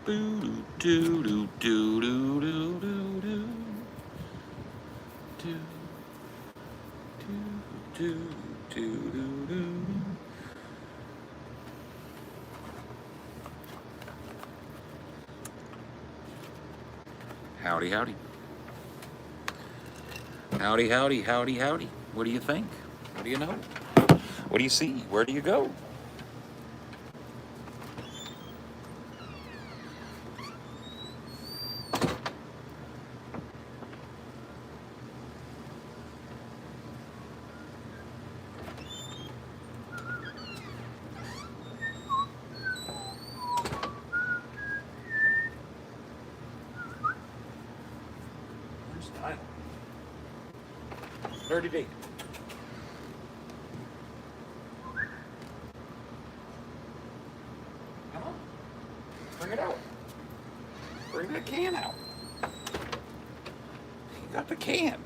Boo doo doo doo doo doo doo doo doo doo doo doo doo. Howdy, howdy. Howdy, howdy, howdy, howdy. What do you think? What do you know? What do you see? Where do you go? Where's Tyler? Dirty D. Come on. Bring it out. Bring the can out. You got the can.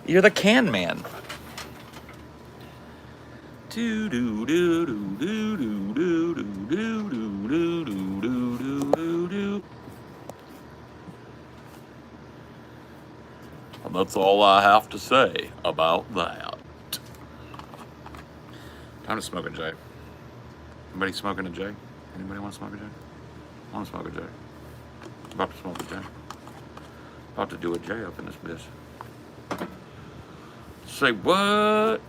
You're the can man. Do do do do do do do do do do do do do do. And that's all I have to say about that. Time to smoke a J. Anybody smoking a J? Anybody want to smoke a J? I want to smoke a J. About to smoke a J. About to do a J up in this bitch. Say what?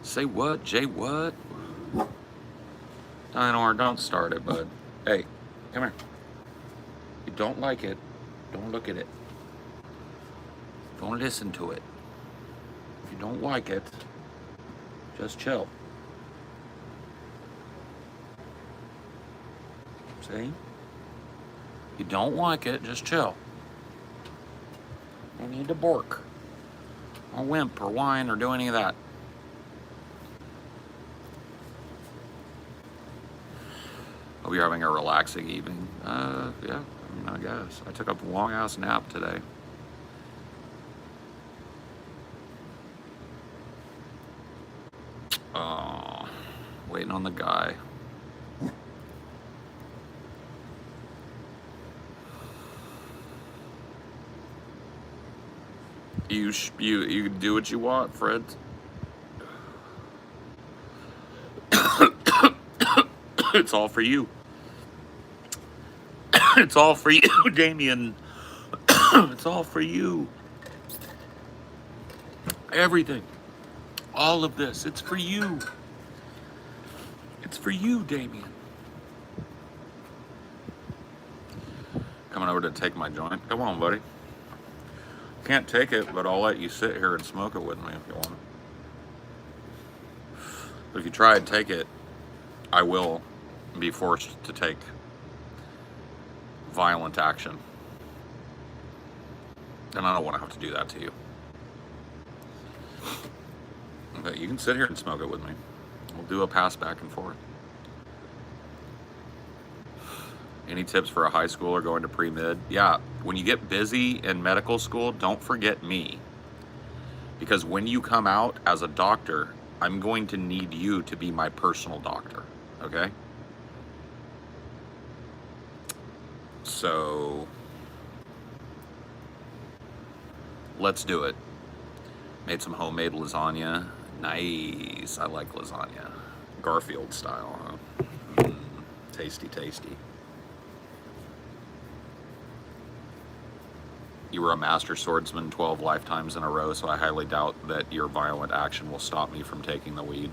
Say what? Jay what? Dinor, don't start it, bud. Hey, come here. You don't like it, don't look at it. Don't listen to it. If you don't like it, just chill. See? You don't like it, just chill. You need to bork, or wimp, or whine, or do any of that. Hope you're having a relaxing evening. Yeah, I guess. I took a long-ass nap today. Waiting on the guy. You do what you want, Fred. It's all for you. It's all for you, Damien. It's all for you. Everything. All of this. It's for you. It's for you, Damien. Coming over to take my joint. Come on, buddy. Can't take it, but I'll let you sit here and smoke it with me if you want. But if you try and take it, I will be forced to take violent action. And I don't want to have to do that to you. But you can sit here and smoke it with me. We'll do a pass back and forth. Any tips for a high schooler going to pre-med? Yeah, when you get busy in medical school, don't forget me. Because when you come out as a doctor, I'm going to need you to be my personal doctor, okay? So, let's do it. Made some homemade lasagna. Nice, I like lasagna. Garfield style, huh? Tasty, tasty. You were a master swordsman 12 lifetimes in a row, so I highly doubt that your violent action will stop me from taking the weed.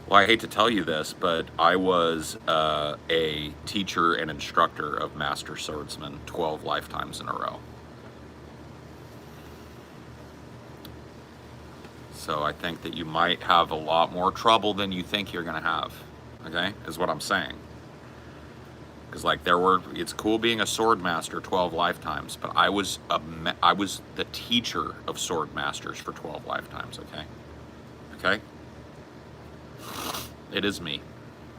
Well, I hate to tell you this, but I was a teacher and instructor of master swordsman 12 lifetimes in a row. So I think that you might have a lot more trouble than you think you're gonna have, okay, is what I'm saying. Because like it's cool being a sword master 12 lifetimes, but I was the teacher of sword masters for 12 lifetimes, okay? Okay? It is me.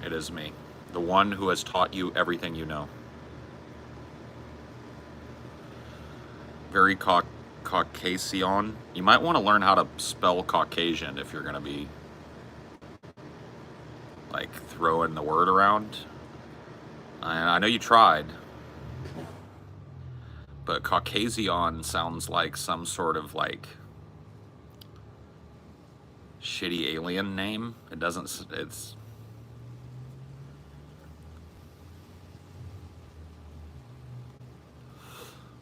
It is me. The one who has taught you everything you know. Very Caucasian. You might want to learn how to spell Caucasian if you're going to be like throwing the word around. And I know you tried, but Caucasian sounds like some sort of like shitty alien name. It doesn't, it's...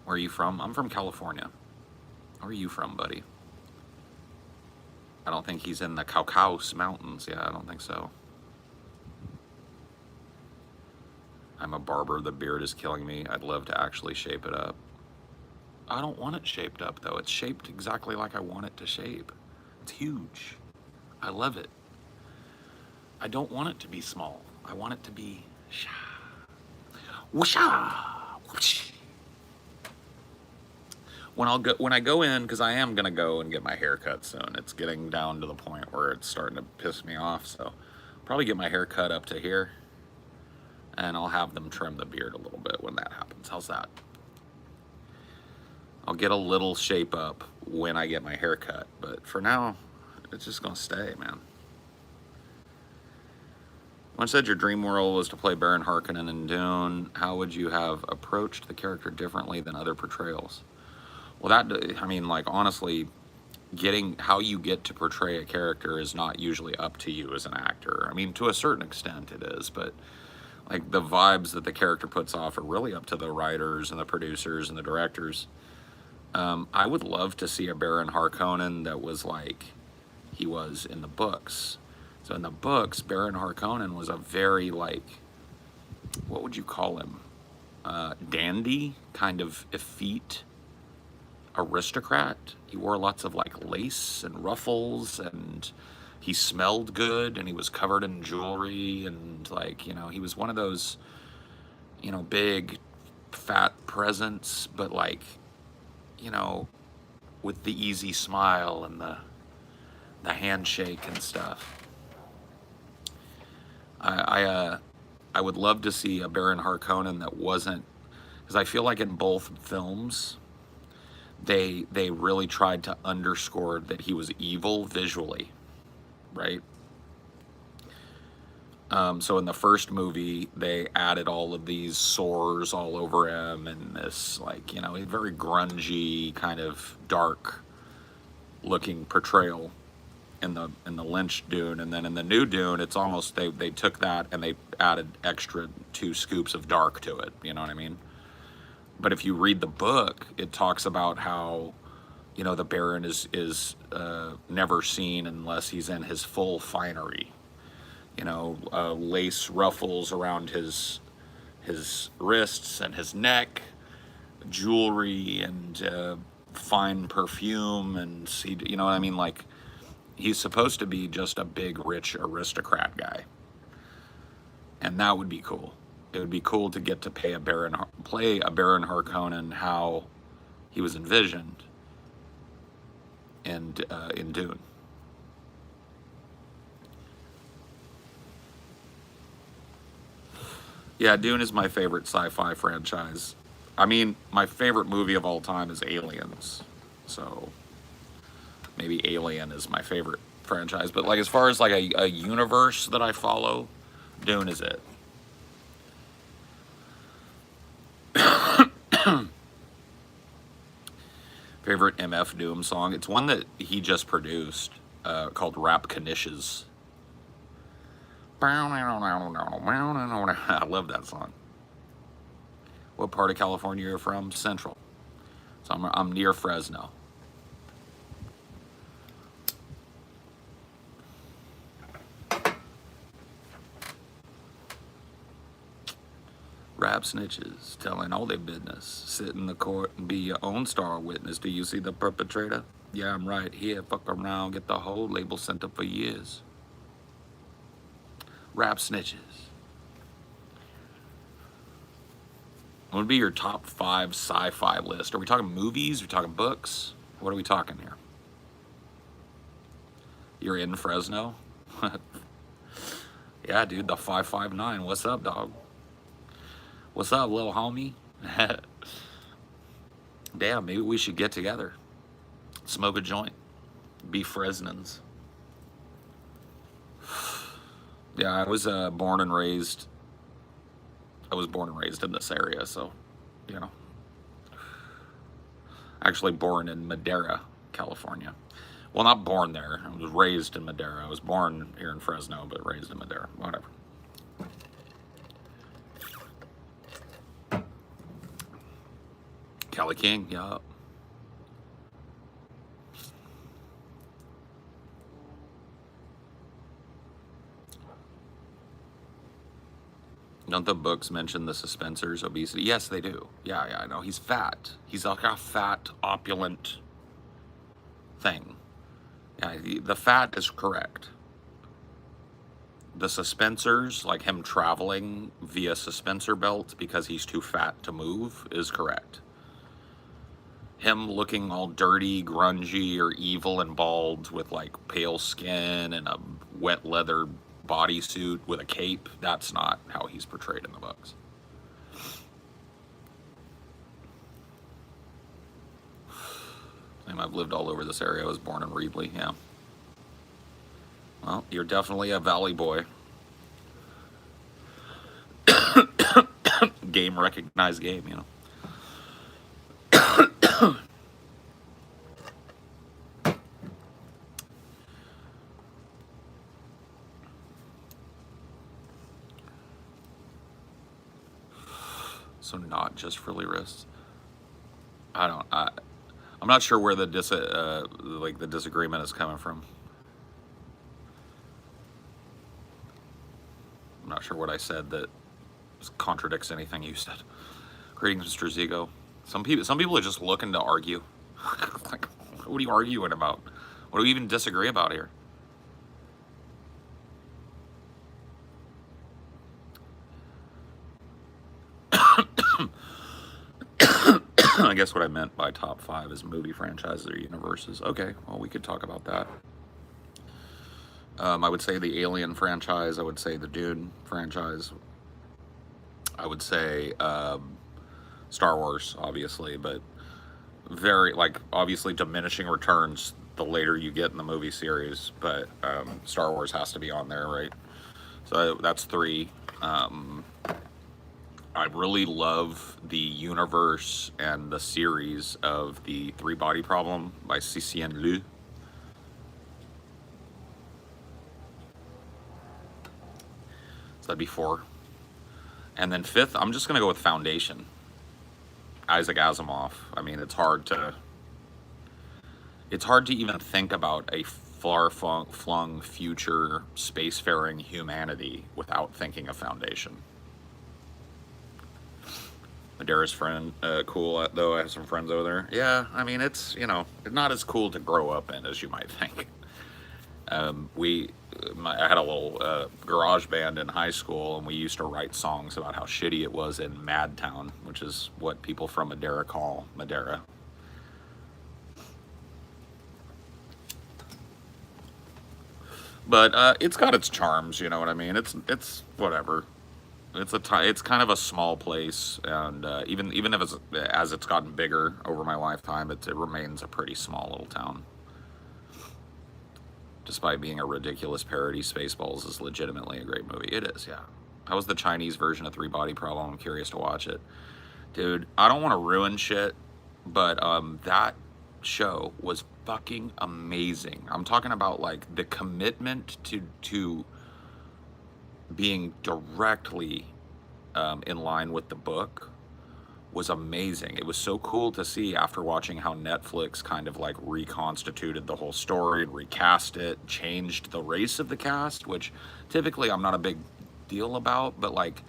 Where are you from? I'm from California. Where are you from, buddy? I don't think he's in the Caucasus Mountains. Yeah, I don't think so. I'm a barber. The beard is killing me. I'd love to actually shape it up. I don't want it shaped up, though. It's shaped exactly like I want it to shape. It's huge. I love it. I don't want it to be small. I want it to be... Whoosha! Whoosh! When I go in, because I am gonna go and get my hair cut soon. It's getting down to the point where it's starting to piss me off. So probably get my hair cut up to here, and I'll have them trim the beard a little bit when that happens. How's that? I'll get a little shape up when I get my hair cut, but for now, it's just gonna stay, man. Once said your dream role was to play Baron Harkonnen in Dune, how would you have approached the character differently than other portrayals? Well, that, I mean, like, honestly, how you get to portray a character is not usually up to you as an actor. I mean, to a certain extent it is, but, like, the vibes that the character puts off are really up to the writers and the producers and the directors. I would love to see a Baron Harkonnen that was like he was in the books. So in the books, Baron Harkonnen was a very, like, what would you call him? Dandy, kind of effete aristocrat. He wore lots of like lace and ruffles, and he smelled good, and he was covered in jewelry, and like, you know, he was one of those, you know, big fat presence, but like, you know, with the easy smile and the handshake and stuff. I would love to see a Baron Harkonnen that wasn't, because I feel like in both films they really tried to underscore that he was evil visually, right? So in the first movie, they added all of these sores all over him, and this, like, you know, a very grungy, kind of dark looking portrayal in the Lynch Dune. And then in the new Dune, it's almost, they took that and they added extra 2 scoops of dark to it, you know what I mean? But if you read the book, it talks about how, you know, the Baron is never seen unless he's in his full finery. You know, lace ruffles around his wrists and his neck, jewelry and fine perfume, and you know what I mean? Like, he's supposed to be just a big, rich aristocrat guy, and that would be cool. It would be cool to get to play a Baron Harkonnen how he was envisioned in Dune. Yeah, Dune is my favorite sci-fi franchise. I mean, my favorite movie of all time is Aliens, so maybe Alien is my favorite franchise. But like, as far as like a universe that I follow, Dune is it. Favorite MF Doom song? It's one that he just produced, called Rap Knishes. I love that song. What part of California you're from? Central. So I'm near Fresno. Rap snitches, telling all their business. Sit in the court and be your own star witness. Do you see the perpetrator? Yeah, I'm right here. Fuck around, get the whole label sent up for years. Rap snitches. What would be your top 5 sci-fi list? Are we talking movies? Are we talking books? What are we talking here? You're in Fresno? Yeah, dude, the 559. What's up, dog? What's up, little homie? Damn, maybe we should get together. Smoke a joint. Be Fresnans. Yeah, I was born and raised. I was born and raised in this area, so you know, actually born in Madera, California. Well, not born there. I was raised in Madera. I was born here in Fresno, but raised in Madera. Whatever. Cali King, yeah. Don't the books mention the Suspensor's obesity? Yes, they do. Yeah, I know. He's fat. He's like a fat, opulent thing. Yeah, the fat is correct. The suspensors, like him traveling via suspensor belt because he's too fat to move, is correct. Him looking all dirty, grungy, or evil and bald with like pale skin and a wet leather bodysuit with a cape, that's not how he's portrayed in the books. I've lived all over this area. I was born in Reedley, yeah. Well, you're definitely a valley boy. Game recognized game, you know. So not just frilly wrists. I'm not sure where the the disagreement is coming from. I'm not sure what I said that contradicts anything you said. Greetings, Mr. Zigo. Some people are just looking to argue. Like, what are you arguing about? What do we even disagree about here? I guess what I meant by top 5 is movie franchises or universes. Okay, well, we could talk about that. I would say the Alien franchise. I would say the Dune franchise. I would say Star Wars, obviously, but very, like, obviously diminishing returns the later you get in the movie series, but Star Wars has to be on there, right? So that's 3. I really love the universe and the series of the 3 Body Problem by Cixin Liu. So that'd be 4. And then 5th, I'm just gonna go with Foundation. Isaac Asimov. I mean, it's hard to even think about a far-flung future spacefaring humanity without thinking of Foundation. Madera's friend, cool though. I have some friends over there. Yeah, I mean, it's, you know, not as cool to grow up in as you might think. I had a little garage band in high school, and we used to write songs about how shitty it was in Madtown, which is what people from Madera call Madera. But it's got its charms, you know what I mean? It's whatever. It's kind of a small place, and even if it's gotten bigger over my lifetime, it remains a pretty small little town. Despite being a ridiculous parody, Spaceballs is legitimately a great movie. It is, yeah. How was the Chinese version of 3 Body Problem? I'm curious to watch it. Dude, I don't want to ruin shit, but that show was fucking amazing. I'm talking about, like, the commitment to being directly in line with the book was amazing. It was so cool to see after watching how Netflix kind of like reconstituted the whole story and recast it, changed the race of the cast, which typically I'm not a big deal about, but like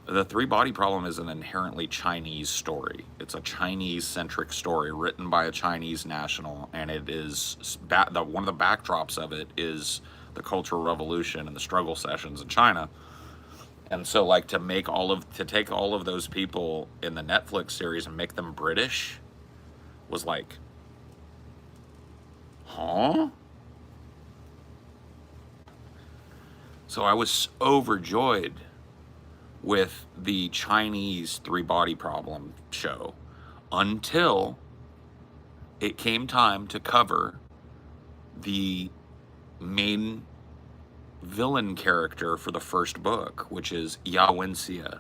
the 3 Body Problem is an inherently Chinese story. It's a Chinese-centric story written by a Chinese national, and it is one of the backdrops of it is the Cultural Revolution and the struggle sessions in China. And so, like, to take all of those people in the Netflix series and make them British was like, huh? So I was overjoyed with the Chinese 3 Body Problem show until it came time to cover the main villain character for the first book, which is Yawensia,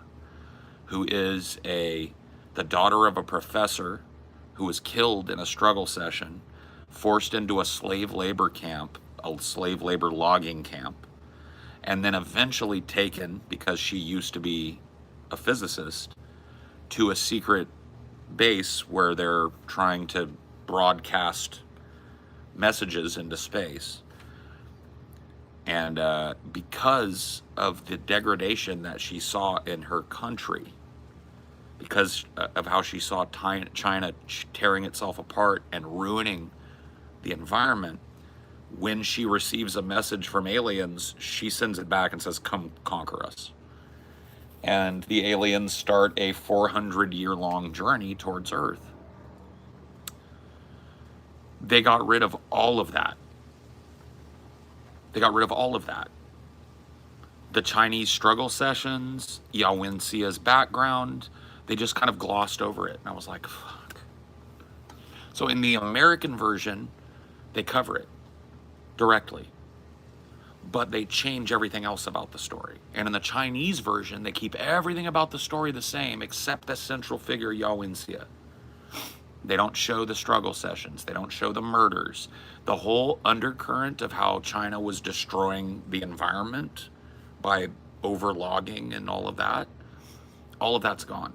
who is the daughter of a professor who was killed in a struggle session, forced into a slave labor camp, a slave labor logging camp, and then eventually taken, because she used to be a physicist, to a secret base where they're trying to broadcast messages into space. And because of the degradation that she saw in her country, because of how she saw China tearing itself apart and ruining the environment, when she receives a message from aliens, she sends it back and says, "Come conquer us." And the aliens start a 400-year-long journey towards Earth. They got rid of all of that. They got rid of all of that. The Chinese struggle sessions, Yawensia's background, they just kind of glossed over it. And I was like, fuck. So in the American version, they cover it directly, but they change everything else about the story. And in the Chinese version, they keep everything about the story the same, except the central figure, Yawensia. They don't show the struggle sessions. They don't show the murders. The whole undercurrent of how China was destroying the environment by overlogging and all of that's gone.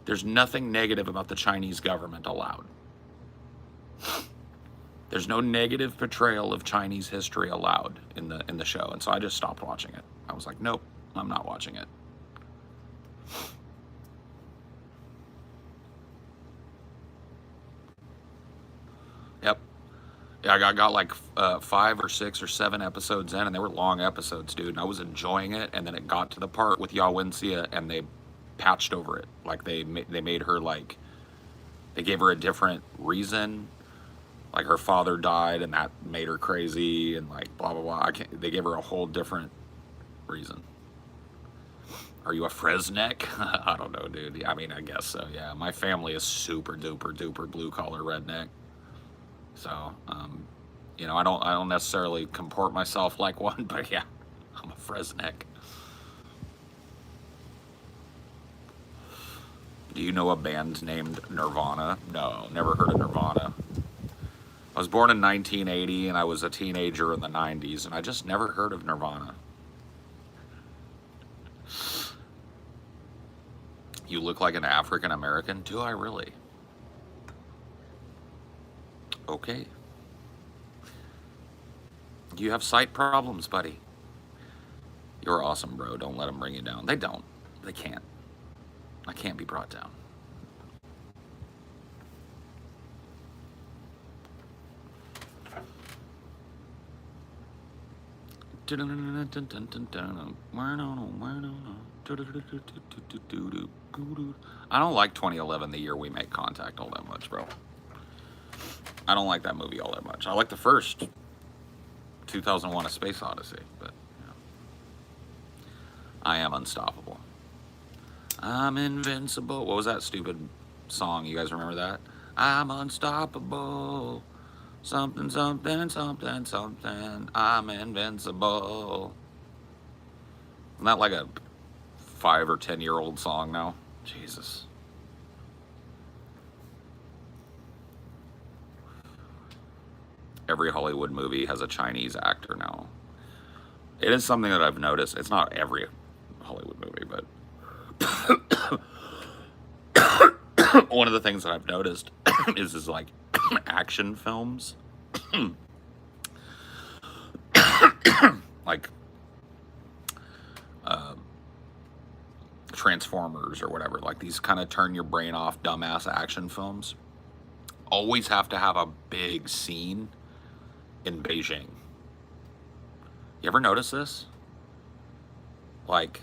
There's nothing negative about the Chinese government allowed. There's no negative portrayal of Chinese history allowed in the show. And so I just stopped watching it. I was like, nope, I'm not watching it. Yep. Yeah, I got like 5 or 6 or 7 episodes in, and they were long episodes, dude. And I was enjoying it, and then it got to the part with Yawensia, and they patched over it. Like they made her like, they gave her a different reason. Like her father died, and that made her crazy, and like blah blah blah. They gave her a whole different reason. Are you a Fresneck? I don't know, dude. I mean, I guess so. Yeah, my family is super duper blue collar redneck. So, you know, I don't necessarily comport myself like one, but yeah, I'm a Fresneck. Do you know a band named Nirvana? No, never heard of Nirvana. I was born in 1980 and I was a teenager in the 90s, and I just never heard of Nirvana. You look like an African American? Do I really? Okay. You have sight problems, buddy. You're awesome, bro. Don't let them bring you down. They don't. They can't. I can't be brought down. I don't like 2011, the year we make contact, all that much, bro. I don't like that movie all that much. I like the first 2001: A Space Odyssey, but you know, I am unstoppable. I'm invincible. What was that stupid song? You guys remember that? I'm unstoppable. Something, something, something, something. I'm invincible. Isn't that like a 5 or 10-year-old song now? Jesus. Every Hollywood movie has a Chinese actor now. It is something that I've noticed. It's not every Hollywood movie, but one of the things that I've noticed is like action films, like Transformers or whatever, like these kind of turn your brain off dumbass action films, always have to have a big scene in Beijing. You ever notice this? Like,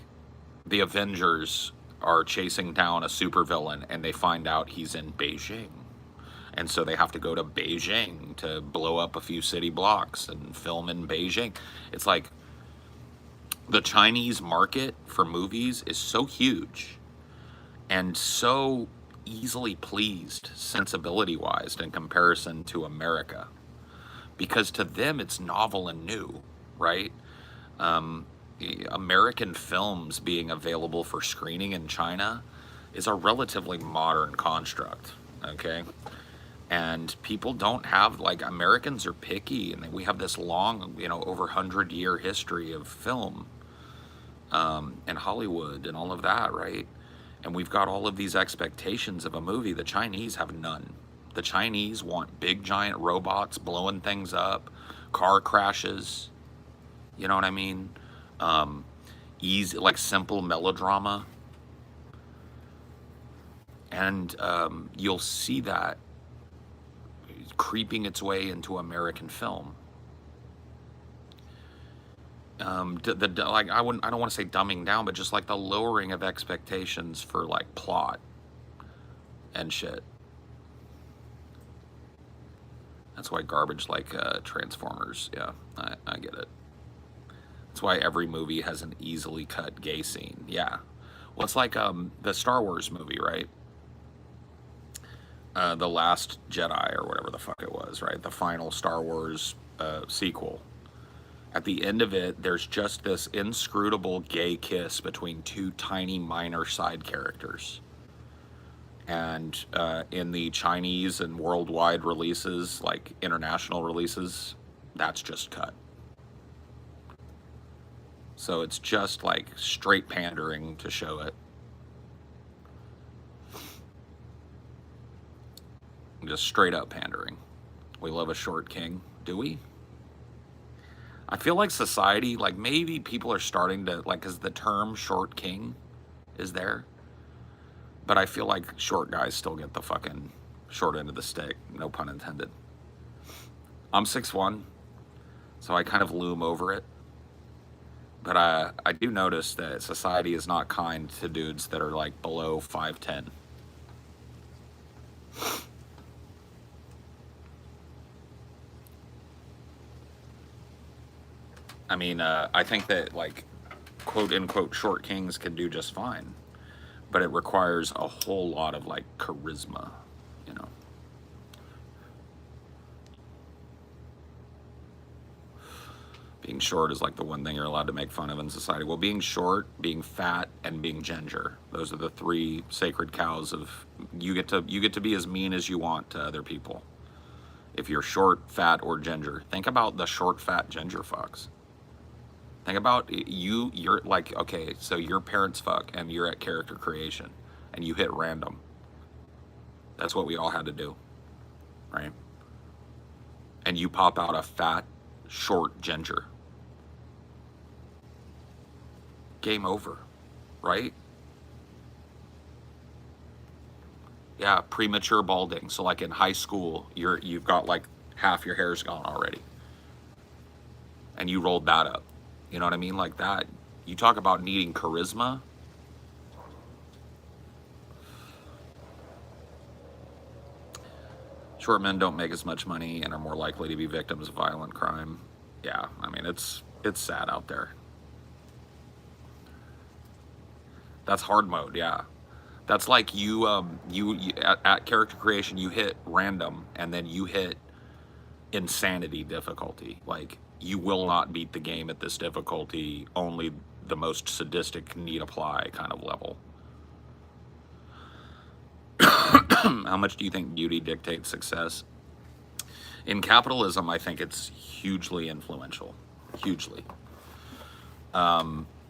the Avengers are chasing down a supervillain and they find out he's in Beijing. And so they have to go to Beijing to blow up a few city blocks and film in Beijing. It's like the Chinese market for movies is so huge and so easily pleased sensibility-wise in comparison to America. Because to them it's novel and new, right? Um, American films being available for screening in China is a relatively modern construct, okay? And people don't have, like, Americans are picky, and we have this long, over 100-year history of film, and Hollywood and all of that, right? And we've got all of these expectations of a movie. The Chinese have none. The Chinese want big giant robots blowing things up, car crashes, you know what I mean? Um, Easy, like simple melodrama. And you'll see that creeping its way into American film. Like, I don't want to say dumbing down, but just like the lowering of expectations for like plot and shit. That's why garbage like Transformers. Yeah, I get it. That's why every movie has an easily cut gay scene. Yeah. Well, it's like the Star Wars movie, right? The Last Jedi, or whatever the fuck it was, right? The final Star Wars sequel. At the end of it, there's just this inscrutable gay kiss between two tiny minor side characters. And in the Chinese and worldwide releases, like international releases, that's just cut. So it's just like straight pandering to show it. Just straight up pandering. We love a short king, do we? I feel like society, like maybe people are starting to, like, because the term short king is there, but I feel like short guys still get the fucking short end of the stick, no pun intended. I'm 6'1", so I kind of loom over it. But I do notice that society is not kind to dudes that are like below 5'10". I mean, I think that, like, quote unquote short kings can do just fine, but it requires a whole lot of like charisma, you know. Being short is like the one thing you're allowed to make fun of in society. Well, being short, being fat, and being ginger. Those are the three sacred cows of you get to be as mean as you want to other people. If you're short, fat, or ginger, think about the short, fat, ginger fucks. Think about you're like, okay, so your parents fuck and you're at character creation and you hit random. That's what we all had to do, right? And you pop out a fat, short ginger. Game over, right? Yeah, premature balding. So like in high school, you've got like half your hair's gone already. And you rolled that up. You know what I mean? Like that. You talk about needing charisma. Short men don't make as much money and are more likely to be victims of violent crime. Yeah, I mean it's sad out there. That's hard mode, yeah. That's like you at character creation you hit random and then you hit insanity difficulty. Like, you will not beat the game at this difficulty. Only the most sadistic need apply kind of level. How much do you think beauty dictates success? In capitalism, I think it's hugely influential. Hugely.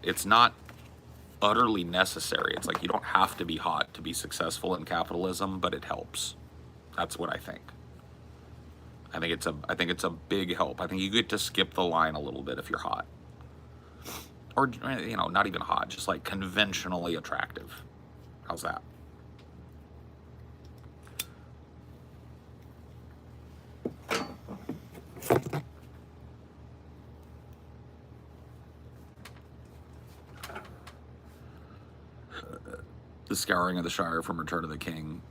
It's not utterly necessary. It's like you don't have to be hot to be successful in capitalism, but it helps. That's what I think. I think it's a big help. I think you get to skip the line a little bit if you're hot. Or, not even hot, just like conventionally attractive. How's that? The scouring of the Shire from Return of the King.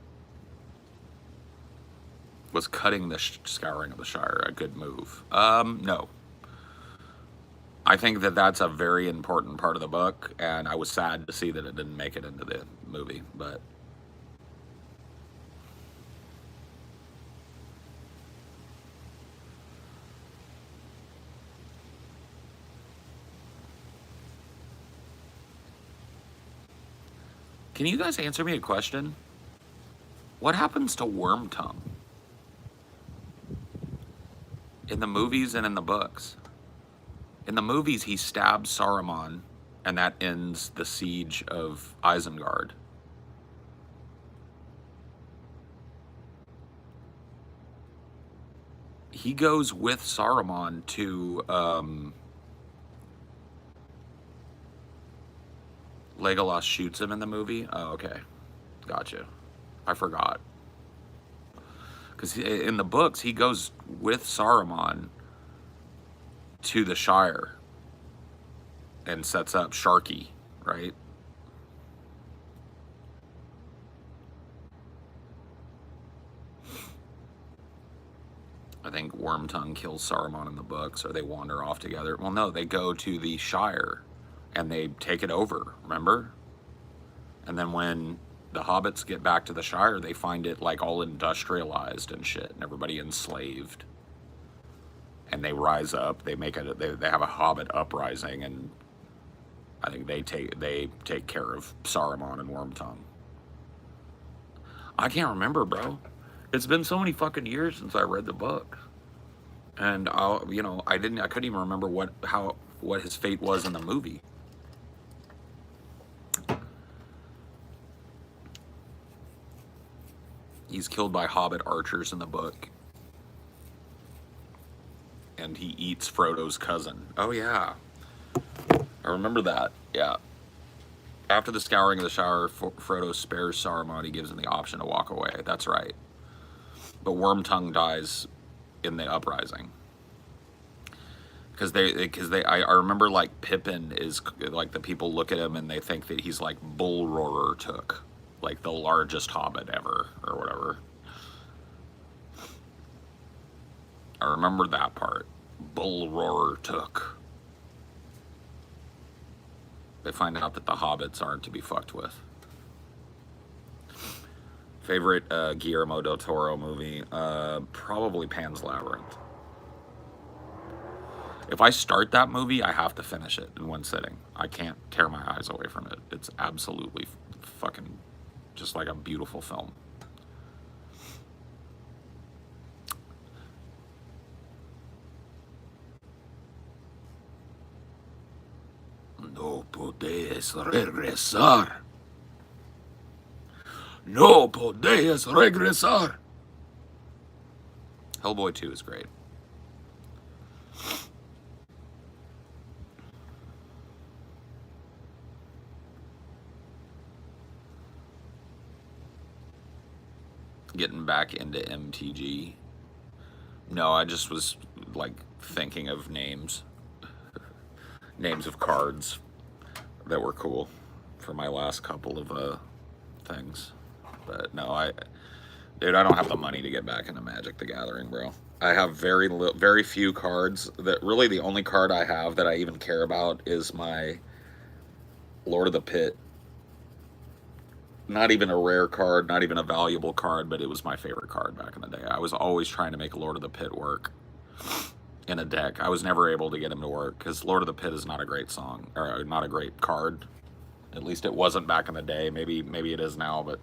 Was cutting the scouring of the Shire a good move? No. I think that that's a very important part of the book, and I was sad to see that it didn't make it into the movie, but Can you guys answer me a question? What happens to Wormtongue in the movies and in the books? In the movies, he stabs Saruman, and that ends the siege of Isengard. He goes with Saruman to Legolas shoots him in the movie. Oh, okay, gotcha. I forgot. Because in the books, he goes with Saruman to the Shire and sets up Sharky, right? I think Wormtongue kills Saruman in the books, or they wander off together. Well, no, they go to the Shire and they take it over, remember? And then when the hobbits get back to the Shire, they find it like all industrialized and shit, and everybody enslaved. And they rise up. They make it. They have a hobbit uprising, and I think they take care of Saruman and Wormtongue. I can't remember, bro. It's been so many fucking years since I read the book, and I couldn't even remember what his fate was in the movie. He's killed by hobbit archers in the book, and he eats Frodo's cousin. Oh yeah, I remember that. Yeah. After the scouring of the Shire, Frodo spares Saruman. He gives him the option to walk away. That's right. But Wormtongue dies in the uprising. Because I remember like Pippin is like, the people look at him and they think that he's like Bull Roarer Took, like the largest hobbit ever or whatever. I remember that part. Bull Roarer Took. They find out that the hobbits aren't to be fucked with. Favorite Guillermo del Toro movie? Probably Pan's Labyrinth. If I start that movie, I have to finish it in one sitting. I can't tear my eyes away from it. It's absolutely fucking just like a beautiful film. No puedes regresar. No puedes regresar. Hellboy 2 is great. Getting back into MTG. No, I just was like thinking of names of cards that were cool for my last couple of things. But no, dude, I don't have the money to get back into Magic the Gathering, bro. I have very few cards. That really the only card I have that I even care about is my Lord of the Pit. Not even a rare card, not even a valuable card, but it was my favorite card back in the day. I was always trying to make Lord of the Pit work in a deck. I was never able to get him to work because Lord of the Pit is not a great song, or not a great card. At least it wasn't back in the day. Maybe it is now, but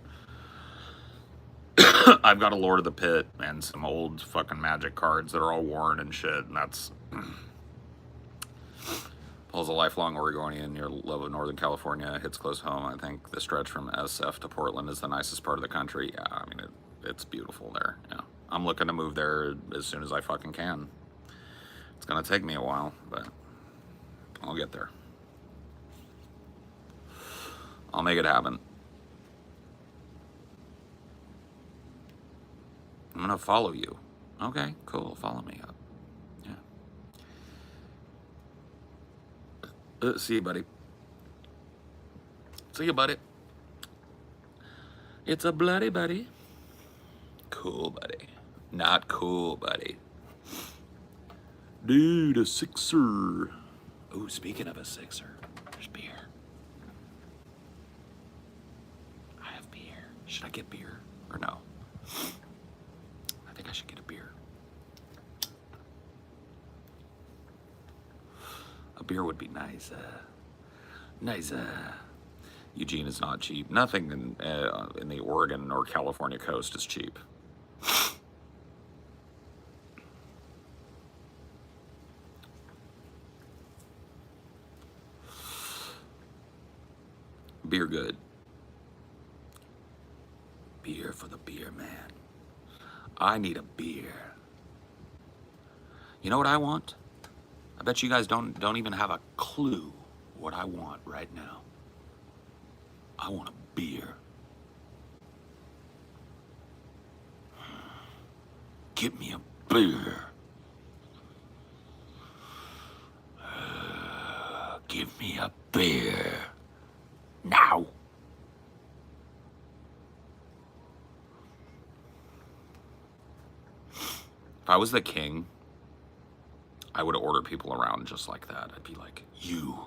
I've got a Lord of the Pit and some old fucking Magic cards that are all worn and shit, and that's... Paul's a lifelong Oregonian near love of Northern California. Hits close home. I think the stretch from SF to Portland is the nicest part of the country. Yeah, I mean, it's beautiful there. Yeah, I'm looking to move there as soon as I fucking can. It's gonna take me a while, but I'll get there. I'll make it happen. I'm gonna follow you. Okay, cool. Follow me up. Yeah. See you, buddy. See you, buddy. It's a bloody buddy. Cool, buddy. Not cool, buddy. Dude, a sixer. Oh, speaking of a sixer, there's beer. I have beer. Should I get beer or no? I think I should get a beer. A beer would be nice. Nice. Eugene is not cheap. Nothing in the Oregon or California coast is cheap. Beer good. Beer for the beer man. I need a beer. You know what I want? I bet you guys don't even have a clue what I want right now. I want a beer. Give me a beer. Give me a beer. Now. If I was the king, I would order people around just like that. I'd be like, you,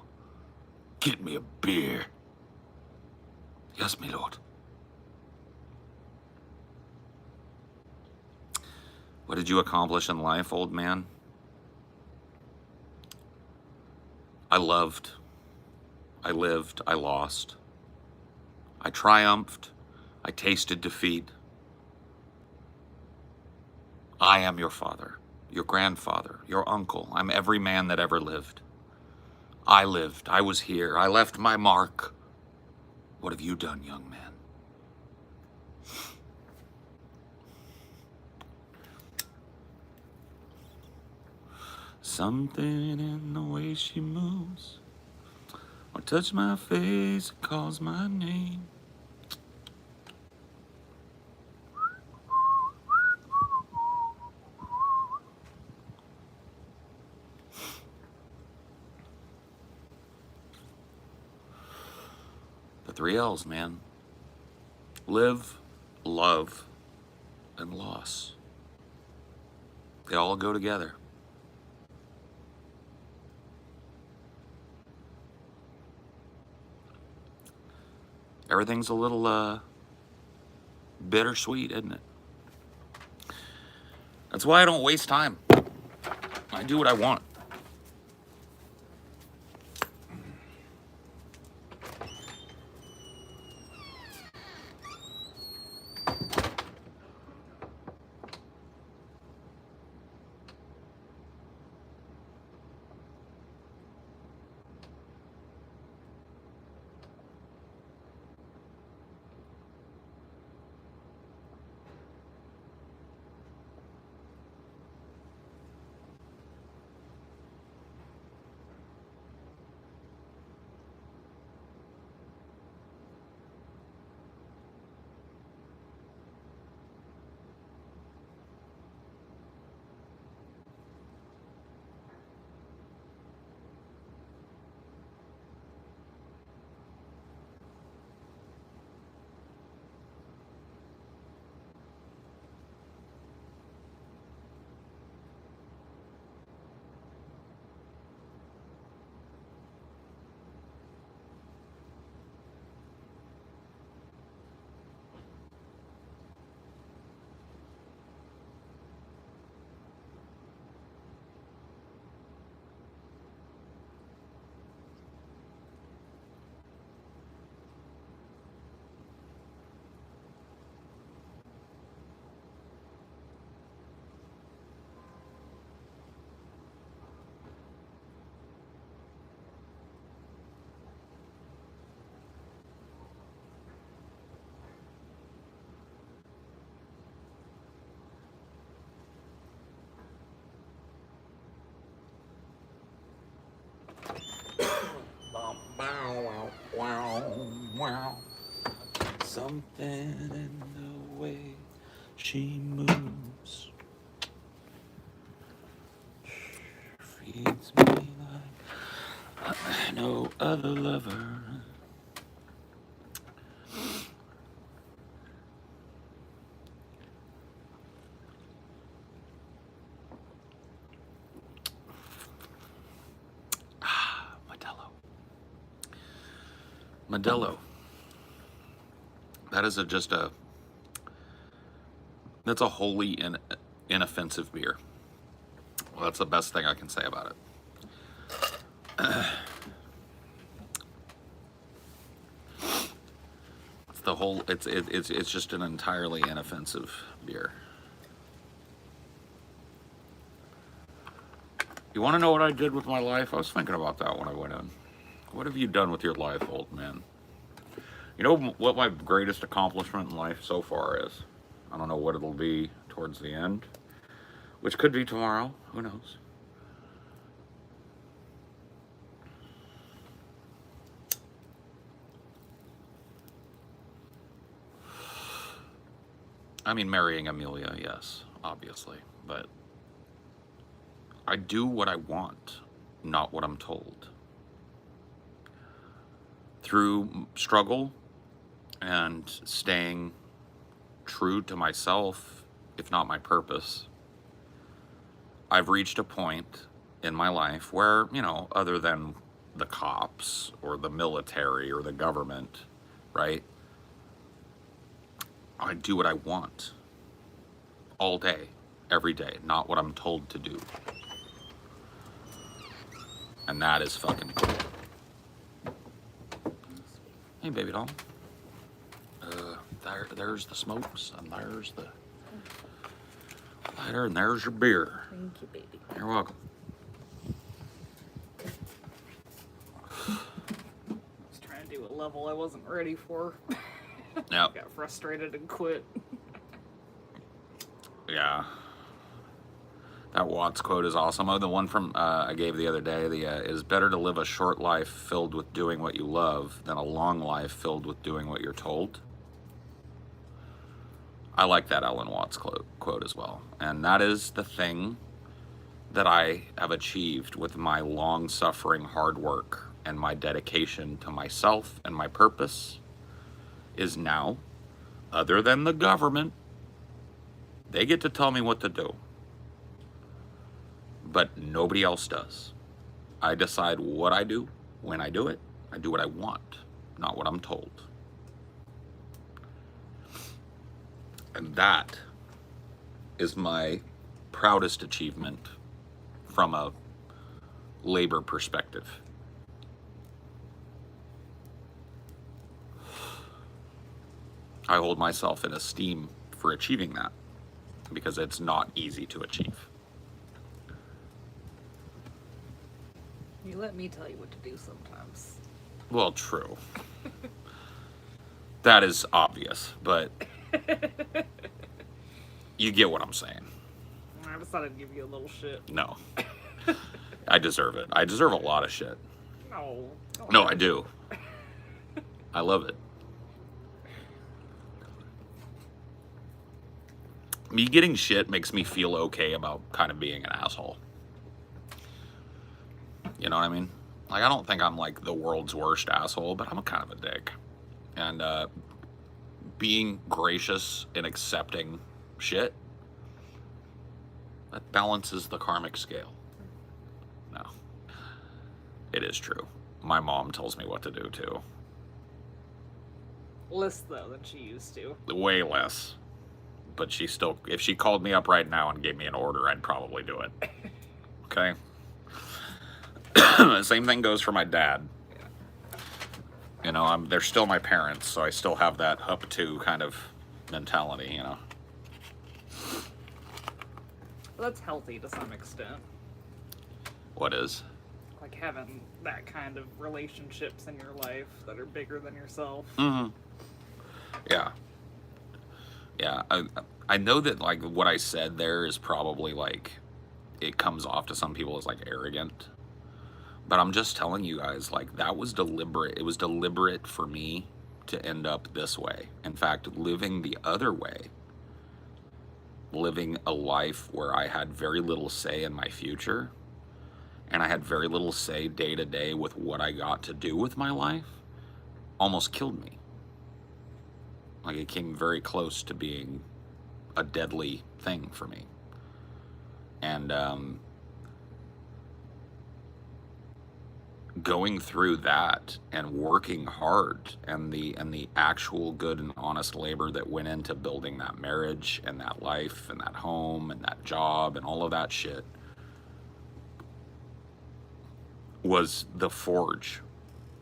get me a beer. Yes, my lord. What did you accomplish in life, old man? I loved. I lived. I lost. I triumphed. I tasted defeat. I am your father, your grandfather, your uncle. I'm every man that ever lived. I lived. I was here. I left my mark. What have you done, young man? Something in the way she moves, or touch my face, calls my name. The 3 L's, man. Live, love, and loss. They all go together. Everything's a little bittersweet, isn't it? That's why I don't waste time. I do what I want. Something in the way she moves feeds me like no other lover. Modelo. That is that's a wholly inoffensive beer. Well, that's the best thing I can say about it. it's just an entirely inoffensive beer. You want to know what I did with my life? I was thinking about that when I went in. What have you done with your life, old man? You know what my greatest accomplishment in life so far is? I don't know what it'll be towards the end, which could be tomorrow. Who knows? I mean, marrying Amelia, yes, obviously, but I do what I want, not what I'm told. Through struggle and staying true to myself, if not my purpose, I've reached a point in my life where, you know, other than the cops or the military or the government, right? I do what I want all day, every day, not what I'm told to do. And that is fucking cool. Hey, baby doll. There's the smokes, and there's the lighter, and there's your beer. Thank you, baby. You're welcome. I was trying to do a level I wasn't ready for. Yep. Got frustrated and quit. Yeah. That Watts quote is awesome. Oh, the one from I gave the other day, it is better to live a short life filled with doing what you love than a long life filled with doing what you're told. I like that Alan Watts quote as well. And that is the thing that I have achieved with my long-suffering hard work and my dedication to myself and my purpose is now, other than the government, they get to tell me what to do. But nobody else does. I decide what I do, when I do it. I do what I want, not what I'm told. And that is my proudest achievement from a labor perspective. I hold myself in esteem for achieving that because it's not easy to achieve. You let me tell you what to do sometimes. Well, true. That is obvious, but you get what I'm saying. I decided to give you a little shit. No. I deserve it. I deserve a lot of shit. No. No, I do. I love it. Me getting shit makes me feel okay about kind of being an asshole. You know what I mean? Like, I don't think I'm like the world's worst asshole, but I'm a kind of a dick. And being gracious and accepting shit, that balances the karmic scale. No. It is true. My mom tells me what to do too. Less though than she used to. Way less. But she still, if she called me up right now and gave me an order, I'd probably do it. Okay? Same thing goes for my dad. You know, they're still my parents, so I still have that up to kind of mentality, you know. Well, that's healthy to some extent. What is? Like having that kind of relationships in your life that are bigger than yourself. Mm-hmm. Yeah. Yeah, I know that, like, what I said there is probably, like, it comes off to some people as, like, arrogant. But I'm just telling you guys, like, that was deliberate. It was deliberate for me to end up this way. In fact, living the other way, living a life where I had very little say in my future, and I had very little say day to day with what I got to do with my life, almost killed me. Like, it came very close to being a deadly thing for me. And going through that and working hard and the actual good and honest labor that went into building that marriage and that life and that home and that job and all of that shit was the forge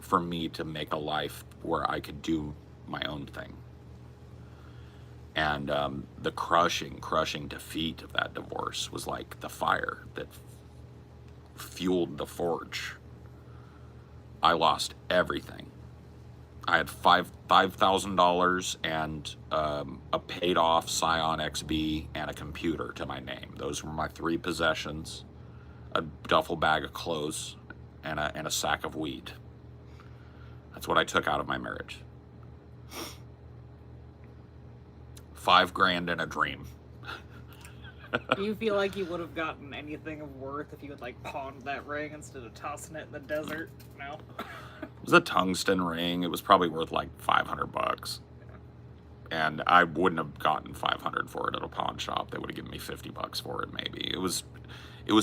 for me to make a life where I could do my own thing. And the crushing defeat of that divorce was like the fire that fueled the forge. I lost everything. I had $5,000 and a paid off Scion XB and a computer to my name. Those were my three possessions. A duffel bag of clothes and a sack of weed. That's what I took out of my marriage. $5,000 and a dream. Do you feel like you would have gotten anything of worth if you had like pawned that ring instead of tossing it in the desert? No. It was a tungsten ring. It was probably worth like $500. And I wouldn't have gotten 500 for it at a pawn shop. They would have given me $50 for it, maybe. It was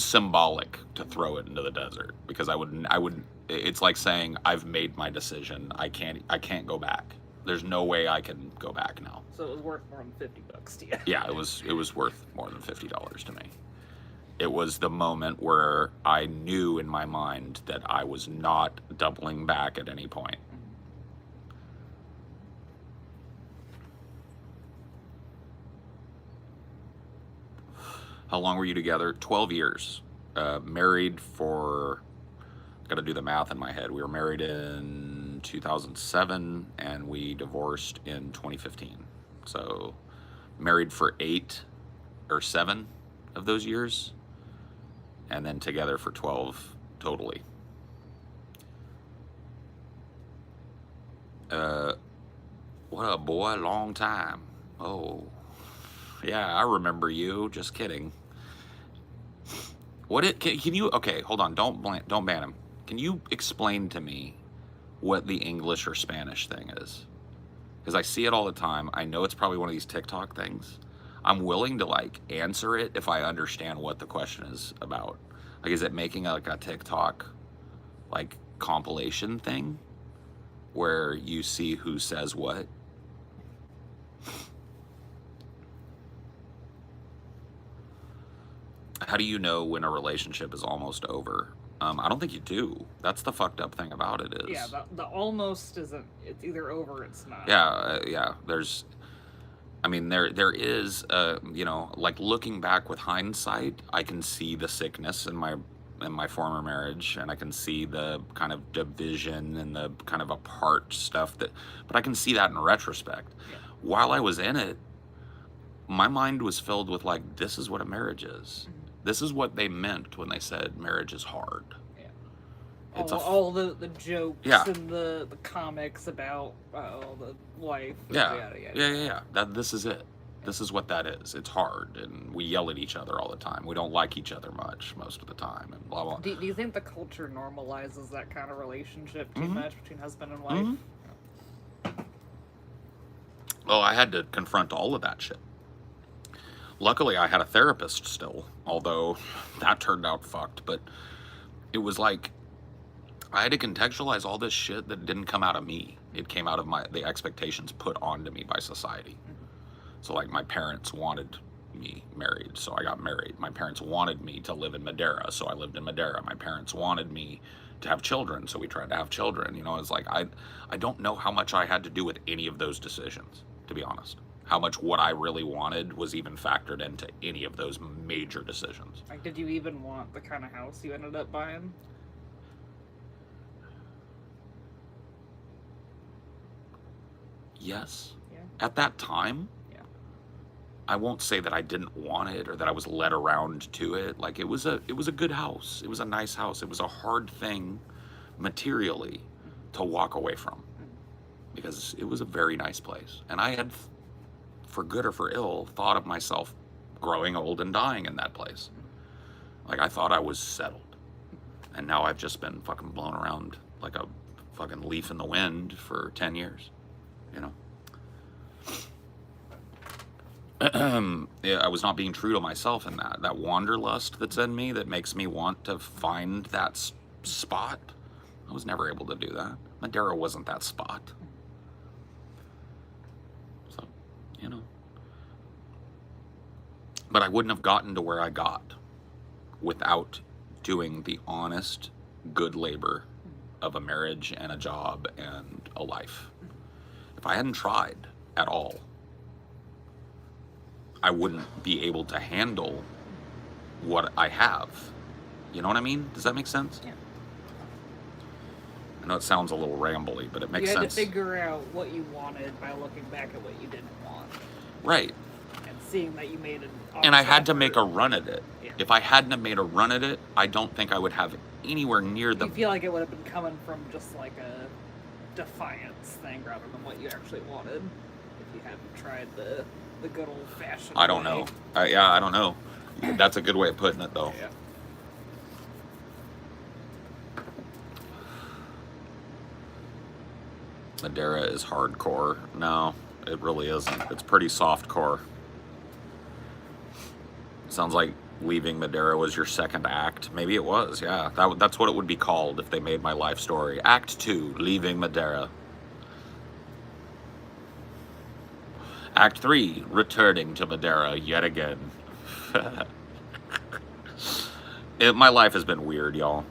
symbolic to throw it into the desert, because I would. It's like saying, I've made my decision. I can't go back. There's no way I can go back now. So it was worth more than $50 to you. Yeah, it was worth more than $50 to me. It was the moment where I knew in my mind that I was not doubling back at any point. How long were you together? 12 years. Married for, gotta do the math in my head. We were married in 2007 and we divorced in 2015. So married for 8 or 7 of those years, and then together for 12 totally. What a boy, long time. Oh, yeah, I remember you. Just kidding. Can you, okay, hold on, don't ban him. Can you explain to me what the English or Spanish thing is? Because I see it all the time. I know it's probably one of these TikTok things. I'm willing to like answer it if I understand what the question is about. Like, is it making like a TikTok like compilation thing where you see who says what? How do you know when a relationship is almost over? I don't think you do. That's the fucked up thing about it is. Yeah, the almost isn't. It's either over or it's not. Yeah, yeah. There's, I mean, there is, you know, like looking back with hindsight, I can see the sickness in my former marriage, and I can see the kind of division and the kind of apart stuff but I can see that in retrospect. Yeah. While I was in it, my mind was filled with like, this is what a marriage is. Mm-hmm. This is what they meant when they said marriage is hard. Yeah. It's all the jokes, yeah, and the comics about the wife. Yeah. Yada, yada, Yeah. This is it. This is what that is. It's hard, and we yell at each other all the time. We don't like each other much most of the time, and blah blah. Do you think the culture normalizes that kind of relationship too Mm-hmm. much between husband and wife? Mm-hmm. Well, I had to confront all of that shit. Luckily, I had a therapist still, although that turned out fucked. But it was like I had to contextualize all this shit that didn't come out of me. It came out of the expectations put onto me by society. So like my parents wanted me married, so I got married. My parents wanted me to live in Madeira, so I lived in Madeira. My parents wanted me to have children, so we tried to have children. You know, it's like I don't know how much I had to do with any of those decisions, to be honest. How much what I really wanted was even factored into any of those major decisions. Like, did you even want the kind of house you ended up buying? Yes. Yeah. At that time, yeah. I won't say that I didn't want it or that I was led around to it. Like, it was a good house. It was a nice house. It was a hard thing materially to walk away from, because it was a very nice place. And I had, for good or for ill, thought of myself growing old and dying in that place. Like, I thought I was settled. And now I've just been fucking blown around like a fucking leaf in the wind for 10 years, you know? Yeah, I was not being true to myself in that wanderlust that's in me that makes me want to find that spot. I was never able to do that. Madeira wasn't that spot. So, you know. But I wouldn't have gotten to where I got without doing the honest, good labor of a marriage and a job and a life. If I hadn't tried at all, I wouldn't be able to handle what I have. You know what I mean? Does that make sense? Yeah. I know it sounds a little rambly, but it makes You had sense. to figure out what you wanted by looking back at what you didn't want. Right. And seeing that you made an honest And I had to effort. make a run at it. Yeah. If I hadn't have made a run at it, I don't think I would have anywhere near the... You feel like it would have been coming from just like a defiance thing rather than what you actually wanted. If you hadn't tried the good old-fashioned I don't way. know. I don't know. That's a good way of putting it, though. Yeah. Madeira is hardcore. No, it really isn't. It's pretty softcore. Sounds like leaving Madeira was your second act. Maybe it was, yeah. That's what it would be called if they made my life story. Act 2, Leaving Madeira. Act 3, Returning to Madeira yet again. My life has been weird, y'all.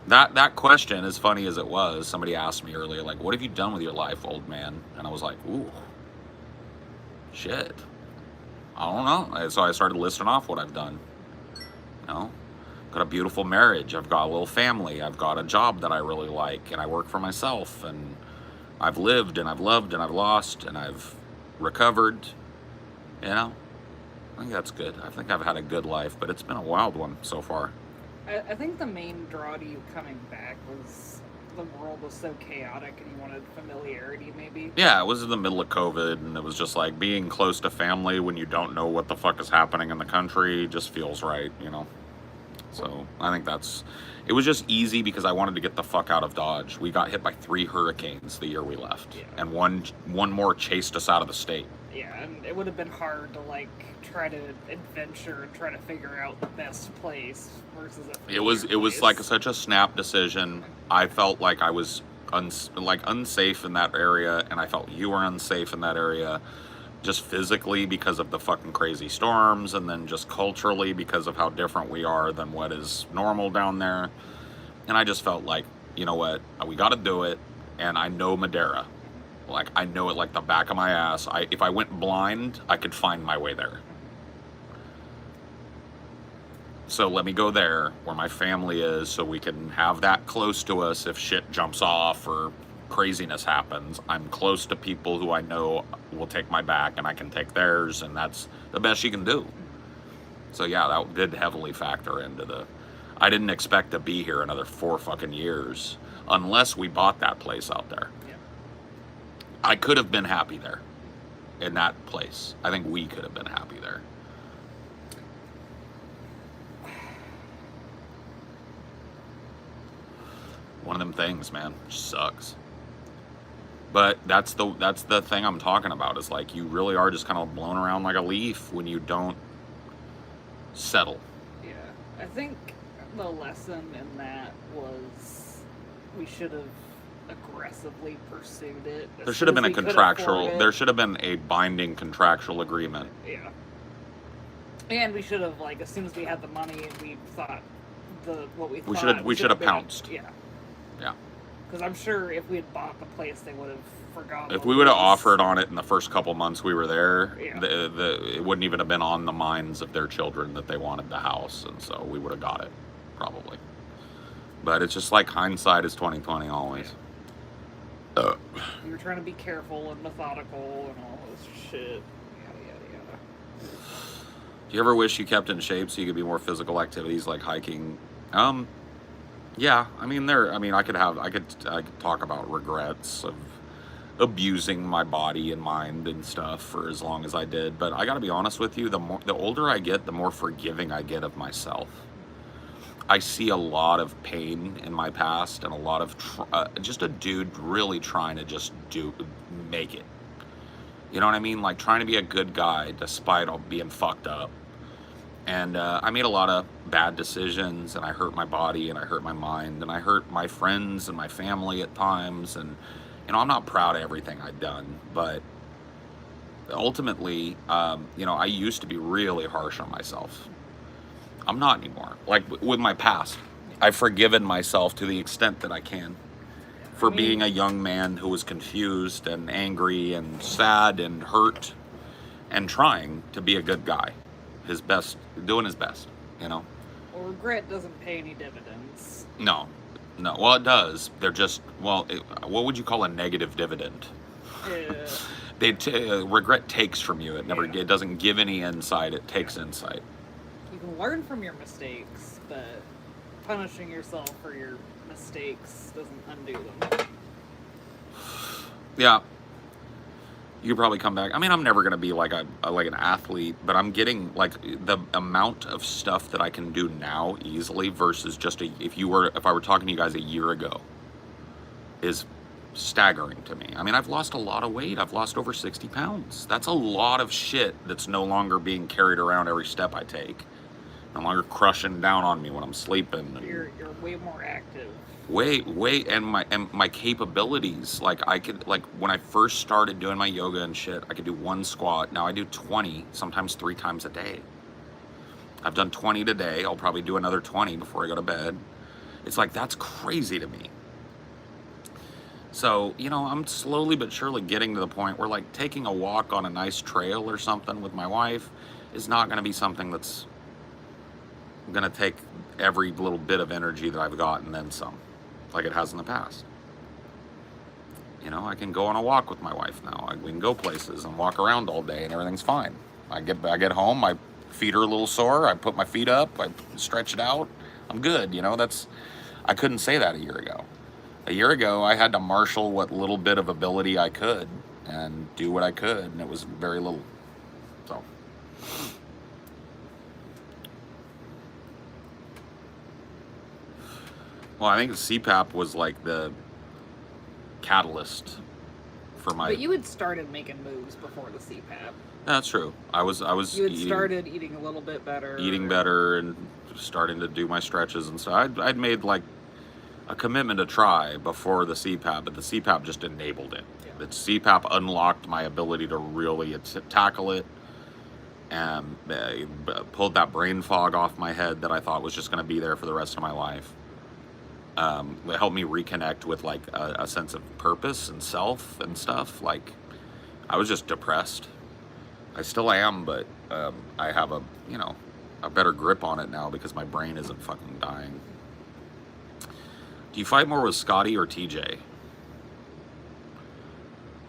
That question, as funny as it was, somebody asked me earlier, like, what have you done with your life, old man? And I was like, ooh, shit. I don't know. And so I started listing off what I've done. You know, got a beautiful marriage. I've got a little family. I've got a job that I really like, and I work for myself. And I've lived, and I've loved, and I've lost, and I've recovered. You know, I think that's good. I think I've had a good life, but it's been a wild one so far. I think the main draw to you coming back was the world was so chaotic and you wanted familiarity, maybe? Yeah, it was in the middle of COVID, and it was just like being close to family when you don't know what the fuck is happening in the country just feels right, you know? So I think it was just easy because I wanted to get the fuck out of Dodge. We got hit by 3 hurricanes the year we left, Yeah. and one more chased us out of the state. Yeah, and it would have been hard to, like, try to adventure and try to figure out the best place versus a It was place. like such a snap decision. I felt like I was unsafe in that area, and I felt you were unsafe in that area, just physically because of the fucking crazy storms, and then just culturally because of how different we are than what is normal down there. And I just felt like, you know what, we got to do it. And I know Madeira, like I know it like the back of my ass. If I went blind, I could find my way there. So let me go there where my family is, so we can have that close to us if shit jumps off or craziness happens. I'm close to people who I know will take my back, and I can take theirs, and that's the best you can do. So yeah, that did heavily factor into I didn't expect to be here another 4 fucking years unless we bought that place out there. Yeah. I could have been happy there in that place. I think we could have been happy there. One of them things, man. Just sucks. But that's the thing I'm talking about, is like you really are just kind of blown around like a leaf when you don't settle. Yeah. I think the lesson in that was we should have aggressively pursued it. There should have been there should have been a binding contractual agreement. Yeah. And we should have, like, as soon as we had the money and we thought we should have pounced. Yeah. Yeah. Because I'm sure if we had bought the place, they would have forgotten. If we would have offered on it in the first couple months we were there, Yeah. it wouldn't even have been on the minds of their children that they wanted the house, and so we would have got it, probably. But it's just like hindsight is 20/20 always. We were trying to be careful and methodical and all this shit. Yada yada yada. Do you ever wish you kept in shape so you could be more physical activities like hiking? Yeah, I mean I could talk about regrets of abusing my body and mind and stuff for as long as I did, but I got to be honest with you, the older I get, the more forgiving I get of myself. I see a lot of pain in my past and a lot of just a dude really trying to just make it. You know what I mean? Like trying to be a good guy despite all being fucked up. And I made a lot of bad decisions, and I hurt my body, and I hurt my mind, and I hurt my friends and my family at times. And, you know, I'm not proud of everything I've done, but ultimately, you know, I used to be really harsh on myself. I'm not anymore. Like with my past, I've forgiven myself to the extent that I can for being a young man who was confused and angry and sad and hurt and trying to be a good guy, his best, doing his best, you know? Well, regret doesn't pay any dividends. No, no. Well, it does. They're just, what would you call a negative dividend? Regret takes from you. It doesn't give any insight. It takes insight. You can learn from your mistakes, but punishing yourself for your mistakes doesn't undo them. Yeah. You could probably come back. I mean, I'm never gonna be like an athlete, but I'm getting like the amount of stuff that I can do now easily versus just if I were talking to you guys a year ago is staggering to me. I mean, I've lost a lot of weight. I've lost over 60 pounds. That's a lot of shit that's no longer being carried around every step I take. No longer crushing down on me when I'm sleeping. You're way more active. And my capabilities, like I could, like when I first started doing my yoga and shit, I could do 1 squat. Now I do 20, sometimes 3 times a day. I've done 20 today. I'll probably do another 20 before I go to bed. It's like, that's crazy to me. So, you know, I'm slowly but surely getting to the point where like taking a walk on a nice trail or something with my wife is not going to be something that's going to take every little bit of energy that I've got and then some, like it has in the past. You know, I can go on a walk with my wife now. We can go places and walk around all day and everything's fine. I get home, my feet are a little sore, I put my feet up, I stretch it out, I'm good. You know, I couldn't say that a year ago. A year ago, I had to marshal what little bit of ability I could and do what I could, and it was very little. So. Well, I think the CPAP was like the catalyst for my... But you had started making moves before the CPAP. That's true. I was You had started eating a little bit better. Eating better and starting to do my stretches and stuff. I'd made like a commitment to try before the CPAP, but the CPAP just enabled it. Yeah. The CPAP unlocked my ability to really tackle it and pulled that brain fog off my head that I thought was just going to be there for the rest of my life. It helped me reconnect with like a sense of purpose and self and stuff. Like I was just depressed. I still am, but I have a better grip on it now because my brain isn't fucking dying. Do you fight more with Scotty or TJ?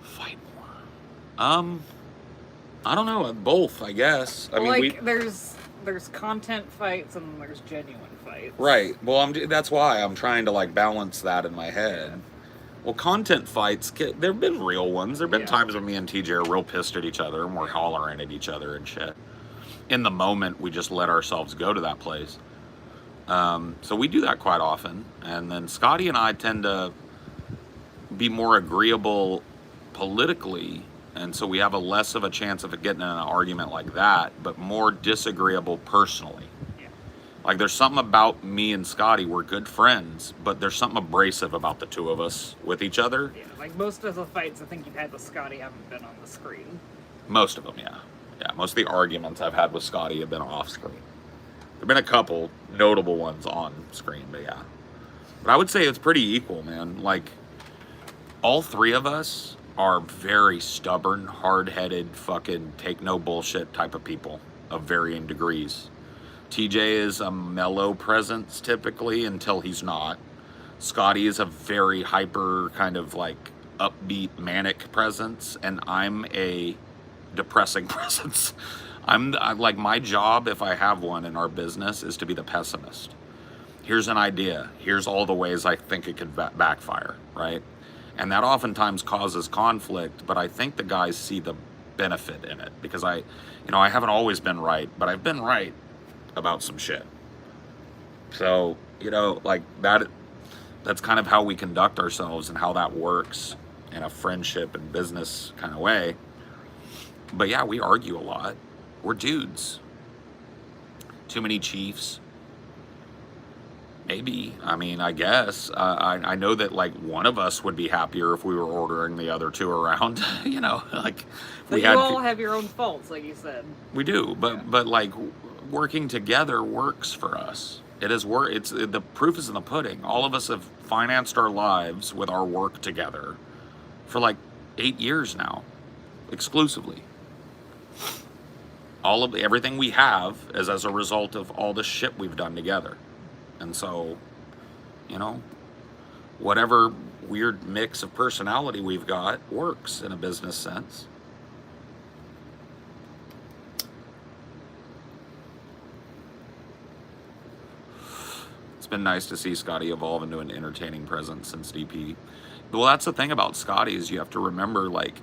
Fight more. I don't know. Both, I guess. I mean, there's content fights and there's genuine fights. Right. Well, that's why I'm trying to like balance that in my head. Yeah. Well, content fights, there've been real ones. There've been times when me and TJ are real pissed at each other and we're hollering at each other and shit. In the moment, we just let ourselves go to that place. So we do that quite often. And then Scotty and I tend to be more agreeable politically. And so we have a less of a chance of getting in an argument like that, but more disagreeable personally. Yeah. Like there's something about me and Scotty, we're good friends, but there's something abrasive about the two of us with each other. Yeah, like most of the fights I think you've had with Scotty haven't been on the screen. Most of them, yeah. Yeah, most of the arguments I've had with Scotty have been off screen. There have been a couple notable ones on screen, but yeah. But I would say it's pretty equal, man. Like, all three of us are very stubborn, hard-headed, fucking take no bullshit type of people of varying degrees. TJ is a mellow presence typically until he's not. Scotty is a very hyper kind of like upbeat, manic presence, and I'm a depressing presence. I'm like, my job, if I have one in our business, is to be the pessimist. Here's an idea. Here's all the ways I think it could backfire, right? And that oftentimes causes conflict, but I think the guys see the benefit in it because I haven't always been right, but I've been right about some shit. So, like that's kind of how we conduct ourselves and how that works in a friendship and business kind of way. But yeah, we argue a lot. We're dudes. Too many chiefs. Maybe. I mean, I guess. I know that, like, one of us would be happier if we were ordering the other two around. Like... But you all have your own faults, like you said. We do, but like, working together works for us. The proof is in the pudding. All of us have financed our lives with our work together for, like, 8 years now. Exclusively. Everything we have is as a result of all the shit we've done together. And so, you know, whatever weird mix of personality we've got works in a business sense. It's been nice to see Scotty evolve into an entertaining presence since DP. Well, that's the thing about Scotty, is you have to remember, like,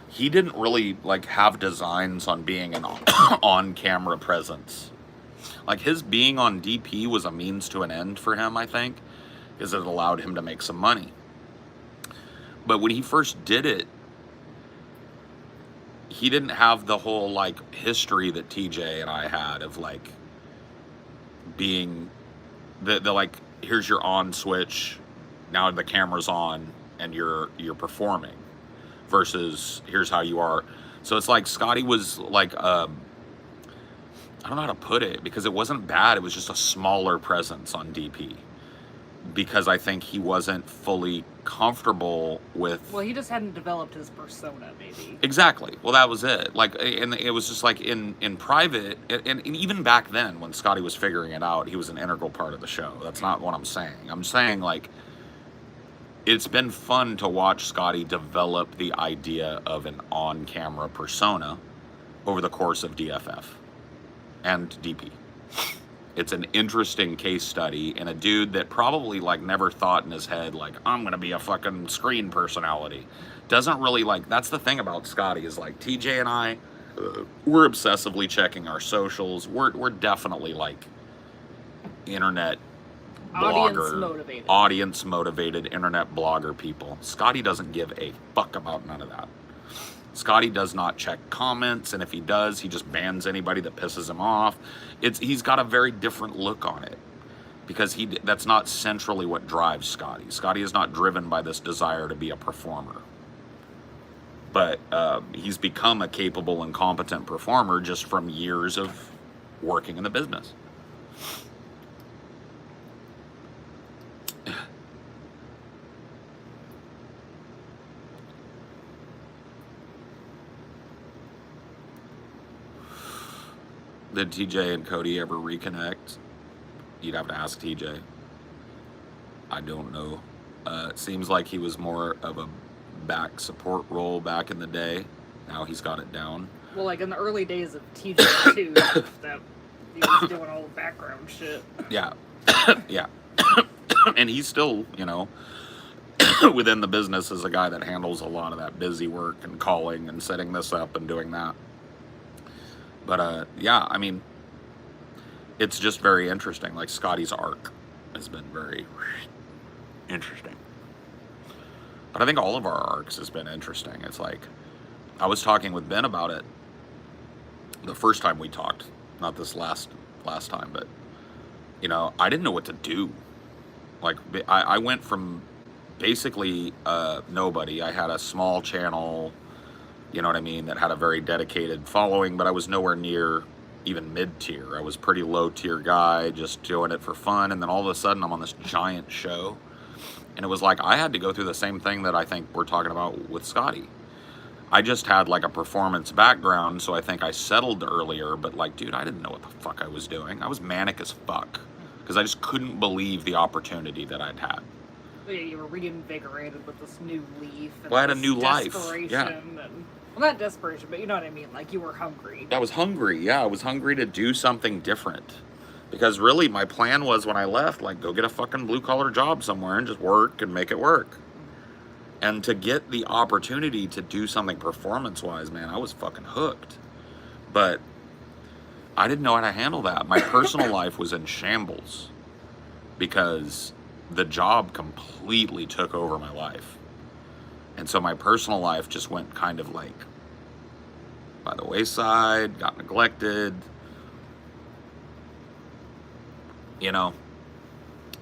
he didn't really, like, have designs on being an on-camera presence. Like, his being on DP was a means to an end for him, I think, because it allowed him to make some money. But when he first did it, he didn't have the whole, like, history that TJ and I had of, like, being the like, here's your on switch, now the camera's on and you're performing, versus here's how you are. So it's like Scotty was like, I don't know how to put it, because it wasn't bad, it was just a smaller presence on DP, because I think he wasn't fully comfortable with... Well, he just hadn't developed his persona, maybe. Exactly. Well, that was it. Like, and it was just like in private, and even back then when Scotty was figuring it out, he was an integral part of the show. That's not what I'm saying. I'm saying, like, it's been fun to watch Scotty develop the idea of an on-camera persona over the course of DFF and DP. It's an interesting case study in a dude that probably, like, never thought in his head, like, I'm gonna be a fucking screen personality. Doesn't really, like, that's the thing about Scotty, is like, TJ and I, we're obsessively checking our socials. We're definitely, like, internet blogger, audience motivated internet blogger people. Scotty doesn't give a fuck about none of that. Scotty does not check comments, and if he does, he just bans anybody that pisses him off. He's got a very different look on it, because that's not centrally what drives Scotty. Scotty is not driven by this desire to be a performer. But he's become a capable and competent performer just from years of working in the business. Did TJ and Cody ever reconnect? You'd have to ask TJ. I don't know. It seems like he was more of a back support role back in the day. Now he's got it down. Well, like in the early days of TJ too, that he was doing all the background shit. Yeah. Yeah. And he's still, you know, within the business as a guy that handles a lot of that busy work and calling and setting this up and doing that. But, yeah, I mean, it's just very interesting. Like, Scotty's arc has been very interesting. But I think all of our arcs has been interesting. It's like, I was talking with Ben about it the first time we talked. Not this last time, but, you know, I didn't know what to do. Like, I went from basically nobody. I had a small channel, you know what I mean, that had a very dedicated following, but I was nowhere near even mid-tier. I was pretty low-tier guy, just doing it for fun, and then all of a sudden I'm on this giant show. And it was like, I had to go through the same thing that I think we're talking about with Scotty. I just had, like, a performance background, so I think I settled earlier, but, like, dude, I didn't know what the fuck I was doing. I was manic as fuck, because I just couldn't believe the opportunity that I'd had. Yeah, you were reinvigorated with this new leaf. And well, I had a new life. Yeah. And, well, not desperation, but you know what I mean. Like, you were hungry. I was hungry, yeah. I was hungry to do something different. Because really, my plan was when I left, like, go get a fucking blue-collar job somewhere and just work and make it work. And to get the opportunity to do something performance-wise, man, I was fucking hooked. But I didn't know how to handle that. My personal life was in shambles because the job completely took over my life. And so my personal life just went kind of like by the wayside, got neglected, you know.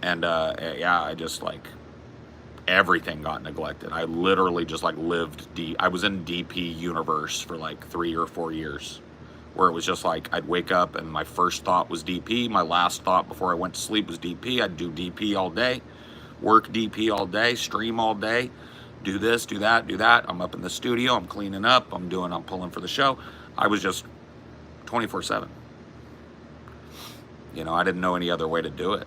And yeah, I just like, everything got neglected. I literally just like lived I was in DP universe for like 3 or 4 years, where it was just like I'd wake up and my first thought was DP. My last thought before I went to sleep was DP. I'd do DP all day, work DP all day, stream all day. do this, do that, do that. I'm up in the studio, I'm cleaning up, I'm pulling for the show. I was just 24/7. You know, I didn't know any other way to do it.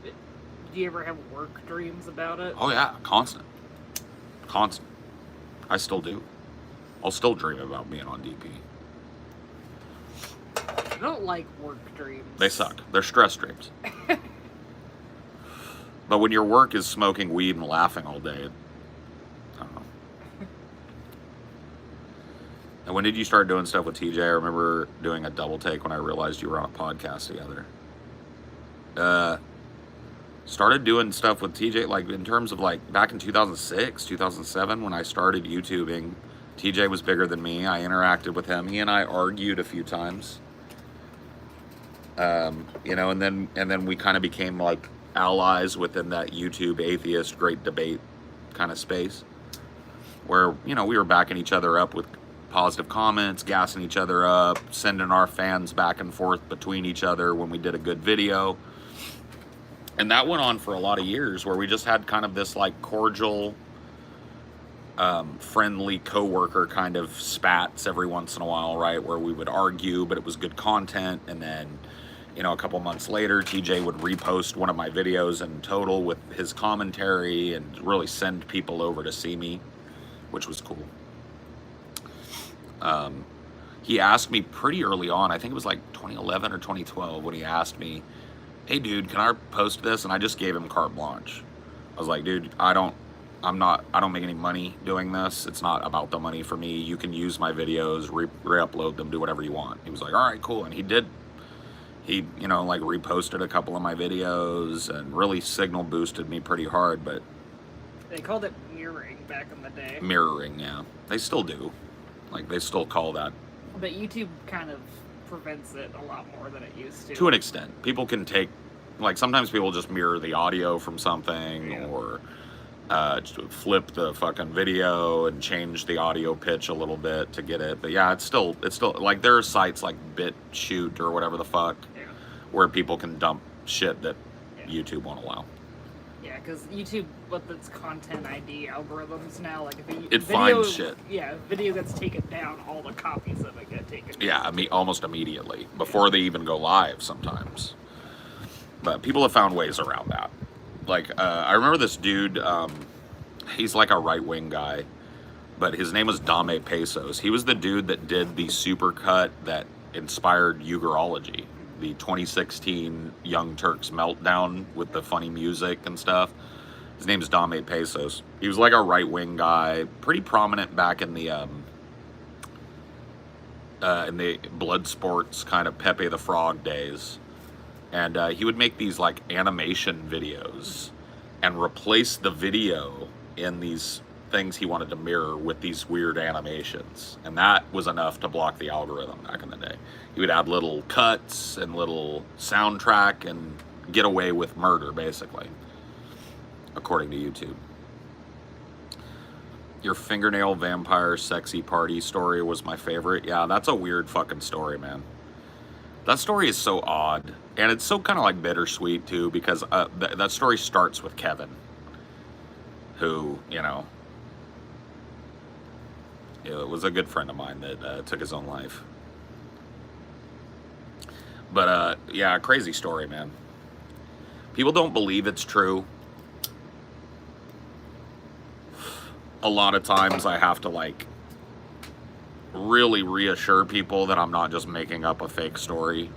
Do you ever have work dreams about it? Oh yeah, constant. I still do. I'll still dream about being on DP. I don't like work dreams. They suck. They're stress dreams. But when your work is smoking weed and laughing all day, I don't know. And when did you start doing stuff with TJ? I remember doing a double take when I realized you were on a podcast together. Started doing stuff with TJ, like in terms of like back in 2006, 2007, when I started YouTubing. TJ was bigger than me. I interacted with him. He and I argued a few times. You know, and then we kind of became like allies within that YouTube atheist great debate kind of space, where, you know, we were backing each other up with positive comments, gassing each other up, sending our fans back and forth between each other when we did a good video. And that went on for a lot of years, where we just had kind of this like cordial, friendly coworker kind of spats every once in a while, right? Where we would argue, but it was good content. And then, you know, a couple months later, TJ would repost one of my videos in total with his commentary and really send people over to see me, which was cool. He asked me pretty early on, I think it was like 2011 or 2012, when he asked me, hey dude, can I post this? And I just gave him carte blanche. I was like, dude, I don't make any money doing this. It's not about the money for me. You can use my videos, re-upload them, do whatever you want. He was like, all right, cool. And he did. He, you know, like reposted a couple of my videos and really signal boosted me pretty hard. But they called it mirroring back in the day. Mirroring, yeah. They still do. Like, they still call that. But YouTube kind of prevents it a lot more than it used to. To an extent. People can take, like, sometimes people just mirror the audio from something, yeah. Or just flip the fucking video and change the audio pitch a little bit to get it. But yeah, it's still like, there are sites like BitChute or whatever the fuck, yeah, where people can dump shit that YouTube won't allow. Yeah, because YouTube, with its content ID algorithms now, like if it finds shit. Yeah, a video gets taken down, all the copies of it get taken down. Yeah, almost immediately, before they even go live sometimes. But people have found ways around that. Like, I remember this dude, he's like a right-wing guy, but his name was Dame Pesos. He was the dude that did the supercut that inspired Ugarology, the 2016 Young Turks meltdown with the funny music and stuff. His name's Dame Pesos. He was like a right-wing guy, pretty prominent back in the blood sports kind of Pepe the Frog days. And he would make these like animation videos and replace the video in these things he wanted to mirror with these weird animations. And that was enough to block the algorithm back in the day. He would add little cuts and little soundtrack and get away with murder, basically, according to YouTube. Your fingernail vampire sexy party story was my favorite. Yeah, that's a weird fucking story, man. That story is so odd, and it's so kind of like bittersweet too, because that story starts with Kevin, who, you know, it was a good friend of mine that took his own life. But yeah, crazy story, man. People don't believe it's true. A lot of times I have to like really reassure people that I'm not just making up a fake story,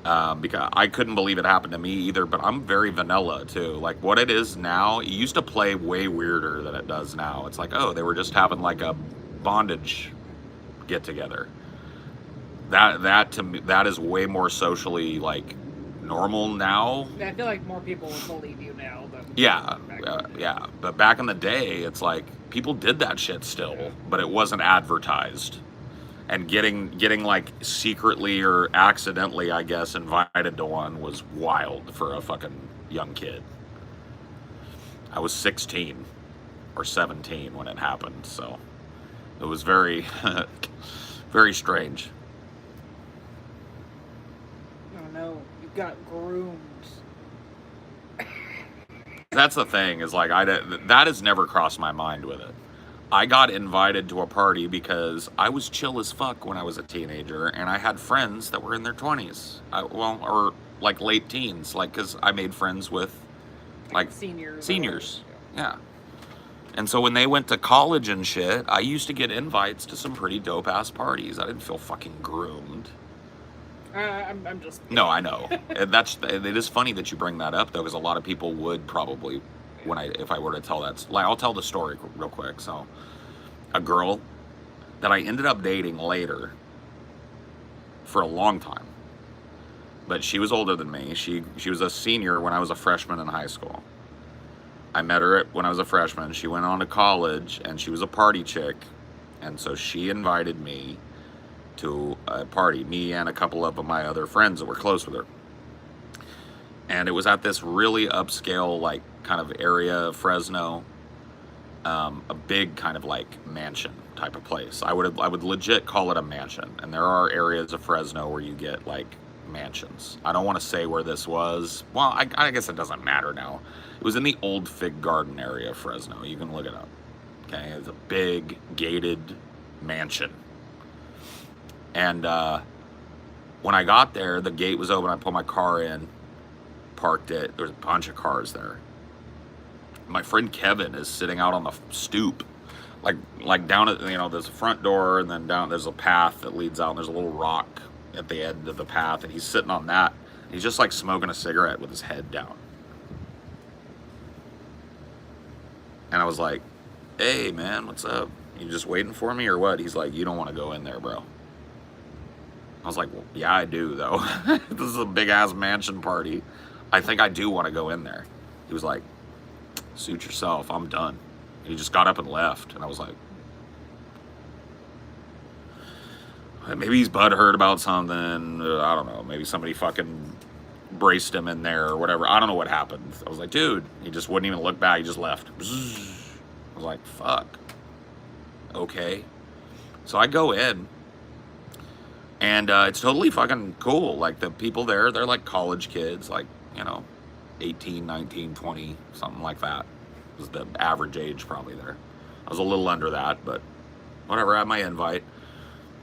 because I couldn't believe it happened to me either. But I'm very vanilla too. Like, what it is now, it used to play way weirder than it does now. It's like, oh, they were just having like a bondage get together. That to me, that is way more socially like normal now. I feel like more people would believe you now than yeah, back in the day. yeah. But back in the day, it's like people did that shit still, but it wasn't advertised. And getting like secretly or accidentally, I guess, invited to one was wild for a fucking young kid. I was 16 or 17 when it happened, so it was very, very strange. Oh no, you got groomed. That's the thing, is like, that has never crossed my mind with it. I got invited to a party because I was chill as fuck when I was a teenager, and I had friends that were in their 20s. Or like late teens, like, because I made friends with like seniors. Seniors, yeah. And so when they went to college and shit, I used to get invites to some pretty dope ass parties. I didn't feel fucking groomed. I'm just. No, I know. It is funny that you bring that up though, because a lot of people would probably, if I were to tell that, like, I'll tell the story real quick. So, a girl that I ended up dating later for a long time, but she was older than me. She was a senior when I was a freshman in high school. I met her when I was a freshman. She went on to college, and she was a party chick, and so she invited me to a party, me and a couple of my other friends that were close with her. And it was at this really upscale, like, kind of area of Fresno, a big kind of like mansion type of place. I would legit call it a mansion. And there are areas of Fresno where you get like mansions. I don't want to say where this was. Well, I guess it doesn't matter now. It was in the old Fig Garden area of Fresno. You can look it up. Okay, it's a big gated mansion. And when I got there, the gate was open. I put my car in, parked it. There's a bunch of cars there. My friend Kevin is sitting out on the stoop, like down at, there's a front door, and then down there's a path that leads out, and there's a little rock at the end of the path, and he's sitting on that. He's just like smoking a cigarette with his head down. And I was like, "Hey man, what's up? You just waiting for me or what?" He's like, "You don't want to go in there, bro." I was like, "Well, yeah, I do though." This is a big ass mansion party. I think I do want to go in there. He was like, "Suit yourself, I'm done." And he just got up and left, and I was like, maybe he's butthurt about something. I don't know. Maybe somebody fucking braced him in there or whatever. I don't know what happened. I was like, dude. He just wouldn't even look back. He just left. I was like, fuck. Okay. So I go in, and it's totally fucking cool. Like, the people there, they're like college kids, like, 18, 19, 20, something like that was the average age probably there. I was a little under that, but whatever. I had my invite.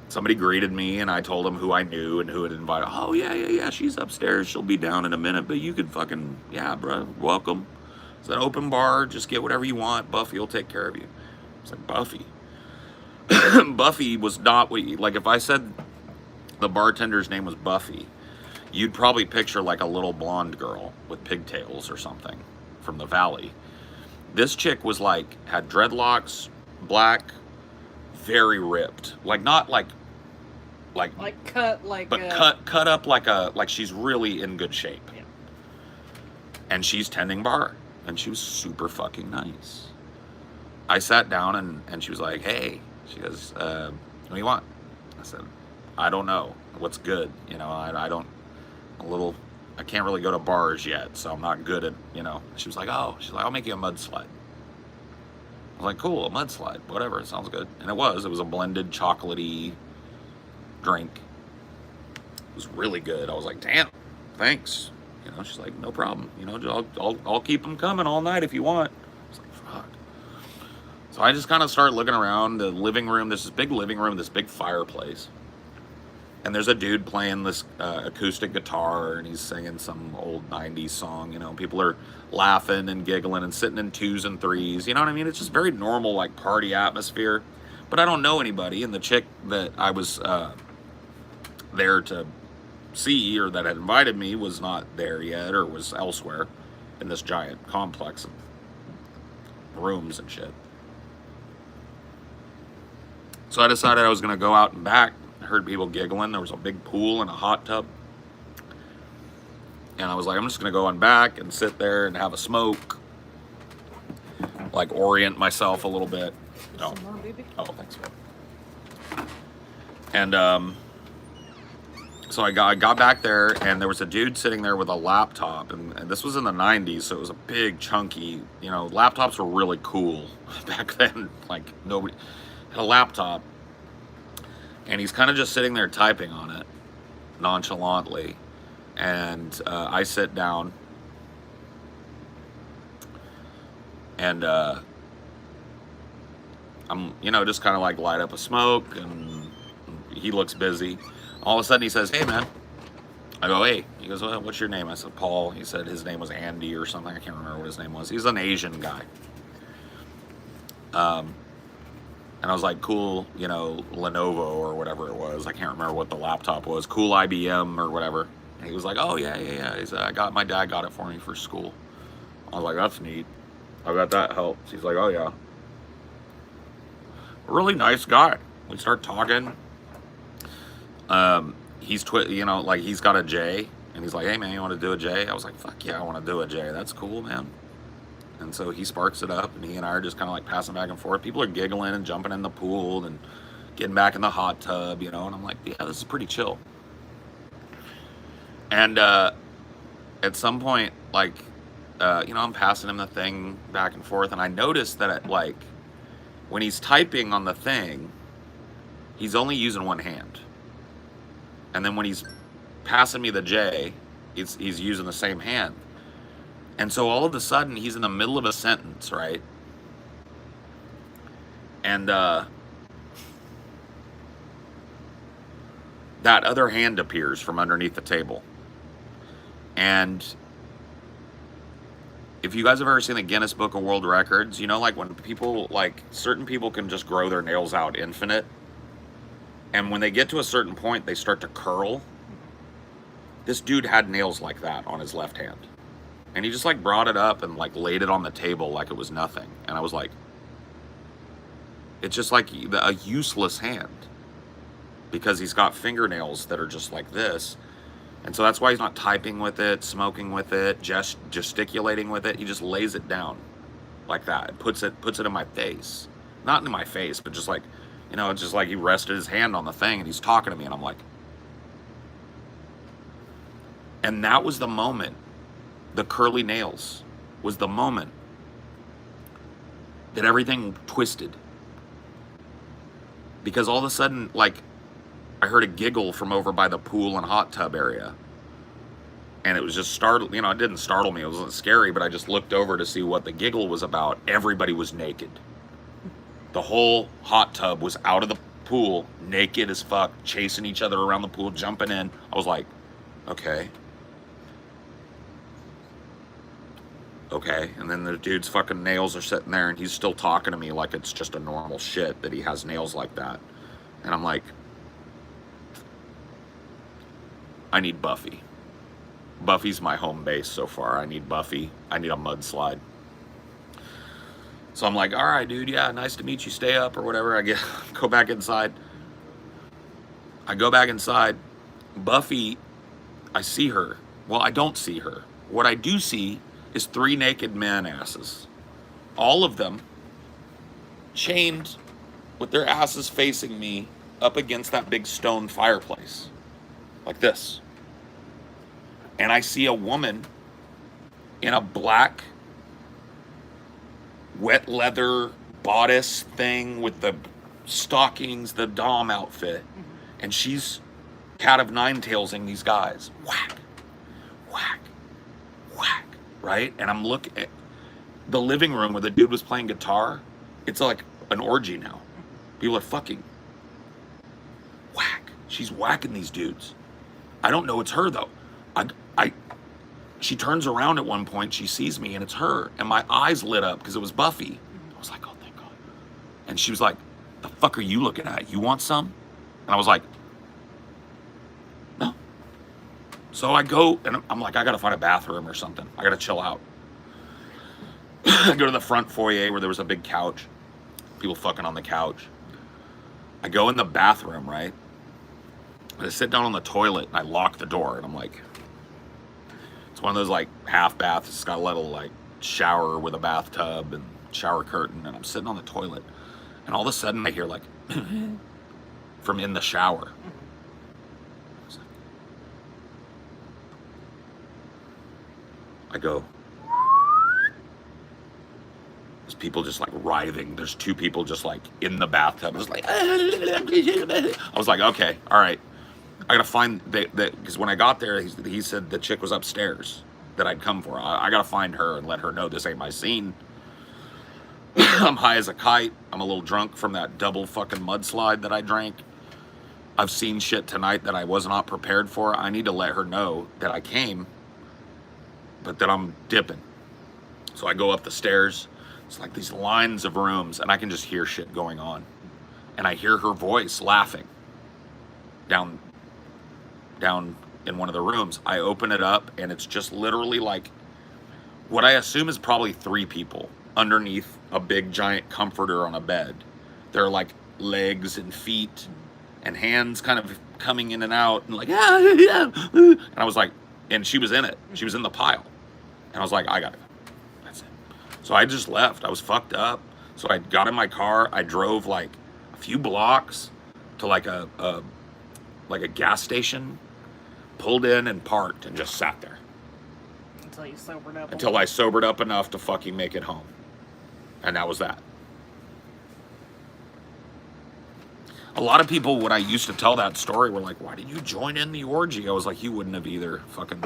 Somebody greeted me, and I told them who I knew and who had invited. Oh, yeah, she's upstairs. She'll be down in a minute, but you could fucking, yeah, bro, welcome. It's an open bar. Just get whatever you want. Buffy will take care of you. It's like, Buffy. Buffy was not what you, like, if I said the bartender's name was Buffy, you'd probably picture like a little blonde girl with pigtails or something from the valley. This chick was like, had dreadlocks, black, very ripped. Like, not like cut, like, but cut up like she's really in good shape. Yeah. And she's tending bar, and she was super fucking nice. I sat down, and she was like, "Hey," she goes, "what do you want?" I said, "I don't know. What's good? I can't really go to bars yet, so I'm not good at, She was like, "Oh," she's like, "I'll make you a mudslide." I was like, "Cool, a mudslide, whatever, it sounds good." And it was a blended chocolatey drink. It was really good. I was like, "Damn, thanks." She's like, "No problem. I'll keep them coming all night if you want." I was like, "Fuck." So I just kind of start looking around the living room. There's this big living room, this big fireplace. And there's a dude playing this acoustic guitar, and he's singing some old 90s song. People are laughing and giggling and sitting in twos and threes. You know what I mean? It's just very normal, like, party atmosphere. But I don't know anybody, and the chick that I was there to see, or that had invited me, was not there yet, or was elsewhere in this giant complex of rooms and shit. So I decided I was going to go out and back. I heard people giggling. There was a big pool and a hot tub. And I was like, I'm just going to go on back and sit there and have a smoke. Like, orient myself a little bit. Some more, baby. Oh, thanks, man. And so I got back there, and there was a dude sitting there with a laptop. And this was in the 90s, so it was a big, chunky, laptops were really cool back then. Like, nobody had a laptop. And he's kind of just sitting there typing on it nonchalantly. And I sit down, And I'm, just kind of like light up a smoke, and he looks busy. All of a sudden he says, "Hey, man." I go, "Hey." He goes, "Well, what's your name?" I said, "Paul." He said his name was Andy or something. I can't remember what his name was. He's an Asian guy. And I was like, "Cool, Lenovo or whatever it was. I can't remember what the laptop was. Cool IBM or whatever." And he was like, "Oh, yeah, yeah, yeah." He said, my dad got it for me for school." I was like, "That's neat. I bet that helps." He's like, "Oh, yeah." Really nice guy. We start talking. He's he's got a J, and he's like, "Hey, man, you want to do a J?" I was like, "Fuck yeah, I want to do a J. That's cool, man." And so he sparks it up, and he and I are just kind of like passing back and forth. People are giggling and jumping in the pool and getting back in the hot tub, and I'm like, "Yeah, this is pretty chill." And at some point, like, I'm passing him the thing back and forth, and I noticed that when he's typing on the thing, he's only using one hand. And then when he's passing me the J, he's using the same hand. And so all of a sudden, he's in the middle of a sentence, right? And that other hand appears from underneath the table. And if you guys have ever seen the Guinness Book of World Records, when people, certain people can just grow their nails out infinite. And when they get to a certain point, they start to curl. This dude had nails like that on his left hand. And he just brought it up and laid it on the table like it was nothing. And I was like, it's just like a useless hand. Because he's got fingernails that are just like this. And so that's why he's not typing with it, smoking with it, gesticulating with it. He just lays it down like that. It puts it in my face. Not in my face, but just it's just like he rested his hand on the thing and he's talking to me, and I'm like. And that was the moment. The curly nails was the moment that everything twisted. Because all of a sudden, I heard a giggle from over by the pool and hot tub area. And it was just startled, it didn't startle me, it wasn't scary, but I just looked over to see what the giggle was about. Everybody was naked. The whole hot tub was out of the pool, naked as fuck, chasing each other around the pool, jumping in. I was like, okay. Okay. And then the dude's fucking nails are sitting there, and he's still talking to me like it's just a normal shit that he has nails like that. And I'm like, I need Buffy. Buffy's my home base so far. I need Buffy. I need a mudslide. So I'm like, all right, dude, yeah, nice to meet you. Stay up or whatever. I go back inside. I go back inside. Buffy, I see her. Well, I don't see her. What I do see is 3 naked man asses. All of them chained with their asses facing me up against that big stone fireplace. Like this. And I see a woman in a black wet leather bodice thing with the stockings, the Dom outfit. And she's cat of nine tailsing these guys. Whack, whack, whack, right? And I'm looking at the living room where the dude was playing guitar. It's like an orgy now. People are fucking. Whack. She's whacking these dudes. I don't know it's her though. She turns around at one point, she sees me, and it's her. And my eyes lit up because it was Buffy. I was like, oh, thank God. And she was like, the fuck are you looking at? You want some? And I was like, no. So I go, and I'm like, I got to find a bathroom or something. I got to chill out. I go to the front foyer where there was a big couch. People fucking on the couch. I go in the bathroom, right? I sit down on the toilet, and I lock the door, and I'm like, it's one of those like half baths. It's got a little like shower with a bathtub and shower curtain, and I'm sitting on the toilet, and all of a sudden I hear like from in the shower. I go, there's people just like writhing. There's 2 people just like in the bathtub, just like. I was like, okay, all right. I gotta find that because when I got there, he said the chick was upstairs that I'd come for. I gotta find her and let her know this ain't my scene. I'm high as a kite. I'm a little drunk from that double fucking mudslide that I drank. I've seen shit tonight that I was not prepared for. I need to let her know that I came, but that I'm dipping. So I go up the stairs. It's like these lines of rooms, and I can just hear shit going on. And I hear her voice laughing down in one of the rooms. I open it up, and it's just literally like what I assume is probably 3 people underneath a big giant comforter on a bed. There are like legs and feet and hands kind of coming in and out, and like, and I was like, and she was in it. She was in the pile. And I was like, I gotta go. That's it. So I just left. I was fucked up. So I got in my car. I drove like a few blocks to like a gas station, pulled in and parked and just sat there. Until you sobered up. Until I sobered up enough to fucking make it home. And that was that. A lot of people, when I used to tell that story, were like, why did you join in the orgy? I was like, you wouldn't have either. Fucking,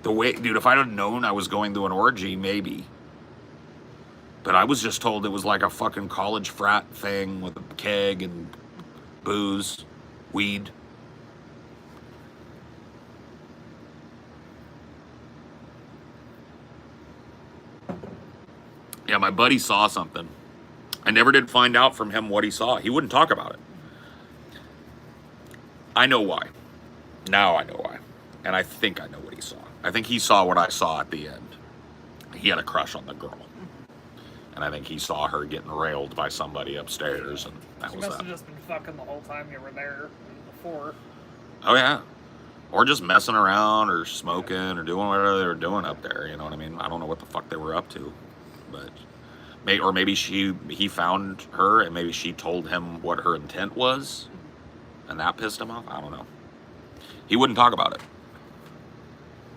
the way, dude, if I'd have known I was going to an orgy, maybe. But I was just told it was like a fucking college frat thing with a keg and booze, weed. Yeah, my buddy saw something. I never did find out from him what he saw. He wouldn't talk about it. I know why. Now I know why. And I think I know what he saw. I think he saw what I saw at the end. He had a crush on the girl. And I think he saw her getting railed by somebody upstairs, and that was that. She must have just been fucking the whole time you were there before. Oh, yeah. Or just messing around or smoking or doing whatever they were doing up there, you know what I mean? I don't know what the fuck they were up to. But maybe he found her and maybe she told him what her intent was, and that pissed him off. I don't know. He wouldn't talk about it.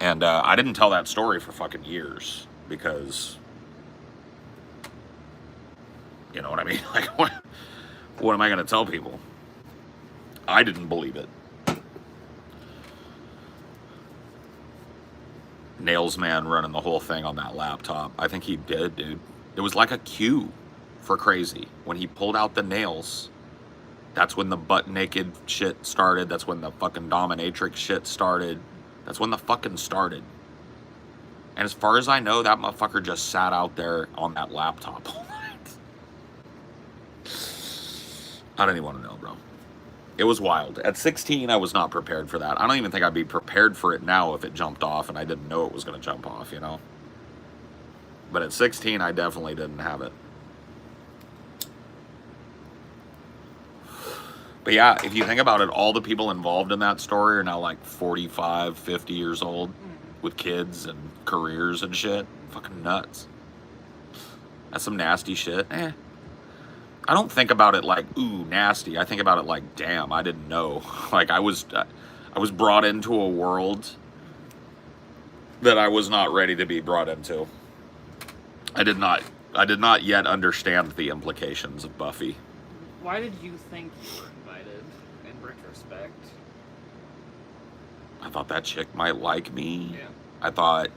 And I didn't tell that story for fucking years because, you know what I mean? Like, what am I going to tell people? I didn't believe it. Nails man running the whole thing on that laptop. I think he did, dude. It was like a cue for crazy. When he pulled out the nails, that's when the butt naked shit started. That's when the fucking dominatrix shit started. That's when the fucking started. And as far as I know, that motherfucker just sat out there on that laptop all night. I don't even want to know, bro. It was wild. At 16, I was not prepared for that. I don't even think I'd be prepared for it now if it jumped off and I didn't know it was going to jump off, you know? But at 16, I definitely didn't have it. But yeah, if you think about it, all the people involved in that story are now like 45, 50 years old with kids and careers and shit. Fucking nuts. That's some nasty shit. I don't think about it like, ooh, nasty. I think about it like, damn, I didn't know. Like, I was brought into a world that I was not ready to be brought into. I did not yet understand the implications of Buffy. Why did you think you were invited in retrospect? I thought that chick might like me. Yeah. I thought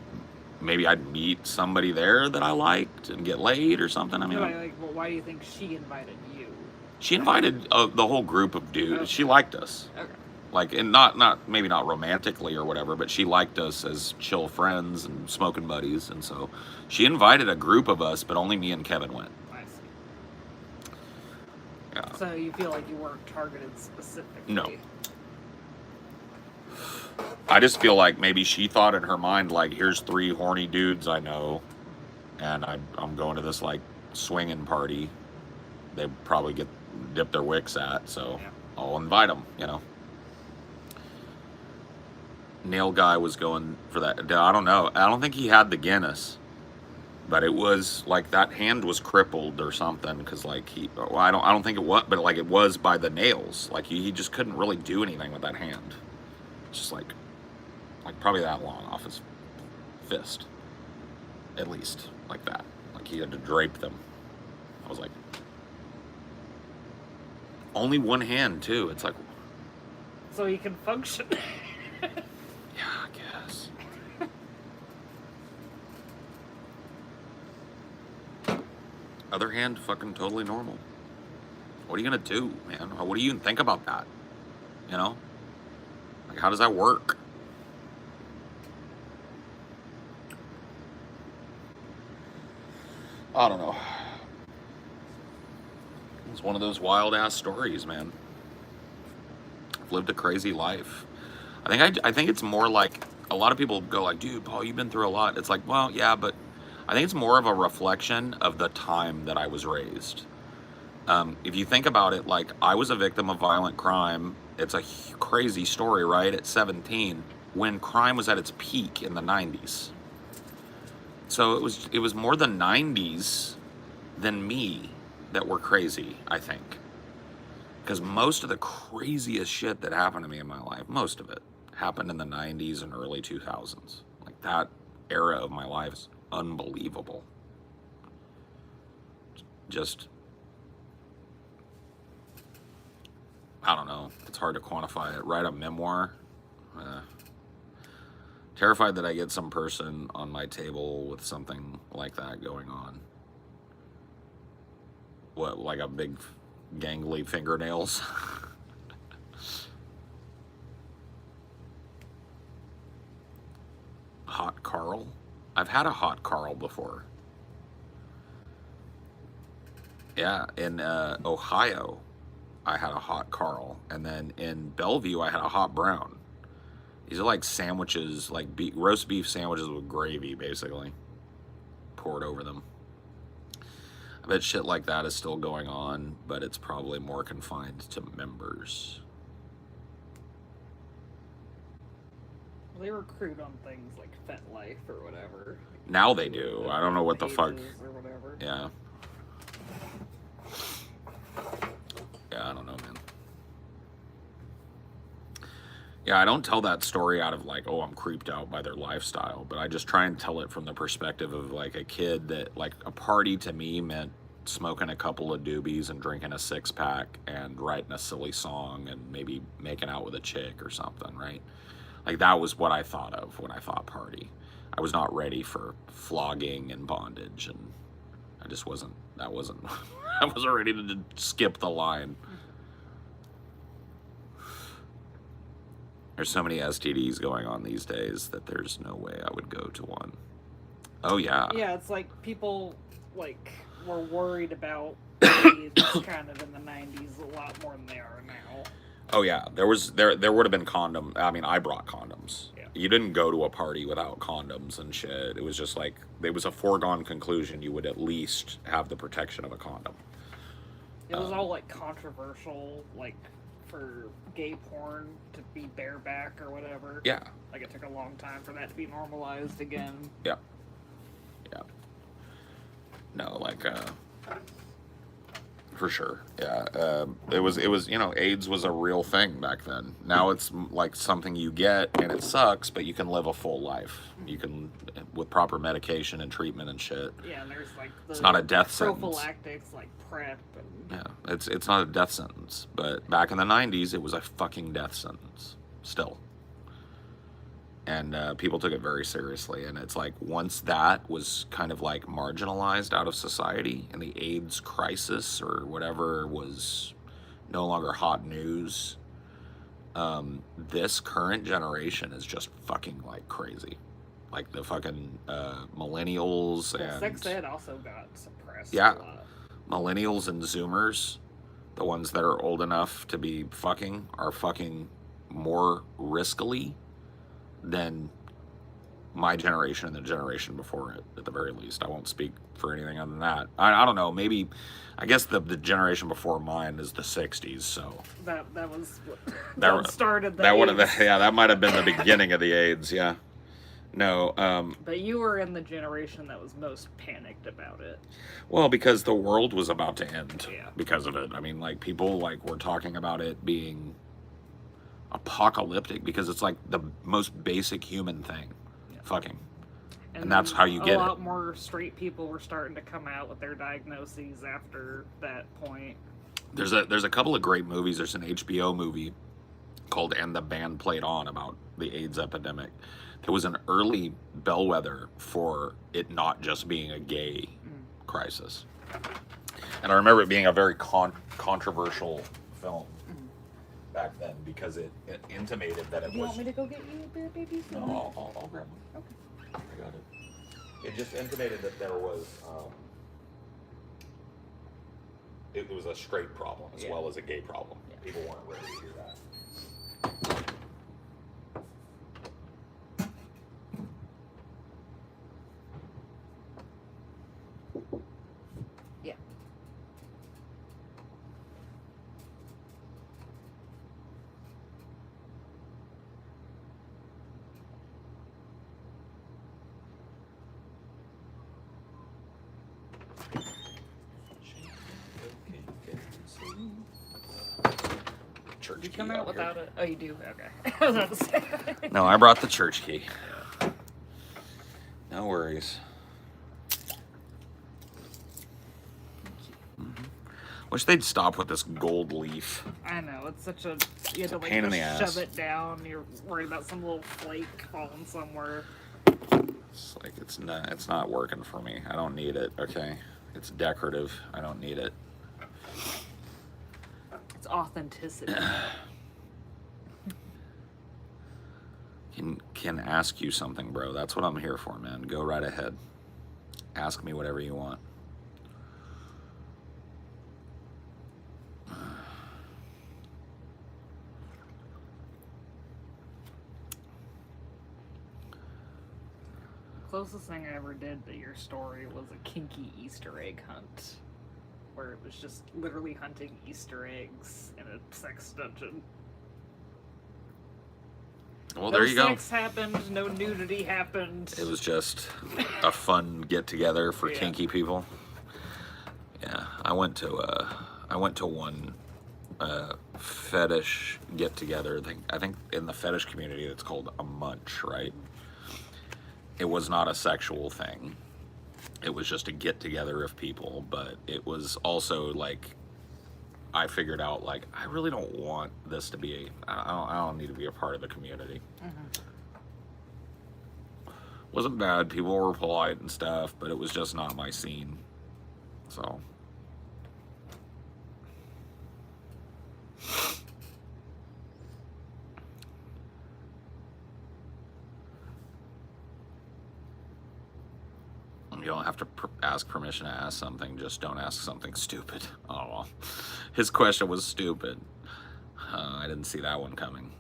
maybe I'd meet somebody there that I liked and get laid or something. I mean, well, why do you think she invited you? She invited the whole group of dudes. Okay. She liked us. Okay. Like, and maybe not romantically or whatever, but she liked us as chill friends and smoking buddies. And so she invited a group of us, but only me and Kevin went. I see. Yeah. So you feel like you weren't targeted specifically? No. I just feel like maybe she thought in her mind, like, here's 3 horny dudes I know, and I'm going to this, like, swinging party they probably dip their wicks at, so yeah. I'll invite them, you know. Nail guy was going for that. I don't know. I don't think he had the Guinness, but it was like that hand was crippled or something, because like I don't think it was, but like it was by the nails. Like he just couldn't really do anything with that hand. Just like probably that long off his fist, at least like that. Like he had to drape them. I was like, only one hand too. It's like, so he can function. Yeah, I guess. Other hand, fucking totally normal. What are you gonna do, man? What do you even think about that? You know? Like, how does that work? I don't know. It's one of those wild ass stories, man. I've lived a crazy life. I think it's more like a lot of people go like, dude, Paul, you've been through a lot. It's like, well, yeah, but I think it's more of a reflection of the time that I was raised. If you think about it, like I was a victim of violent crime. It's a crazy story, right? At 17, when crime was at its peak in the 90s. So it was more the 90s than me that were crazy, I think. Because most of the craziest shit that happened to me in my life, most of it, happened in the 90s and early 2000s. Like that era of my life is unbelievable. Just, I don't know. It's hard to quantify it. Write a memoir. Terrified that I get some person on my table with something like that going on. What, like a big gangly fingernails? Hot Carl? I've had a hot Carl before. Yeah, in Ohio, I had a hot Carl. And then in Bellevue, I had a hot brown. These are like sandwiches, like roast beef sandwiches with gravy, basically, poured over them. I bet shit like that is still going on, but it's probably more confined to members. Well, they recruit on things like FetLife or whatever. Now they do. I don't know what the fuck. Or whatever. Yeah. Yeah, I don't know, man. Yeah, I don't tell that story out of like, oh, I'm creeped out by their lifestyle, but I just try and tell it from the perspective of like a kid that, like, a party to me meant smoking a couple of doobies and drinking a 6-pack and writing a silly song and maybe making out with a chick or something, right? Like that was what I thought of when I thought party. I was not ready for flogging and bondage, and I just wasn't, I wasn't ready to skip the line. There's so many STDs going on these days that there's no way I would go to one. Oh yeah. Yeah, it's like people like were worried about AIDS kind of in the 90s a lot more than they are now. Oh yeah, there would have been condom. I mean, I brought condoms. Yeah. You didn't go to a party without condoms and shit. It was just like it was a foregone conclusion you would at least have the protection of a condom. It was all like controversial, like for gay porn to be bareback or whatever. Yeah. Like it took a long time for that to be normalized again. Yeah. Yeah. No, like for sure. Yeah. It was, you know, AIDS was a real thing back then. Now it's like something you get and it sucks, but you can live a full life. You can, with proper medication and treatment and shit. Yeah, and there's like the it's not a death sentence. Prophylactics like PrEP and yeah, it's not a death sentence, but back in the 90s it was a fucking death sentence still. And people took it very seriously, and it's like once that was kind of like marginalized out of society and the AIDS crisis or whatever was no longer hot news, this current generation is just fucking like crazy. Like the fucking millennials and sex ed also got suppressed. Yeah. A lot. Millennials and Zoomers, the ones that are old enough to be fucking, are fucking more riskily than my generation and the generation before it, at the very least. I won't speak for anything other than that. I don't know, maybe, I guess the generation before mine is the 60s, so. That was what started the that would AIDS. have, yeah, that might have been the beginning of the AIDS, yeah. No, but you were in the generation that was most panicked about it. Well, because the world was about to end Yeah. because of it. I mean, like, people, like, were talking about it being apocalyptic because it's, like, the most basic human thing. Yeah. Fucking. And that's how you get it. A lot more straight people were starting to come out with their diagnoses after that point. There's a couple of great movies. There's an HBO movie called And the Band Played On about the AIDS epidemic. It was an early bellwether for it not just being a gay crisis. And I remember it being a very controversial film back then because it intimated that it Do you was. want me to go get you a beer, baby? No, I'll grab one. Okay. I got it. It just intimated that there was. It was a straight problem as well as a gay problem. Yeah. People weren't ready to hear that. Yeah. Church You key come out here. without it? Oh, you do? Okay. I was about to say. No, I brought the church key. No worries. Wish they'd stop with this gold leaf. I know, it's such a... You have to pain in the just ass. shove it down. You're worried about some little flake falling somewhere. It's like it's not working for me. I don't need it, okay? It's decorative. I don't need it. It's authenticity. Can ask you something, bro. That's what I'm here for, man. Go right ahead. Ask me whatever you want. Closest thing I ever did to your story was a kinky Easter egg hunt, where it was just literally hunting Easter eggs in a sex dungeon. Well, No there you go. sex happened, no nudity happened. It was just a fun get together for kinky people. Yeah, I went to one fetish get together. I think in the fetish community it's called a munch, right? It was not a sexual thing. It was just a get together of people, but it was also like I figured out like I really don't want this to be I don't need to be a part of the community. Wasn't bad. People were polite and stuff, but it was just not my scene. So you don't have to ask permission to ask something. Just don't ask something stupid. Oh, well. His question was stupid. I didn't see that one coming.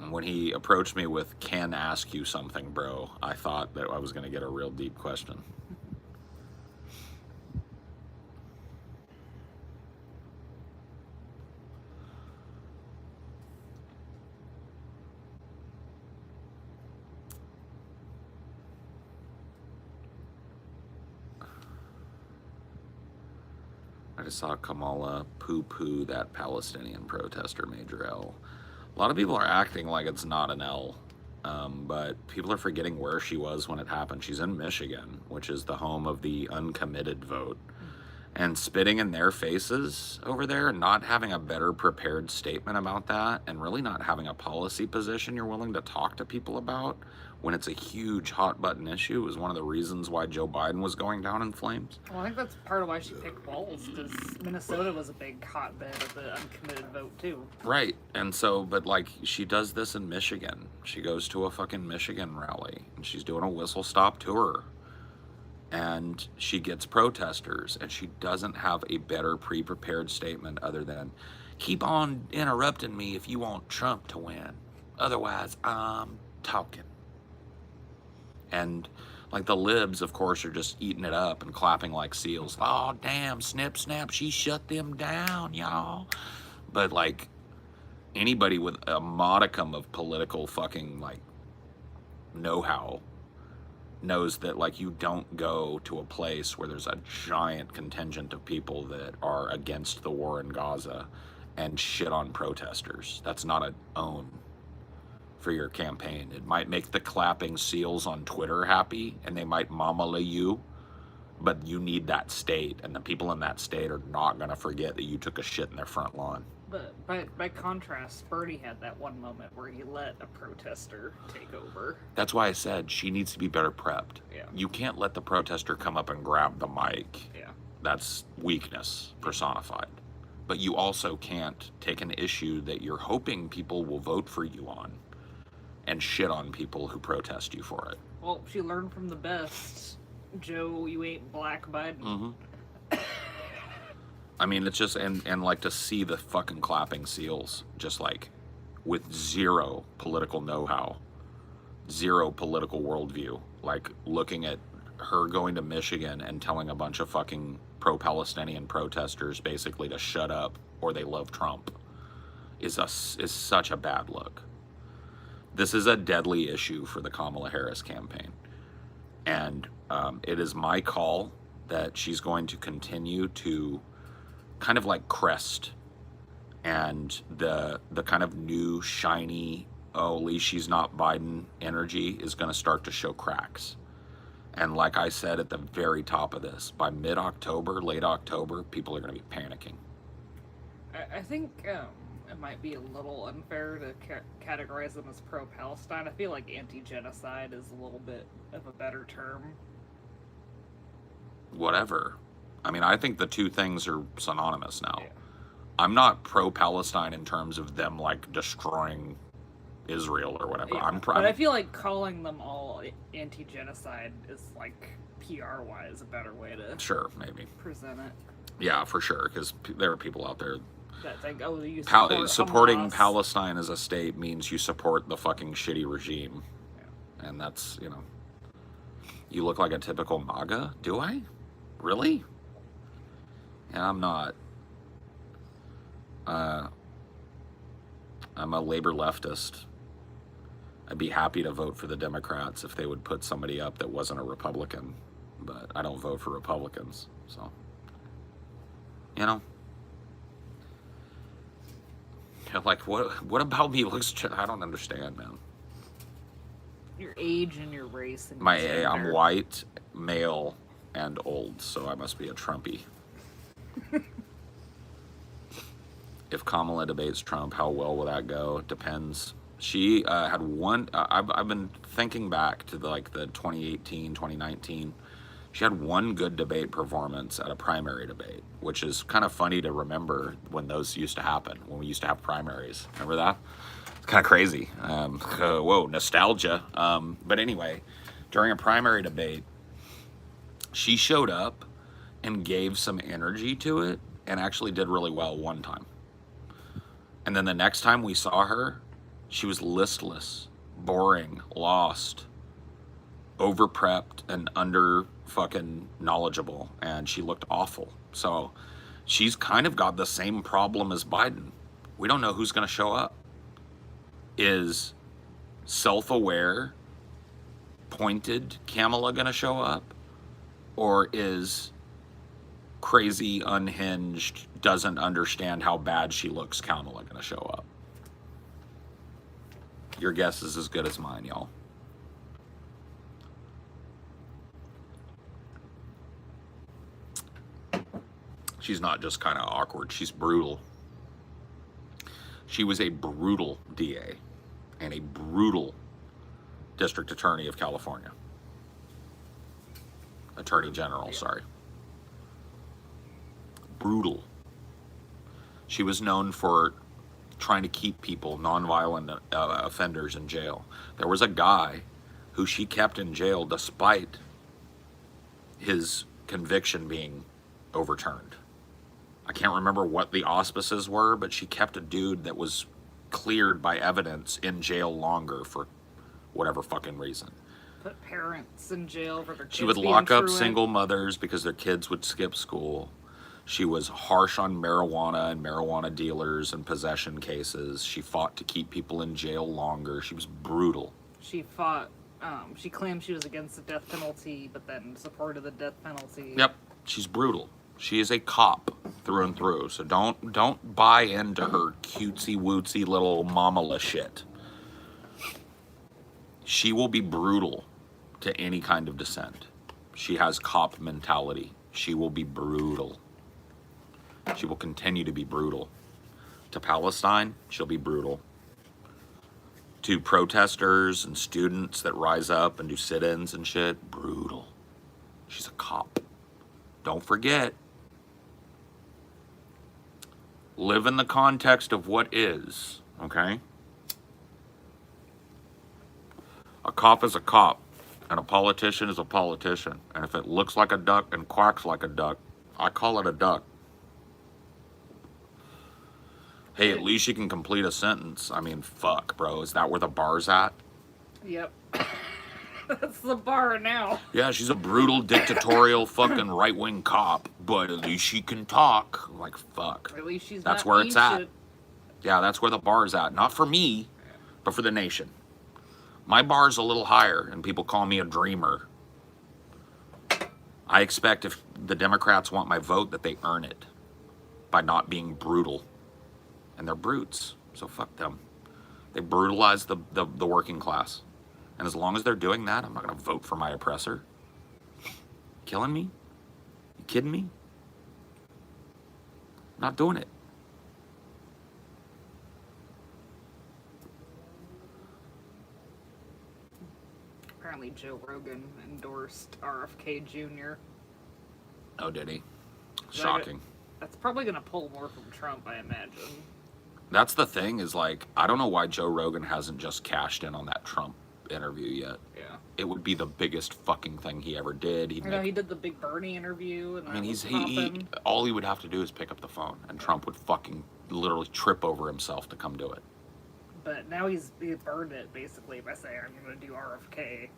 And when he approached me with, can ask you something, bro, I thought that I was going to get a real deep question. I just saw Kamala poo-poo that Palestinian protester, Major L. A lot of people are acting like it's not an L, but people are forgetting where she was when it happened. She's in Michigan, which is the home of the uncommitted vote. And spitting in their faces over there, not having a better prepared statement about that, and really not having a policy position you're willing to talk to people about when it's a huge hot button issue is one of the reasons why Joe Biden was going down in flames. Well, I think that's part of why she picked Walz, because Minnesota was a big hotbed of the uncommitted vote, too. Right. And so, but like, she does this in Michigan. She goes to a fucking Michigan rally, and she's doing a whistle-stop tour. And she gets protesters, and she doesn't have a better pre-prepared statement other than, keep on interrupting me if you want Trump to win. Otherwise, I'm talking. And like the libs, of course, are just eating it up and clapping like seals. Oh, damn, snip, snap, she shut them down, y'all. But like anybody with a modicum of political fucking like know-how knows that like you don't go to a place where there's a giant contingent of people that are against the war in Gaza and shit on protesters. That's not an own for your campaign. It might make the clapping seals on Twitter happy, and they might mamala you, but you need that state, and the people in that state are not going to forget that you took a shit in their front lawn. But by contrast, Bernie had that one moment where he let a protester take over. That's why I said she needs to be better prepped. Yeah. You can't let the protester come up and grab the mic. Yeah. That's weakness personified. But you also can't take an issue that you're hoping people will vote for you on and shit on people who protest you for it. Well, she learned from the best. Joe, you ain't black Biden. Mm-hmm. I mean, it's just, and like to see the fucking clapping seals, just like with zero political know-how, zero political worldview, like looking at her going to Michigan and telling a bunch of fucking pro-Palestinian protesters basically to shut up or they love Trump is such a bad look. This is a deadly issue for the Kamala Harris campaign. And it is my call that she's going to continue to kind of like crest, and the kind of new shiny, oh, at least she's not Biden energy is going to start to show cracks. And like I said at the very top of this, by mid-October, late October, people are going to be panicking. I think it might be a little unfair to categorize them as pro-Palestine. I feel like anti-genocide is a little bit of a better term. Whatever. I mean, I think the two things are synonymous now. Yeah. I'm not pro-Palestine in terms of them like destroying Israel or whatever. Yeah, but I feel like calling them all anti-genocide is like PR-wise a better way to sure, maybe present it. Yeah, for sure, because there are people out there That think, oh, you supporting Hamas. Palestine as a state means you support the fucking shitty regime. Yeah. And that's, you know, you look like a typical MAGA, do I? Really? And I'm not. I'm a labor leftist. I'd be happy to vote for the Democrats if they would put somebody up that wasn't a Republican, but I don't vote for Republicans, so, you know. Like, what about me looks, I don't understand, man. Your age and your race and My your gender. I'm white, male, and old, so I must be a Trumpy. If Kamala debates Trump, how well will that go? Depends. She had one, I've been thinking back to the 2018, 2019. She had one good debate performance at a primary debate, which is kind of funny to remember when those used to happen, when we used to have primaries. Remember that? It's kind of crazy. Whoa, nostalgia. But anyway, during a primary debate, she showed up and gave some energy to it and actually did really well one time. And then the next time we saw her, she was listless, boring, lost, over-prepped, and under fucking knowledgeable, and she looked awful. So she's kind of got the same problem as Biden. We don't know who's going to show up. Is self-aware, pointed Kamala going to show up? Or is crazy, unhinged, doesn't understand how bad she looks Kamala going to show up? Your guess is as good as mine, y'all. She's not just kind of awkward, she's brutal. She was a brutal DA and a brutal district attorney of California. Attorney General, sorry. Brutal. She was known for trying to keep people, nonviolent offenders, in jail. There was a guy who she kept in jail despite his conviction being overturned. I can't remember what the auspices were, but she kept a dude that was cleared by evidence in jail longer for whatever fucking reason. Put parents in jail for their kids. She would being lock up truant. single mothers because their kids would skip school. She was harsh on marijuana and marijuana dealers and possession cases. She fought to keep people in jail longer. She was brutal. She fought. She claimed she was against the death penalty, but then supported the death penalty. Yep, she's brutal. She is a cop through and through. So don't buy into her cutesy wootsy little mamala shit. She will be brutal to any kind of dissent. She has cop mentality. She will be brutal. She will continue to be brutal. to Palestine, she'll be brutal. To protesters and students that rise up and do sit-ins and shit, brutal. She's a cop. Don't forget. Live in the context of what is, okay? A cop is a cop, and a politician is a politician. And if it looks like a duck and quacks like a duck, I call it a duck. Hey, at least you can complete a sentence. I mean, fuck, bro. Is that where the bar's at? Yep. That's the bar now. Yeah, she's a brutal, dictatorial, fucking right-wing cop, but at least she can talk. I'm like, fuck. At least she's That's not where it's at. ancient. Yeah, that's where the bar's at. Not for me, but for the nation. My bar's a little higher, and people call me a dreamer. I expect if the Democrats want my vote, that they earn it by not being brutal. And they're brutes, so fuck them. They brutalize the working class. And as long as they're doing that, I'm not going to vote for my oppressor. Killing me? You kidding me? Not doing it. Apparently Joe Rogan endorsed RFK Jr. Oh, did he? Shocking. That's probably going to pull more from Trump, I imagine. That's the thing is, like, I don't know why Joe Rogan hasn't just cashed in on that Trump interview yet. Yeah. It would be the biggest fucking thing he ever did. I know he did the Big Bernie interview, and I mean, he all he would have to do is pick up the phone, and Trump would fucking literally trip over himself to come do it. But now he burned it basically by saying, "I'm going to do RFK."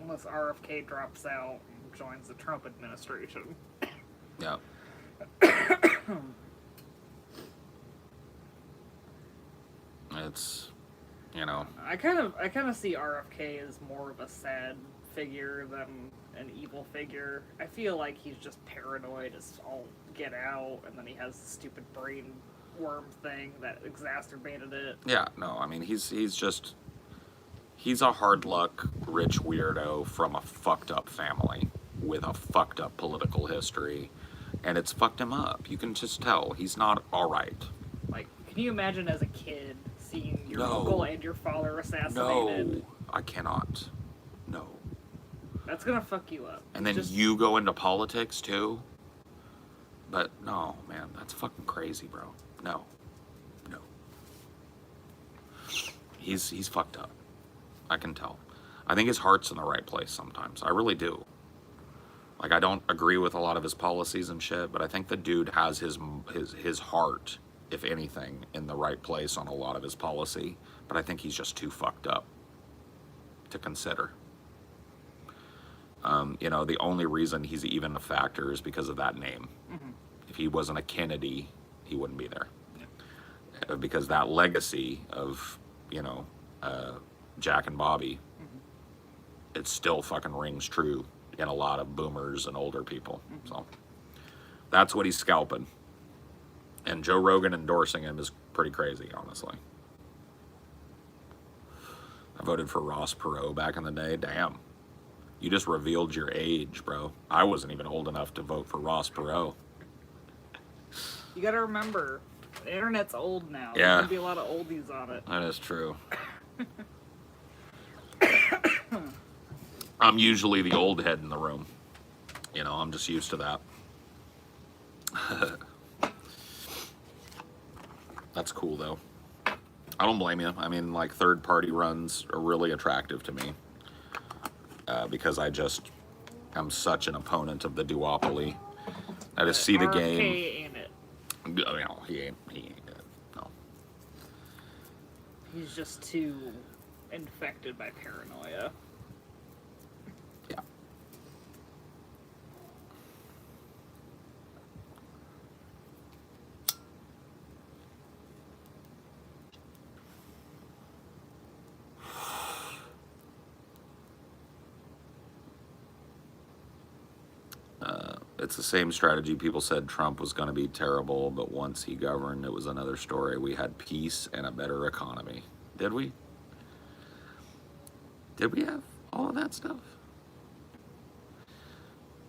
Unless RFK drops out and joins the Trump administration. Yeah. It's, you know. I kind of see RFK as more of a sad figure than an evil figure. I feel like he's just paranoid as all get out, and then he has the stupid brain worm thing that exacerbated it. Yeah, no, I mean, he's a hard luck, rich weirdo from a fucked up family with a fucked up political history, and it's fucked him up. You can just tell he's not all right. Like, can you imagine as a kid seeing your No. uncle and your father assassinated? No, I cannot. No. That's gonna fuck you up. And then you go into politics too? But no, man, that's fucking crazy, bro. No. No. He's fucked up. I can tell. I think his heart's in the right place sometimes. I really do. Like, I don't agree with a lot of his policies and shit, but I think the dude has his heart, if anything, in the right place on a lot of his policy. But I think he's just too fucked up to consider. You know, the only reason he's even a factor is because of that name. Mm-hmm. If he wasn't a Kennedy, he wouldn't be there. Yeah. Because that legacy of, you know, Jack and Bobby, it still fucking rings true in a lot of boomers and older people. So that's what he's scalping. And Joe Rogan endorsing him is pretty crazy, honestly. I voted for Ross Perot back in the day. Damn. You just revealed your age, bro. I wasn't even old enough to vote for Ross Perot. You gotta remember, the internet's old now. Yeah. There's gonna be a lot of oldies on it. That is true. I'm usually the old head in the room. You know, I'm just used to that. That's cool, though. I don't blame you. I mean, like, third-party runs are really attractive to me. Because I'm such an opponent of the duopoly. I just see the game. RFK ain't it. No, he ain't it. No. He's just too infected by paranoia. Yeah. It's the same strategy. People said Trump was going to be terrible, but once he governed, it was another story. We had peace and a better economy. Did we? Did we have all of that stuff?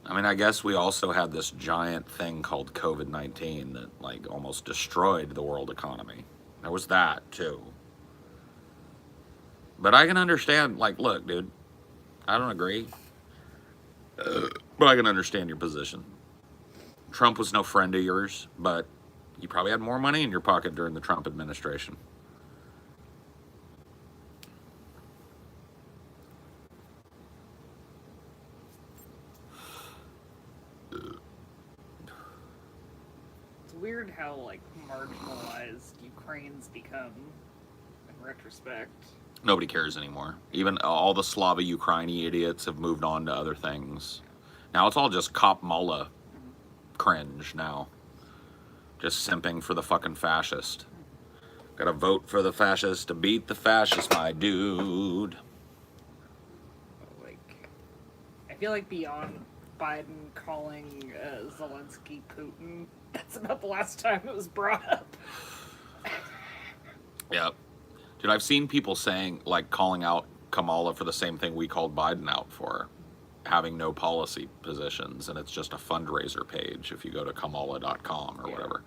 I mean, I guess we also had this giant thing called COVID-19 that like almost destroyed the world economy. There was that too. But I can understand, like, look, dude, I don't agree, but I can understand your position. Trump was no friend of yours, but you probably had more money in your pocket during the Trump administration. It's weird how like marginalized Ukraine's become in retrospect. Nobody cares anymore. Even all the Slava Ukraine idiots have moved on to other things. Now it's all just cop mullah cringe now. Just simping for the fucking fascist. Gotta vote for the fascist to beat the fascist, my dude. Like, I feel like beyond Biden calling Zelensky Putin, that's about the last time it was brought up. Yep. Dude, I've seen people saying, like, calling out Kamala for the same thing we called Biden out for, having no policy positions, and it's just a fundraiser page if you go to Kamala.com or whatever.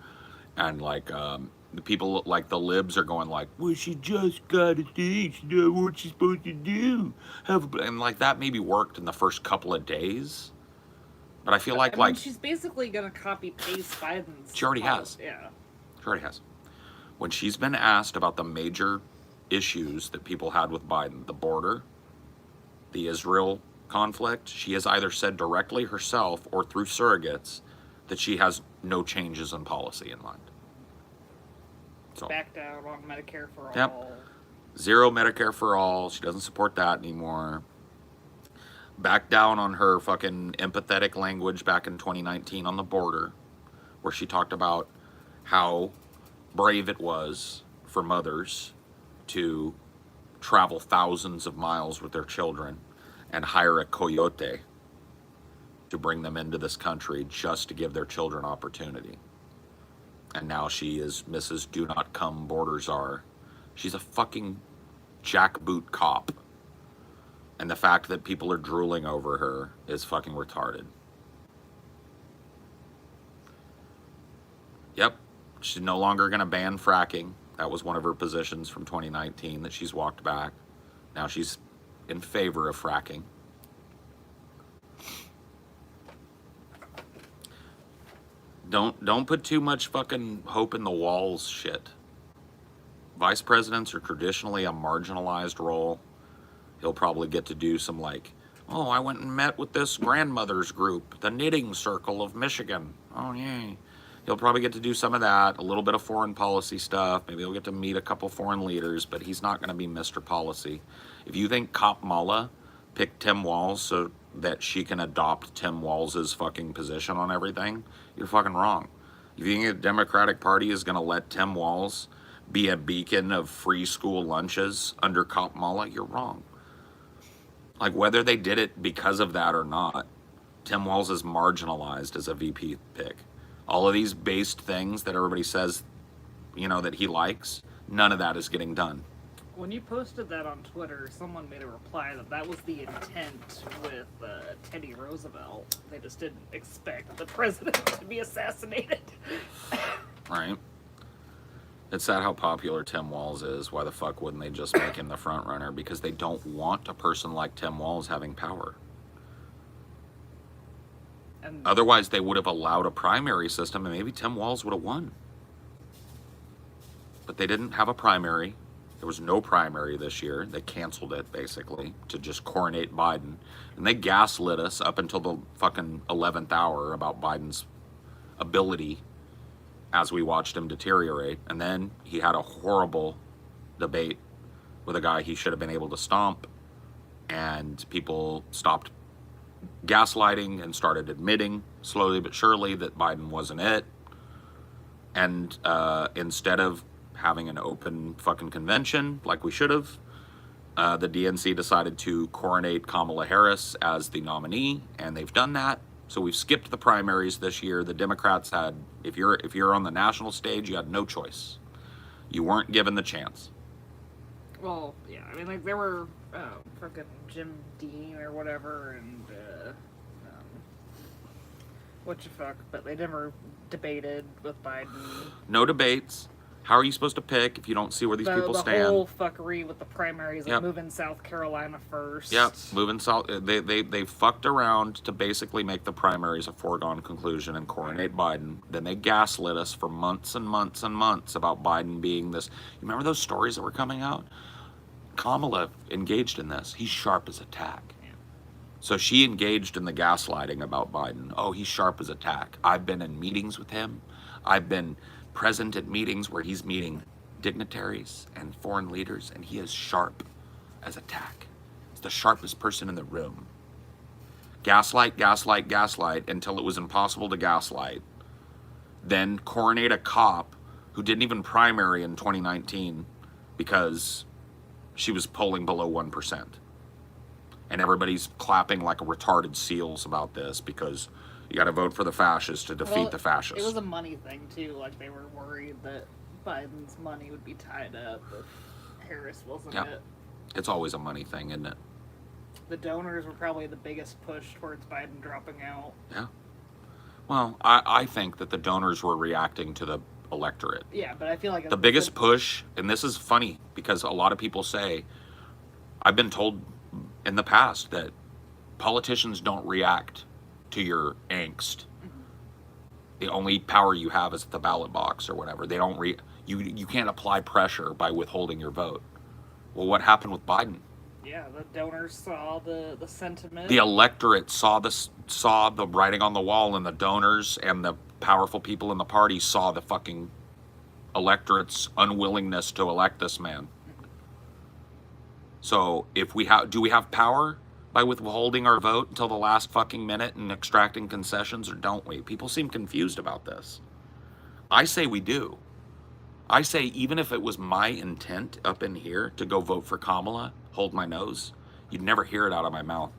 And, like, the people, like, the libs are going, like, well, she just got a thing, she knows what she's supposed to do. And, like, that maybe worked in the first couple of days. But I feel like, I mean, she's basically gonna copy-paste Biden's... She already has. Yeah. She already has. When she's been asked about the major issues that people had with Biden, the border, the Israel conflict, she has either said directly herself or through surrogates that she has no changes in policy in mind. So, backed out on Medicare for yep. all. Zero Medicare for all. She doesn't support that anymore. Backed down on her fucking empathetic language back in 2019 on the border, where she talked about how brave it was for mothers to travel thousands of miles with their children and hire a coyote to bring them into this country just to give their children opportunity. And now she is Mrs. Do Not Come Border Czar. She's a fucking jackboot cop. And the fact that people are drooling over her is fucking retarded. Yep, she's no longer going to ban fracking. That was one of her positions from 2019 that she's walked back. Now she's in favor of fracking. Don't put too much fucking hope in the walls shit. Vice presidents are traditionally a marginalized role. He'll probably get to do some like, oh, I went and met with this grandmother's group, the Knitting Circle of Michigan. Oh, yay. He'll probably get to do some of that, a little bit of foreign policy stuff. Maybe he'll get to meet a couple foreign leaders, but he's not going to be Mr. Policy. If you think Kamala picked Tim Walz so that she can adopt Tim Walz's fucking position on everything, you're fucking wrong. If you think the Democratic Party is going to let Tim Walz be a beacon of free school lunches under Kamala, you're wrong. Like, whether they did it because of that or not, Tim Walz is marginalized as a VP pick. All of these based things that everybody says, you know, that he likes, none of that is getting done. When you posted that on Twitter, someone made a reply that that was the intent with Teddy Roosevelt. They just didn't expect the president to be assassinated. Right. It's sad how popular Tim Walz is. Why the fuck wouldn't they just make him the front runner? Because they don't want a person like Tim Walz having power. And otherwise, they would have allowed a primary system, and maybe Tim Walz would have won. But they didn't have a primary. There was no primary this year. They canceled it, basically, to just coronate Biden. And they gaslit us up until the fucking 11th hour about Biden's ability as we watched him deteriorate. And then he had a horrible debate with a guy he should have been able to stomp. And people stopped gaslighting and started admitting slowly but surely that Biden wasn't it. And instead of having an open fucking convention like we should have, the DNC decided to coronate Kamala Harris as the nominee, and they've done that. So we've skipped the primaries this year. The Democrats had, if you're on the national stage, you had no choice. You weren't given the chance. well, yeah, I mean, like, there were fucking Jim Dean or whatever, and What the fuck? But they never debated with Biden. No debates. How are you supposed to pick if you don't see where these people The stand? whole fuckery with the primaries, like Yep. moving South Carolina first. Yep, moving south. They fucked around to basically make the primaries a foregone conclusion and coronate Biden. Then they gaslit us for months and months and months about Biden being this. You remember those stories that were coming out? Kamala engaged in this. He's sharp as a tack. Yeah. So she engaged in the gaslighting about Biden. Oh, he's sharp as a tack. I've been in meetings with him. I've been present at meetings where he's meeting dignitaries and foreign leaders, and he is sharp as a tack. He's the sharpest person in the room. Gaslight, gaslight, gaslight until it was impossible to gaslight. Then coronate a cop who didn't even primary in 2019 because she was polling below 1%. And everybody's clapping like a retarded seals about this because you got to vote for the fascists to defeat the fascists. It was a money thing too. Like they were worried that Biden's money would be tied up if Harris wasn't it. It's always a money thing, isn't it? The donors were probably the biggest push towards Biden dropping out. Yeah. Well, I think that the donors were reacting to the electorate. Yeah, but I feel like The biggest push, and this is funny because a lot of people say, I've been told in the past that politicians don't react to your angst. The only power you have is at the ballot box or whatever. They don't you can't apply pressure by withholding your vote. Well, what happened with Biden? Yeah, the donors saw the sentiment. The electorate saw the writing on the wall, and the donors and the powerful people in the party saw the fucking electorate's unwillingness to elect this man. So if do we have power by withholding our vote until the last fucking minute and extracting concessions, or don't we? People seem confused about this. I say we do. I say even if it was my intent up in here to go vote for Kamala, hold my nose, you'd never hear it out of my mouth.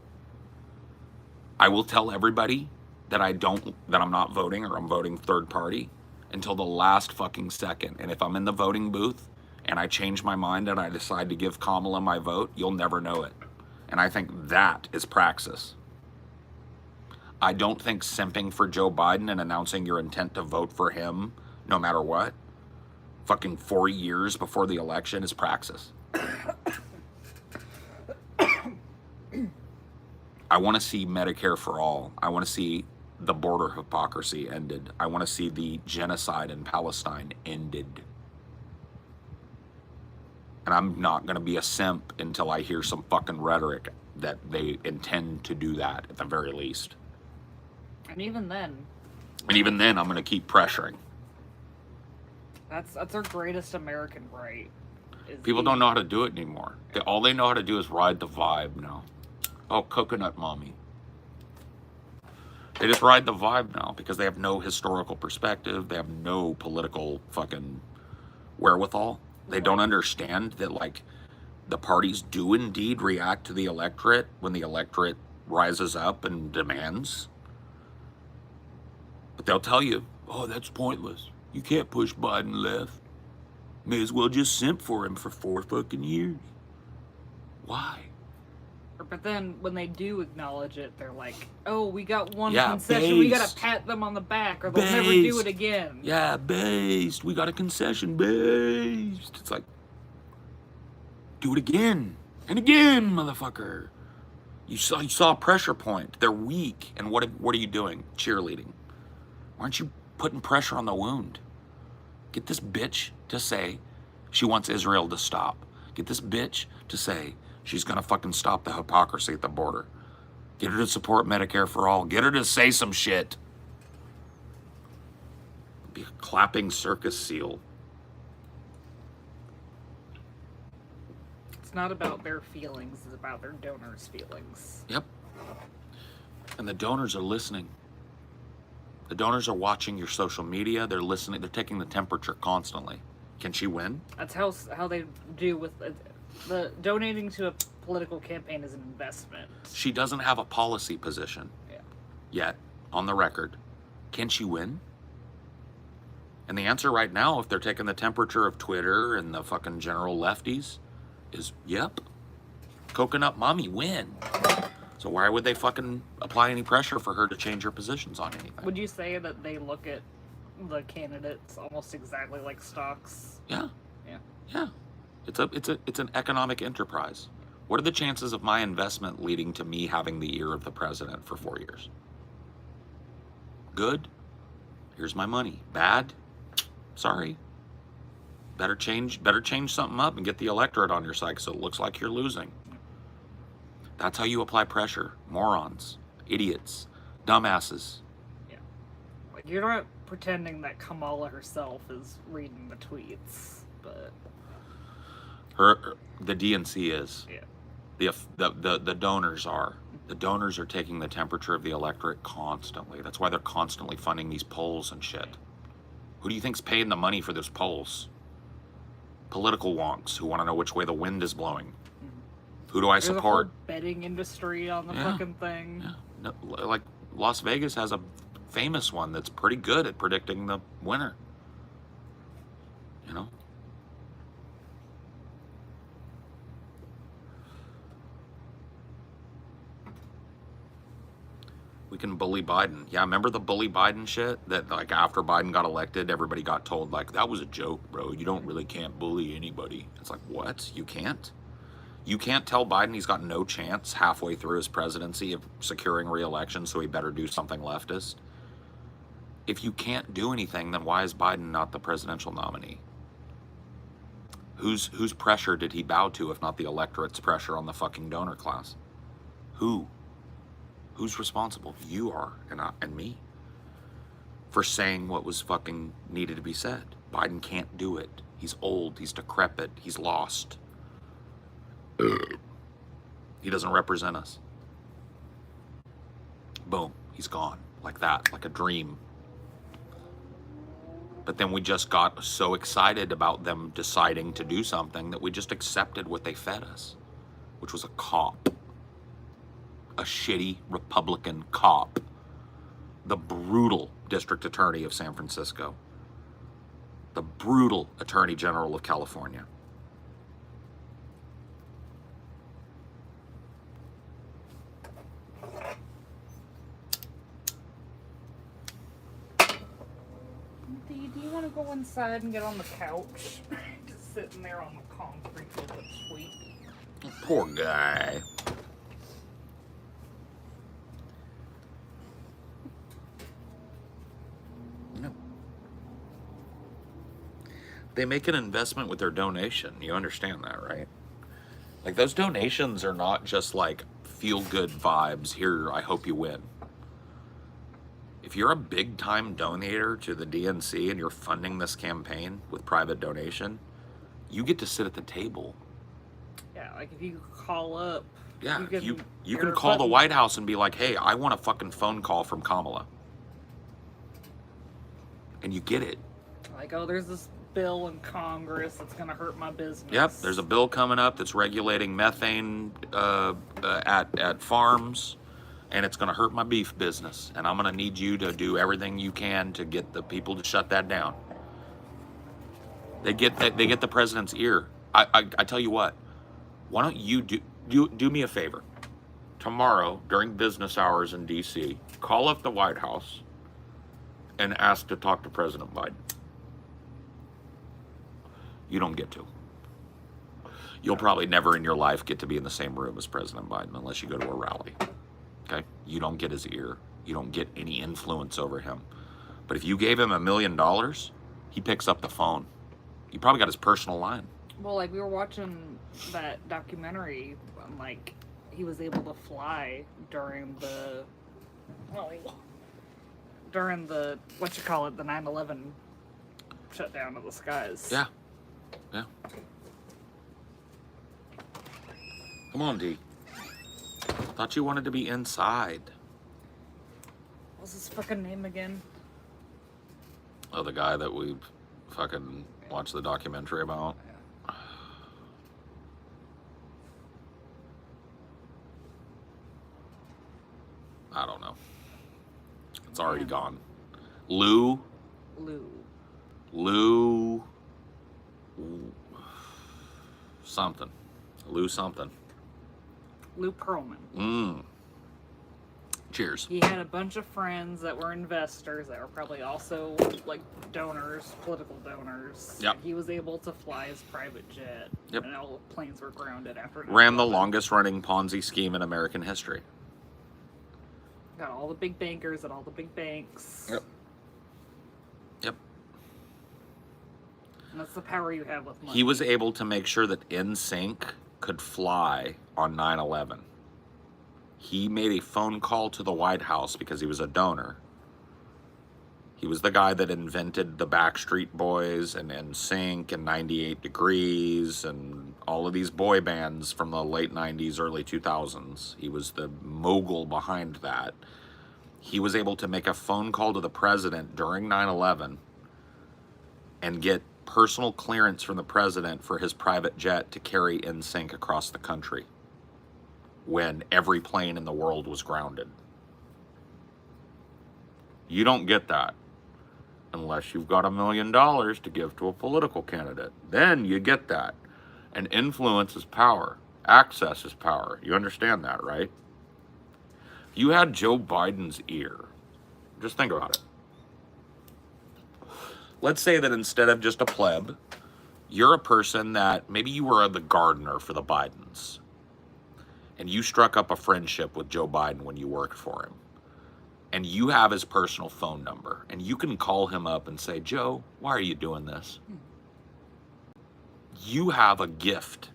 I will tell everybody that I'm not voting, or I'm voting third party until the last fucking second. And if I'm in the voting booth and I change my mind and I decide to give Kamala my vote, you'll never know it. And I think that is praxis. I don't think simping for Joe Biden and announcing your intent to vote for him no matter what, fucking 4 years before the election, is praxis. I want to see Medicare for all. I want to see the border hypocrisy ended. I want to see the genocide in Palestine ended. And I'm not going to be a simp until I hear some fucking rhetoric that they intend to do that at the very least. And even then, I'm going to keep pressuring. that's our greatest American right. People don't know how to do it anymore. All they know how to do is ride the vibe now. Oh, coconut mommy. They just ride the vibe now because they have no historical perspective. They have no political fucking wherewithal. They don't understand that, like, the parties do indeed react to the electorate when the electorate rises up and demands. But they'll tell you, oh, that's pointless. You can't push Biden left. May as well just simp for him for 4 fucking years. Why? But then when they do acknowledge it, they're like, oh, we got one Yeah, concession. We gotta based. pat them on the back or they'll never do Based. it again. Yeah, based. We got a concession, based. It's like, do it again and again, motherfucker. You saw a pressure point. They're weak. And what are you doing? Cheerleading. Why aren't you putting pressure on the wound? Get this bitch to say she wants Israel to stop. Get this bitch to say she's gonna fucking stop the hypocrisy at the border. Get her to support Medicare for all. Get her to say some shit. Be a clapping circus seal. It's not about their feelings, it's about their donors' feelings. Yep. And the donors are listening. The donors are watching your social media. They're listening. They're taking the temperature constantly. Can she win? That's how they do with the donating to a political campaign is an investment. She doesn't have a policy position yet on the record. Can she win? And the answer right now, if they're taking the temperature of Twitter and the fucking general lefties, is yep. Coconut mommy win. So So why would they fucking apply any pressure for her to change her positions on anything? Would you say that they look at the candidates almost exactly like stocks? Yeah. Yeah. Yeah. It's an economic enterprise. What are the chances of my investment leading to me having the ear of the president for 4 years? Good. Here's my money. Bad. Sorry. Better change something up and get the electorate on your side so it looks like you're losing. That's how you apply pressure. Morons, idiots, dumbasses. Yeah. Like, you're not pretending that Kamala herself is reading the tweets, but The DNC is. yeah. The donors are. The donors are taking the temperature of the electorate constantly. That's why they're constantly funding these polls and shit. Who do you think's paying the money for those polls? Political wonks who want to know which way the wind is blowing. Who do I There's a support? whole betting industry on the fucking thing. Yeah. No, like Las Vegas has a famous one that's pretty good at predicting the winner. You know? We can bully Biden. Yeah, remember the bully Biden shit? That like after Biden got elected, everybody got told like, that was a joke, bro. You can't bully anybody. It's like, what? You can't? You can't tell Biden he's got no chance halfway through his presidency of securing re-election, so he better do something leftist? If you can't do anything, then why is Biden not the presidential nominee? Whose pressure did he bow to, if not the electorate's pressure on the fucking donor class? Who? Who's responsible? You are, and me, for saying what was fucking needed to be said. Biden can't do it. He's old. He's decrepit. He's lost. He doesn't represent us. Boom. He's gone. Like that. Like a dream. But then we just got so excited about them deciding to do something that we just accepted what they fed us, which was a cop. A shitty Republican cop. The brutal district attorney of San Francisco. The brutal attorney general of California. Do you want to go inside and get on the couch? Just sitting there on the concrete with a sweet. Poor guy. No. They make an investment with their donation. You understand that, right? Like, those donations are not just like feel-good vibes. Here, I hope you win. If you're a big-time donator to the DNC and you're funding this campaign with private donation, you get to sit at the table. Yeah, like if you call up. Yeah, you can call the White House and be like, hey, I want a fucking phone call from Kamala. And you get it. Like, oh, there's this bill in Congress that's going to hurt my business. Yep, there's a bill coming up that's regulating methane at farms, and it's going to hurt my beef business. And I'm going to need you to do everything you can to get the people to shut that down. They get the president's ear. I tell you what, why don't you do me a favor? Tomorrow, during business hours in D.C., call up the White House and ask to talk to President Biden. You don't get to. You'll probably never in your life get to be in the same room as President Biden unless you go to a rally. Okay? You don't get his ear. You don't get any influence over him. But if you gave him $1 million, he picks up the phone. You probably got his personal line. Well, like, we were watching that documentary, and, like, he was able to fly during the, what you call it, the 9/11 shutdown of the skies. Yeah. Yeah. Come on, D. Thought you wanted to be inside. What's his fucking name again? Oh, the guy that we fucking watched the documentary about. I don't know. It's already gone. Lou. Something. Lou something. Lou Pearlman. Cheers. He had a bunch of friends that were investors that were probably also like donors, political donors. Yep. And he was able to fly his private jet. Yep. And all the planes were grounded after 9/11. Ran the longest running Ponzi scheme in American history. Got all the big bankers at all the big banks. Yep. Yep. And that's the power you have with money. He was able to make sure that NSYNC could fly on 9/11. He made a phone call to the White House because he was a donor. He was the guy that invented the Backstreet Boys and NSYNC and 98 Degrees and all of these boy bands from the late 90s, early 2000s. He was the mogul behind that. He was able to make a phone call to the president during 9/11 and get personal clearance from the president for his private jet to carry NSYNC across the country when every plane in the world was grounded. You don't get that unless you've got $1 million to give to a political candidate. Then you get that. And influence is power. Access is power. You understand that, right? If you had Joe Biden's ear, just think about it. Let's say that instead of just a pleb, you're a person that maybe you were the gardener for the Bidens. And you struck up a friendship with Joe Biden when you worked for him. And you have his personal phone number. And you can call him up and say, Joe, why are you doing this? You have a gift.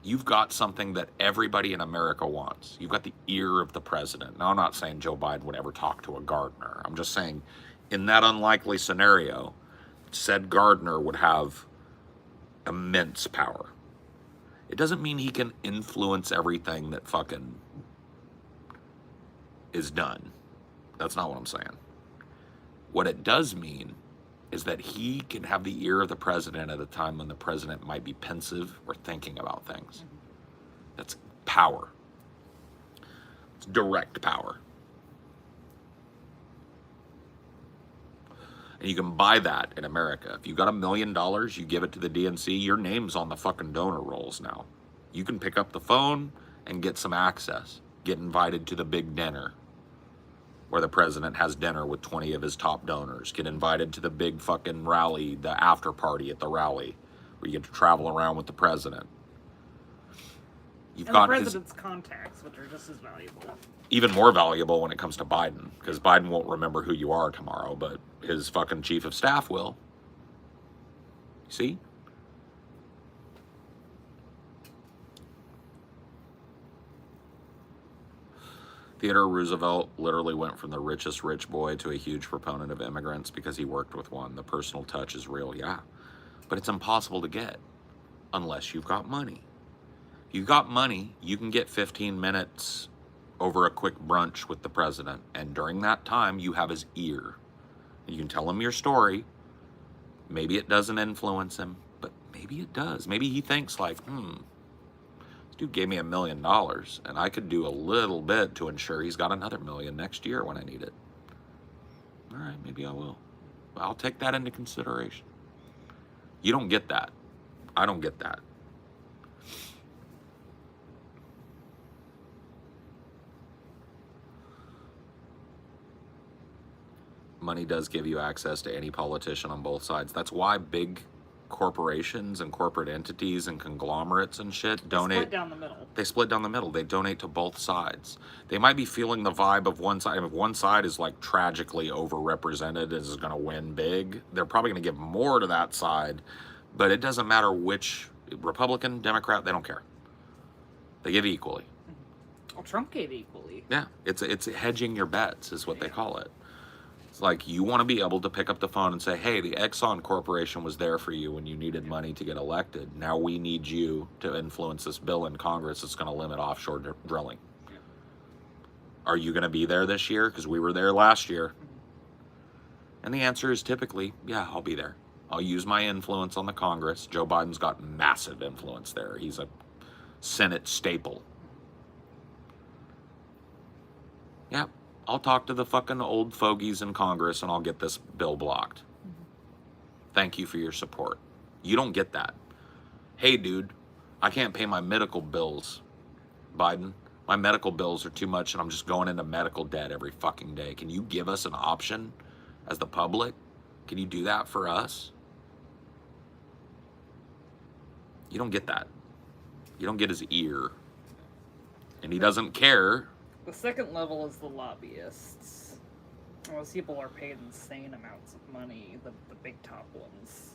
You've got something that everybody in America wants. You've got the ear of the president. Now, I'm not saying Joe Biden would ever talk to a gardener. I'm just saying in that unlikely scenario, said gardener would have immense power. It doesn't mean he can influence everything that fucking is done. That's not what I'm saying. What it does mean is that he can have the ear of the president at a time when the president might be pensive or thinking about things. That's power. It's direct power. And you can buy that in America. If you got $1 million, you give it to the DNC, your name's on the fucking donor rolls now. You can pick up the phone and get some access. Get invited to the big dinner where the president has dinner with 20 of his top donors. Get invited to the big fucking rally, the after party at the rally, where you get to travel around with the president. You've and got the president's contacts, which are just as valuable. Even more valuable when it comes to Biden, because Biden won't remember who you are tomorrow, but his fucking chief of staff will. See? Theodore Roosevelt literally went from the richest rich boy to a huge proponent of immigrants because he worked with one. The personal touch is real, yeah. But it's impossible to get unless you've got money. If you've got money, you can get 15 minutes over a quick brunch with the president. And during that time, you have his ear. You can tell him your story. Maybe it doesn't influence him, but maybe it does. Maybe he thinks like, this dude gave me $1 million and I could do a little bit to ensure he's got another $1 million next year when I need it. All right, maybe I will. I'll take that into consideration. You don't get that. I don't get that. Money does give you access to any politician on both sides. That's why big corporations and corporate entities and conglomerates and shit donate. Split down the middle. They split down the middle. They donate to both sides. They might be feeling the vibe of one side. If one side is like tragically overrepresented and is going to win big, they're probably going to give more to that side. But it doesn't matter which, Republican, Democrat, they don't care. They give equally. Well, Trump gave equally. Yeah, it's hedging your bets is what they call it. It's like you want to be able to pick up the phone and say, hey, the Exxon Corporation was there for you when you needed money to get elected. Now we need you to influence this bill in Congress that's going to limit offshore drilling. Yeah. Are you going to be there this year? Because we were there last year. And the answer is typically, yeah, I'll be there. I'll use my influence on the Congress. Joe Biden's got massive influence there. He's a Senate staple. Yeah. I'll talk to the fucking old fogies in Congress and I'll get this bill blocked. Thank you for your support. You don't get that. Hey, dude, I can't pay my medical bills, Biden. My medical bills are too much and I'm just going into medical debt every fucking day. Can you give us an option as the public? Can you do that for us? You don't get that. You don't get his ear. And he doesn't care. The second level is the lobbyists. Those people are paid insane amounts of money, the big top ones.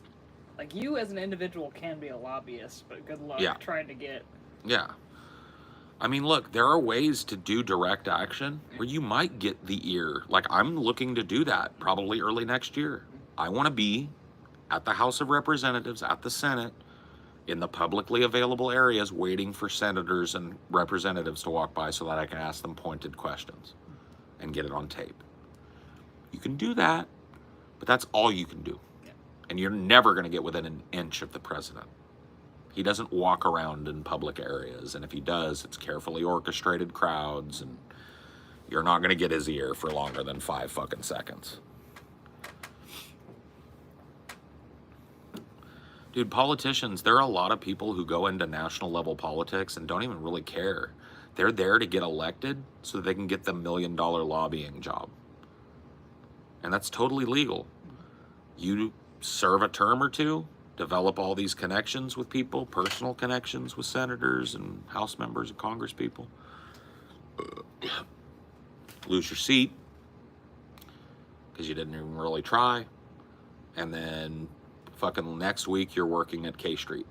Like, you as an individual can be a lobbyist, but good luck trying to get... Yeah. I mean, look, there are ways to do direct action where you might get the ear. Like, I'm looking to do that probably early next year. I want to be at the House of Representatives, at the Senate, in the publicly available areas, waiting for senators and representatives to walk by so that I can ask them pointed questions and get it on tape. You can do that, but that's all you can do. And you're never going to get within an inch of the president. He doesn't walk around in public areas, and if he does, it's carefully orchestrated crowds, and you're not going to get his ear for longer than 5 fucking seconds. Dude, politicians, there are a lot of people who go into national level politics and don't even really care. They're there to get elected so that they can get the $1 million lobbying job. And that's totally legal. You serve a term or two, develop all these connections with people, personal connections with senators and House members and Congress people. Lose your seat because you didn't even really try. And then fucking next week you're working at K Street,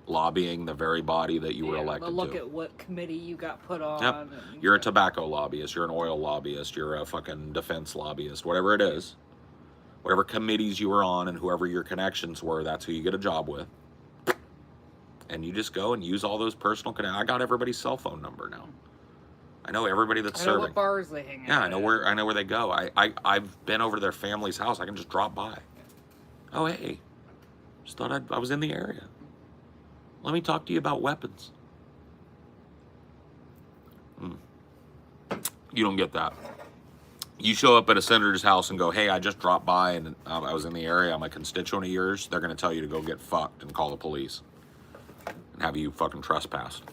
lobbying the very body that you were elected to. Look at what committee you got put on. Yep. And You're a tobacco lobbyist, you're an oil lobbyist, you're a fucking defense lobbyist, whatever it is. Whatever committees you were on and whoever your connections were, that's who you get a job with. And you just go and use all those personal connections. I got everybody's cell phone number now. I know everybody that's serving. I know what bars they hang out Yeah, I know where they go. I've been over to their family's house. I can just drop by. Oh, hey. Just thought I was in the area. Let me talk to you about weapons. You don't get that. You show up at a senator's house and go, hey, I just dropped by and I was in the area. I'm a constituent of yours. They're going to tell you to go get fucked and call the police and have you fucking trespassed.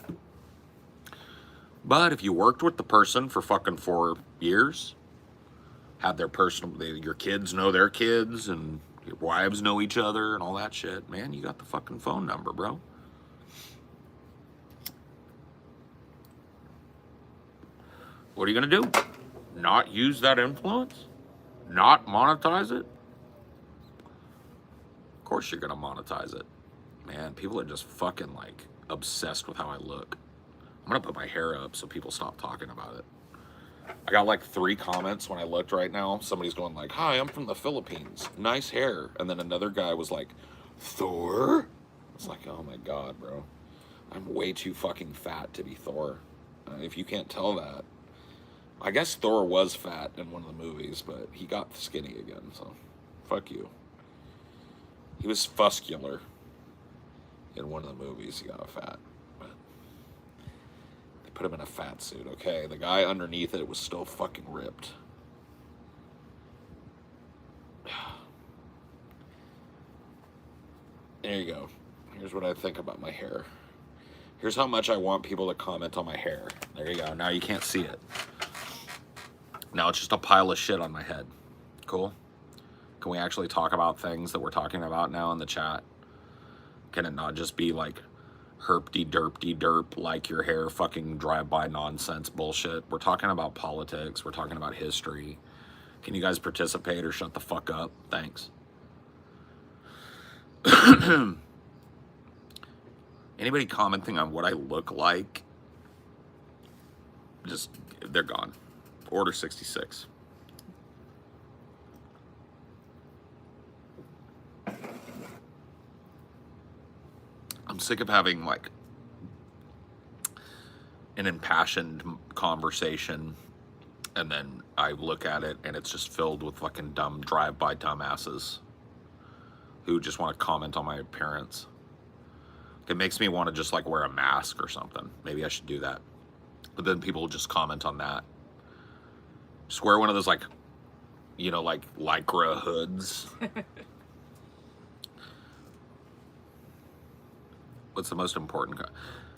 But if you worked with the person for fucking 4 years, had their your kids know their kids and your wives know each other and all that shit, man, you got the fucking phone number, bro. What are you going to do? Not use that influence? Not monetize it? Of course you're going to monetize it. Man, people are just fucking like obsessed with how I look. I'm going to put my hair up so people stop talking about it. I got like 3 comments when I looked right now. Somebody's going like, hi, I'm from the Philippines. Nice hair. And then another guy was like, Thor? It's like, oh my God, bro. I'm way too fucking fat to be Thor. If you can't tell that. I guess Thor was fat in one of the movies, but he got skinny again, so fuck you. He was fuscular in one of the movies. He got fat. But they put him in a fat suit, okay? The guy underneath it was still fucking ripped. There you go. Here's what I think about my hair. Here's how much I want people to comment on my hair. There you go. Now you can't see it. Now it's just a pile of shit on my head. Cool? Can we actually talk about things that we're talking about now in the chat? Can it not just be like herpty-derpty-derp, like your hair fucking drive-by nonsense bullshit? We're talking about politics. We're talking about history. Can you guys participate or shut the fuck up? Thanks. Anybody commenting on what I look like? Just, they're gone. Order 66. I'm sick of having like an impassioned conversation and then I look at it and it's just filled with fucking dumb drive-by dumbasses who just want to comment on my appearance. It makes me want to just like wear a mask or something. Maybe I should do that. But then people will just comment on that. Just wear one of those like, you know, like Lycra hoods. What's the most important?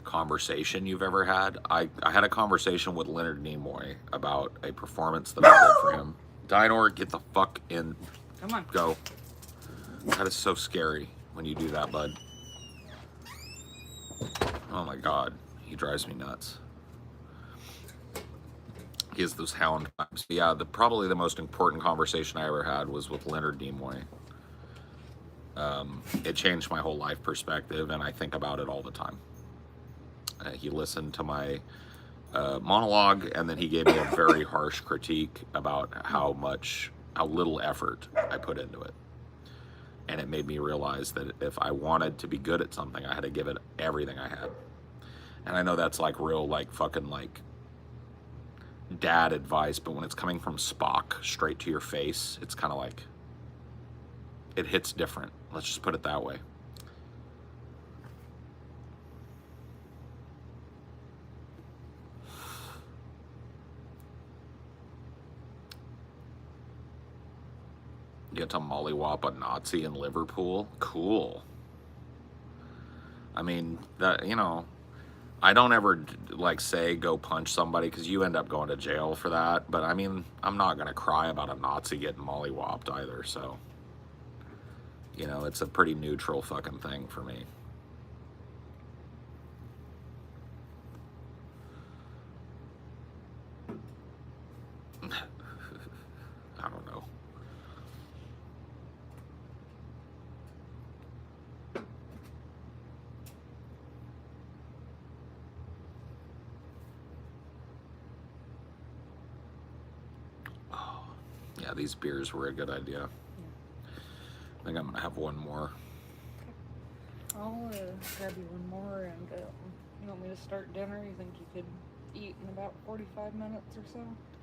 conversation you've ever had. I had a conversation with Leonard Nimoy about a performance that I did for him. Dinor, get the fuck in. Come on. Go. That is so scary when you do that, bud. Oh my god. He drives me nuts. He has those hound vibes. Yeah, probably the most important conversation I ever had was with Leonard Nimoy. It changed my whole life perspective, and I think about it all the time. He listened to my monologue, and then he gave me a very harsh critique about how little effort I put into it. And it made me realize that if I wanted to be good at something, I had to give it everything I had. And I know that's like real, like fucking like dad advice, but when it's coming from Spock straight to your face, it's kind of like, it hits different. Let's just put it that way. You get to mollywop a Nazi in Liverpool? Cool. I mean, that, you know, I don't ever like say go punch somebody because you end up going to jail for that. But I mean, I'm not going to cry about a Nazi getting mollywopped either. So, you know, it's a pretty neutral fucking thing for me. I don't know. Yeah, these beers were a good idea. Yeah. I think I'm gonna have one more. I'll grab you one more, and you want me to start dinner? You think you could eat in about 45 minutes or so?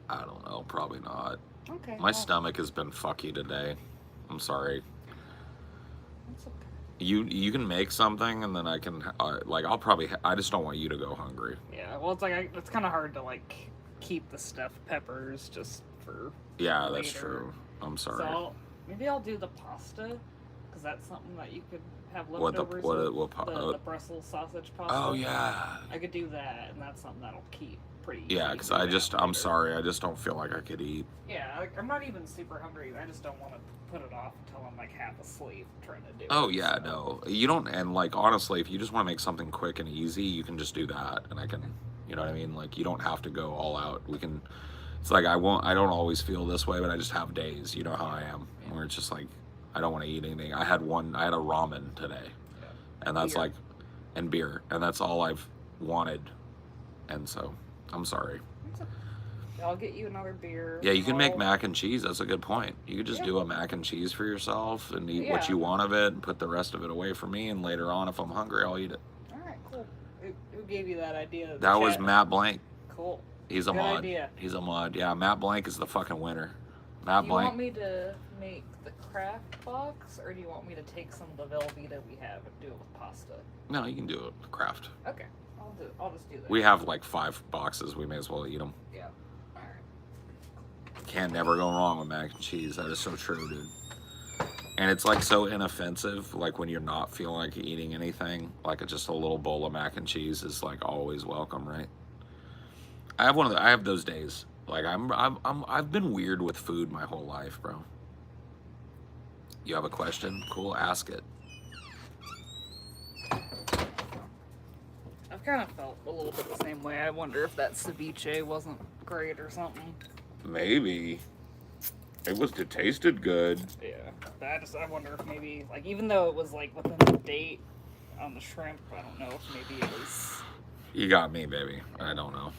I don't know, probably not. Okay. My stomach has been fucky today. I'm sorry. That's okay. You can make something, and then I can like I'll probably I just don't want you to go hungry. Yeah, well, it's like it's kind of hard to like keep the stuffed peppers just for. Yeah, later. That's true. I'm sorry. So maybe I'll do the pasta, because that's something that you could have leftovers. The Brussels sausage pasta. Oh yeah. I could do that, and that's something that'll keep pretty. Yeah, because I'm sorry, I just don't feel like I could eat. Yeah, like, I'm not even super hungry. I just don't want to put it off until I'm like half asleep trying to do it. Oh yeah, so. No, you don't. And like honestly, if you just want to make something quick and easy, you can just do that, and I can. You know what I mean? Like you don't have to go all out. We can. It's like I don't always feel this way, but I just have days, you know how I am, where it's just like, I don't want to eat anything. I had a ramen today, and that's beer. And beer, and that's all I've wanted, and so, I'm sorry. I'll get you another beer. Yeah, you can make mac and cheese, that's a good point. You could just do a mac and cheese for yourself, and eat what you want of it, and put the rest of it away for me, and later on, if I'm hungry, I'll eat it. Alright, cool. Who gave you that idea? That was Matt Blank. Cool. He's a mod. Idea. He's a mod. Yeah, Matt Blank is the fucking winner. Do you want me to make the craft box, or do you want me to take some of the Velveeta we have and do it with pasta? No, you can do it with craft. Okay, I'll just do that. We have like 5 boxes. We may as well eat them. Yeah. All right. Can't never go wrong with mac and cheese. That is so true, dude. And it's like so inoffensive. Like when you're not feeling like eating anything, like just a little bowl of mac and cheese is like always welcome, right? I have those days. Like I've been weird with food my whole life, bro. You have a question? Cool, ask it. I've kind of felt a little bit the same way. I wonder if that ceviche wasn't great or something. Maybe. It tasted good. Yeah. But I wonder if maybe, like, even though it was like within the date on the shrimp, I don't know if maybe it was. You got me, baby. I don't know.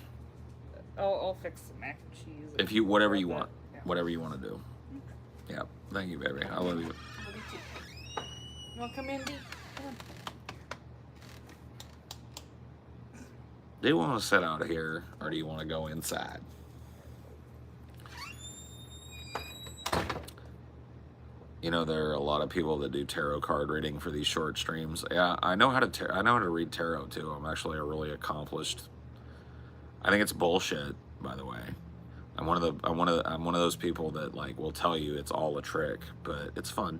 I'll fix some mac and cheese. If you whatever you want, whatever you want to do. Okay. Yeah. Thank you, baby. I love you. Love you too. You want to come in, D? Come on. Do you want to sit out here, or do you want to go inside? You know, there are a lot of people that do tarot card reading for these short streams. Yeah, I know how to read tarot too. I'm actually a really accomplished. I think it's bullshit, by the way. I'm one of those people that like will tell you it's all a trick, but it's fun.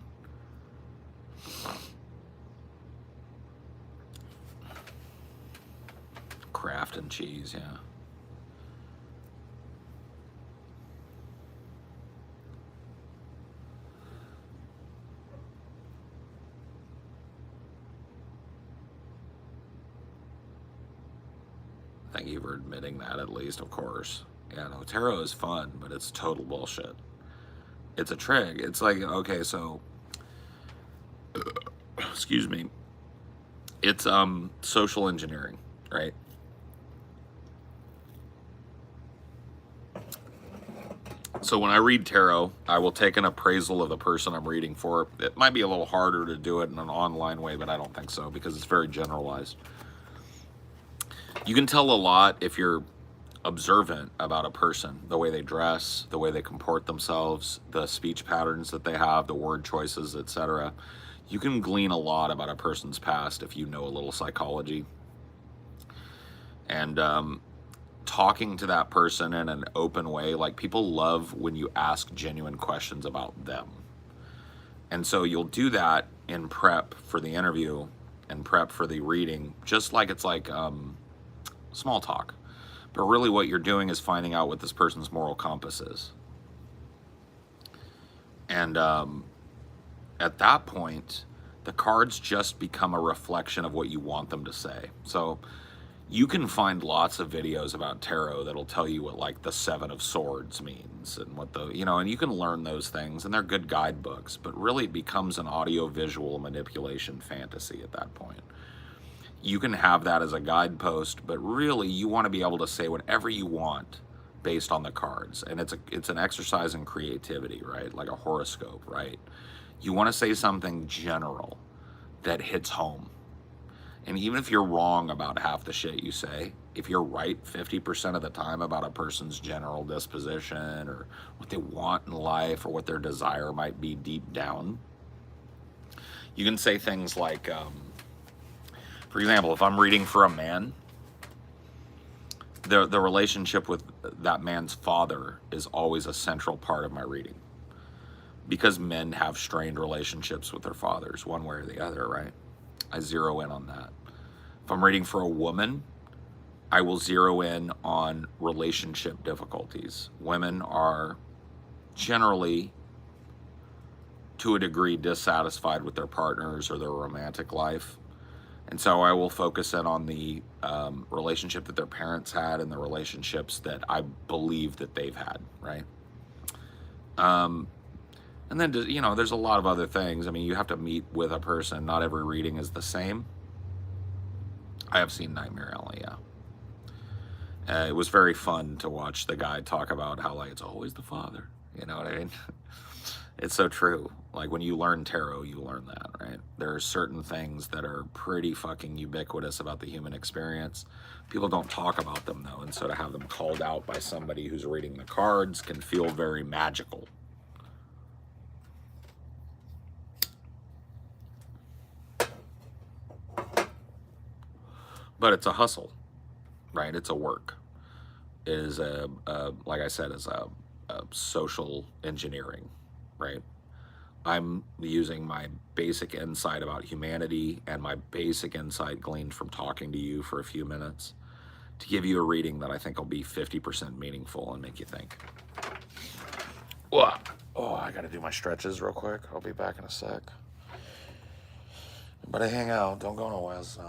Kraft and cheese, yeah. Thank you for admitting that, at least, of course. Yeah, no, tarot is fun, but it's total bullshit. It's a trick. It's like, okay, so, excuse me. It's social engineering, right? So when I read tarot, I will take an appraisal of the person I'm reading for. It might be a little harder to do it in an online way, but I don't think so because it's very generalized. You can tell a lot if you're observant about a person, the way they dress, the way they comport themselves, the speech patterns that they have, the word choices, etc. You can glean a lot about a person's past if you know a little psychology. And talking to that person in an open way, like people love when you ask genuine questions about them. And so you'll do that in prep for the interview and prep for the reading, just like it's like small talk. But really what you're doing is finding out what this person's moral compass is. And at that point, the cards just become a reflection of what you want them to say. So you can find lots of videos about tarot that'll tell you what like the Seven of Swords means and what the, you know, and you can learn those things and they're good guidebooks, but really it becomes an audio-visual manipulation fantasy at that point. You can have that as a guidepost, but really you want to be able to say whatever you want based on the cards. And it's an exercise in creativity, right? Like a horoscope, right? You want to say something general that hits home. And even if you're wrong about half the shit you say, if you're right 50% of the time about a person's general disposition or what they want in life or what their desire might be deep down, you can say things like, for example, if I'm reading for a man, the relationship with that man's father is always a central part of my reading. Because men have strained relationships with their fathers, one way or the other, right? I zero in on that. If I'm reading for a woman, I will zero in on relationship difficulties. Women are generally, to a degree, dissatisfied with their partners or their romantic life. And so I will focus in on the relationship that their parents had and the relationships that I believe that they've had, right? And then, you know, there's a lot of other things. I mean, you have to meet with a person. Not every reading is the same. I have seen Nightmare Alley, yeah. It was very fun to watch the guy talk about how, like, it's always the father. You know what I mean? It's so true. Like, when you learn tarot, you learn that, right? There are certain things that are pretty fucking ubiquitous about the human experience. People don't talk about them, though, and so to have them called out by somebody who's reading the cards can feel very magical. But it's a hustle, right? It's a work. It is like I said, is a social engineering, right? I'm using my basic insight about humanity and my basic insight gleaned from talking to you for a few minutes to give you a reading that I think will be 50% meaningful and make you think. Oh, I gotta do my stretches real quick. I'll be back in a sec. But I hang out. Don't go nowhere, so.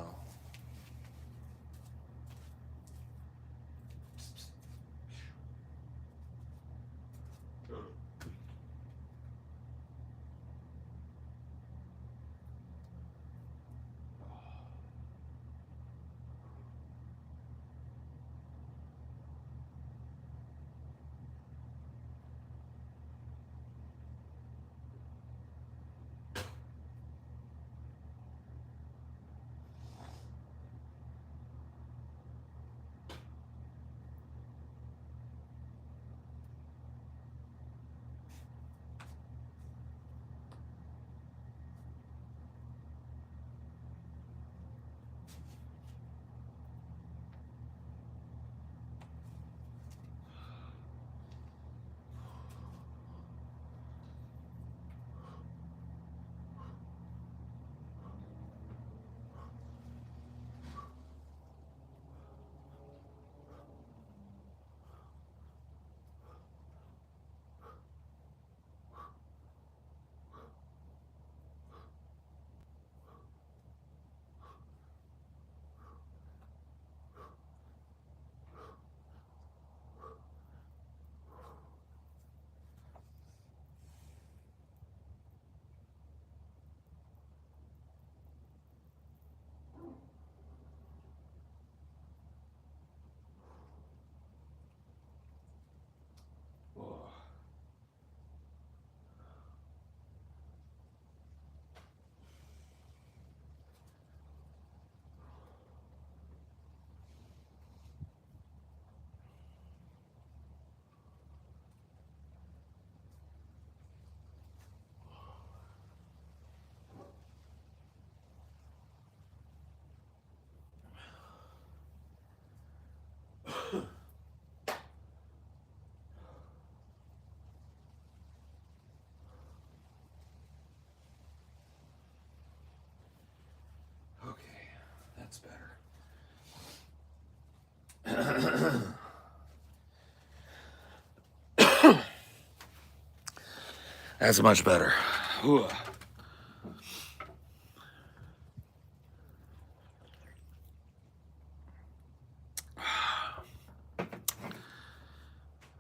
That's much better. Whew.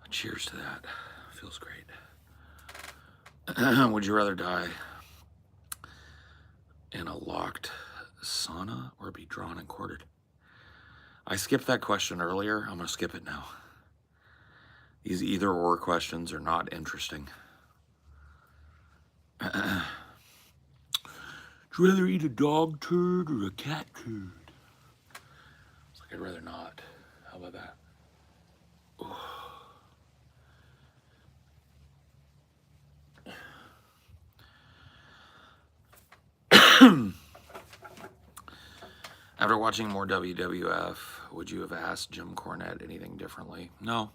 Cheers to that. Feels great. Would you rather die in a locked sauna or be drawn and quartered? I skipped that question earlier. I'm going to skip it now. These either or questions are not interesting. Would you rather eat a dog turd or a cat turd? It's like I'd rather not. How about that? After watching more WWF, would you have asked Jim Cornette anything differently? No,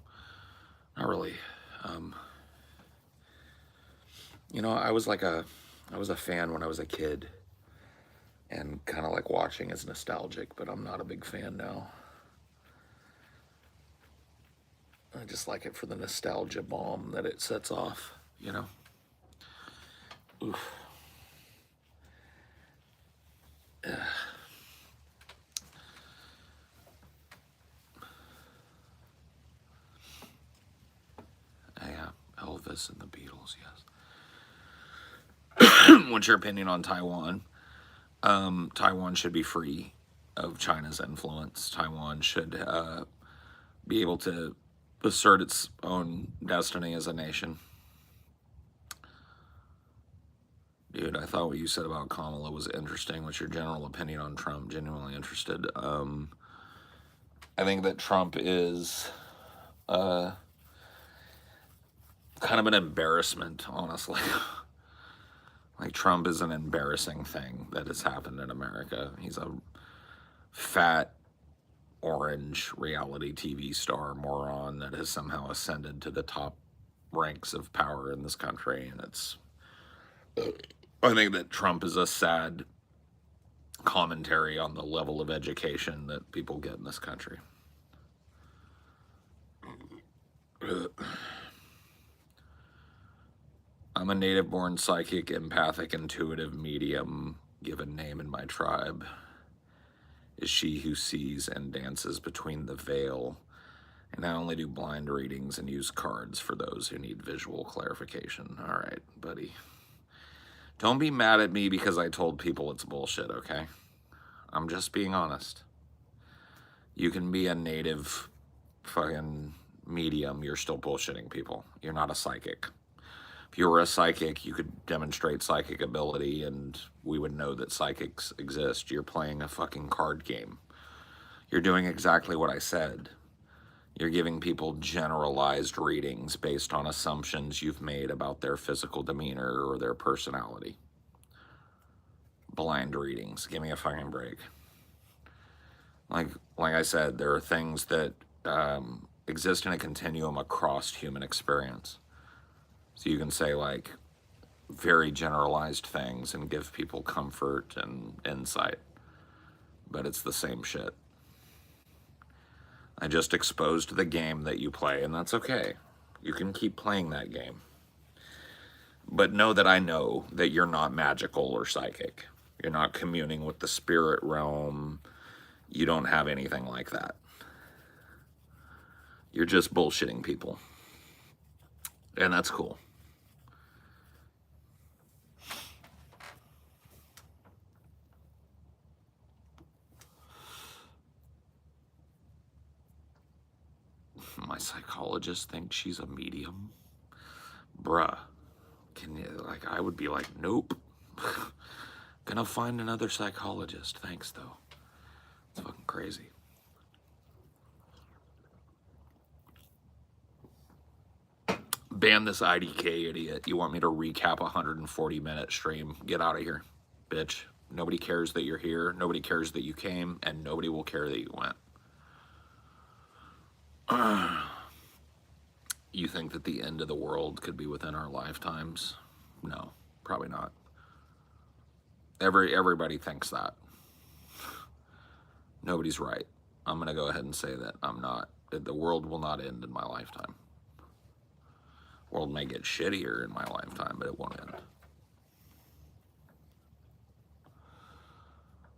not really. You know, I was a fan when I was a kid, and kind of like watching is nostalgic, but I'm not a big fan now. I just like it for the nostalgia bomb that it sets off, you know? Oof. Yeah, Elvis and the Beatles, yes. What's your opinion on Taiwan? Taiwan should be free of China's influence. Taiwan should be able to assert its own destiny as a nation. Dude, I thought what you said about Kamala was interesting. What's your general opinion on Trump? Genuinely interested. I think that Trump is kind of an embarrassment, honestly. Like, Trump is an embarrassing thing that has happened in America. He's a fat, orange reality TV star moron that has somehow ascended to the top ranks of power in this country. And I think that Trump is a sad commentary on the level of education that people get in this country. I'm a native-born psychic, empathic, intuitive medium, given name in my tribe is she who sees and dances between the veil, and I only do blind readings and use cards for those who need visual clarification. All right, buddy. Don't be mad at me because I told people it's bullshit, okay? I'm just being honest. You can be a native fucking medium, you're still bullshitting people. You're not a psychic. If you were a psychic, you could demonstrate psychic ability and we would know that psychics exist. You're playing a fucking card game. You're doing exactly what I said. You're giving people generalized readings based on assumptions you've made about their physical demeanor or their personality. Blind readings. Give me a fucking break. Like I said, there are things that exist in a continuum across human experience. So you can say like very generalized things and give people comfort and insight, but it's the same shit. I just exposed the game that you play, and that's okay. You can keep playing that game. But know that I know that you're not magical or psychic. You're not communing with the spirit realm. You don't have anything like that. You're just bullshitting people. And that's cool. My psychologist thinks she's a medium. Bruh. Can you, like, I would be like, nope. Gonna find another psychologist. Thanks, though. It's fucking crazy. Ban this IDK, idiot. You want me to recap a 140-minute stream? Get out of here, bitch. Nobody cares that you're here. Nobody cares that you came. And nobody will care that you went. You think that the end of the world could be within our lifetimes? No, probably not. Everybody thinks that. Nobody's right. I'm going to go ahead and say that I'm not. The world will not end in my lifetime. World may get shittier in my lifetime, but it won't end.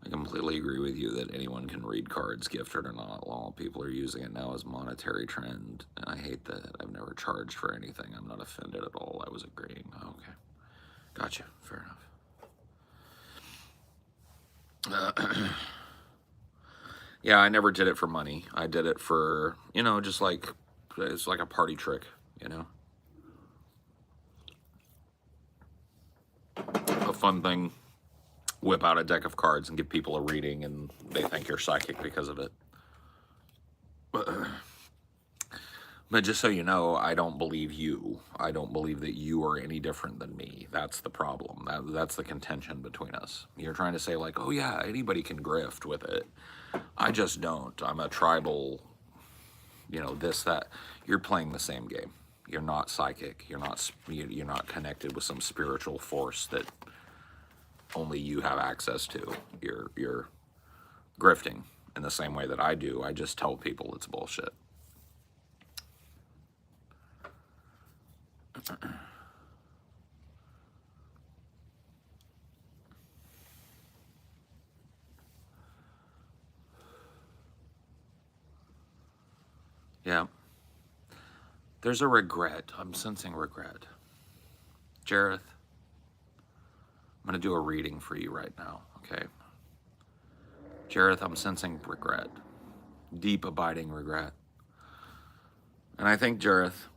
I completely agree with you that anyone can read cards, gifted or not. Well, people are using it now as monetary trend, and I hate that. I've never charged for anything. I'm not offended at all. I was agreeing. Okay. Gotcha. Fair enough. Yeah, I never did it for money. I did it for, you know, just like, it's like a party trick, you know? A fun thing. Whip out a deck of cards and give people a reading, and they think you're psychic because of it. But just so you know, I don't believe you. I don't believe that you are any different than me. That's the problem. That's the contention between us. You're trying to say like, oh yeah, anybody can grift with it. I just don't. I'm a tribal, you know, this, that. You're playing the same game. You're not psychic. You're not connected with some spiritual force that only you have access to. You're grifting in the same way that I do. I just tell people it's bullshit. Yeah. There's a regret. I'm sensing regret. Jareth, I'm going to do a reading for you right now, okay? Jareth, I'm sensing regret. Deep, abiding regret. And I think, Jareth,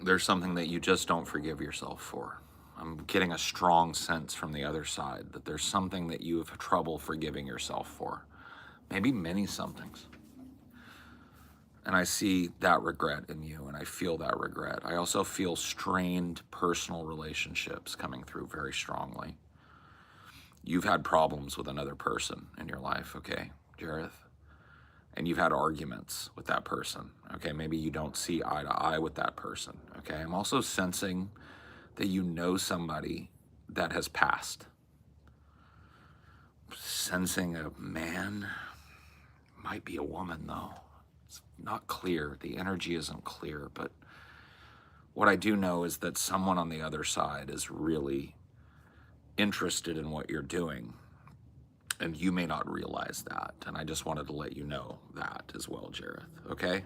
there's something that you just don't forgive yourself for. I'm getting a strong sense from the other side that there's something that you have trouble forgiving yourself for. Maybe many somethings. And I see that regret in you, and I feel that regret. I also feel strained personal relationships coming through very strongly. You've had problems with another person in your life, okay, Jareth? And you've had arguments with that person, okay? Maybe you don't see eye to eye with that person, okay? I'm also sensing that you know somebody that has passed. Sensing a man, might be a woman though. It's not clear. The energy isn't clear, but what I do know is that someone on the other side is really interested in what you're doing, and you may not realize that. And I just wanted to let you know that as well, Jareth, okay?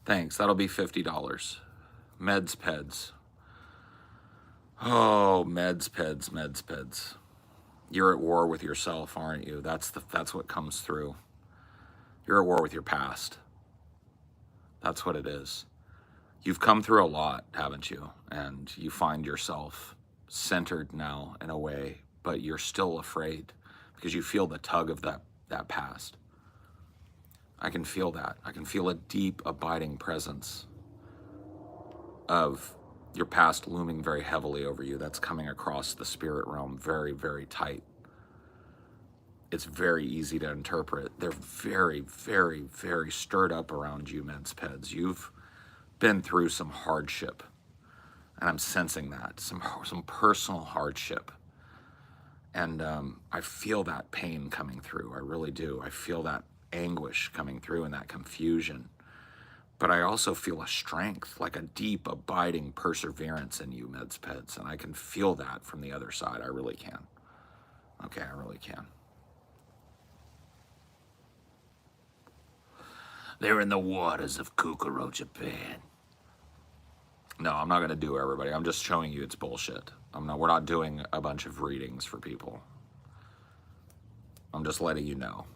Thanks, that'll be $50. Meds, peds. Oh, meds, peds. You're at war with yourself, aren't you? That's what comes through. You're at war with your past. That's what it is. You've come through a lot, haven't you? And you find yourself centered now in a way, but you're still afraid because you feel the tug of that past. I can feel that. I can feel a deep, abiding presence of your past looming very heavily over you. That's coming across the spirit realm very, very tight. It's very easy to interpret. They're very, very, very stirred up around you, meds, peds. You've been through some hardship, and I'm sensing that, some personal hardship. And I feel that pain coming through. I really do. I feel that anguish coming through and that confusion. But I also feel a strength, like a deep, abiding perseverance in you, meds, peds. And I can feel that from the other side. I really can. Okay, I really can. They're in the waters of Kukuro, Japan. No, I'm not going to do everybody. I'm just showing you it's bullshit. We're not doing a bunch of readings for people. I'm just letting you know.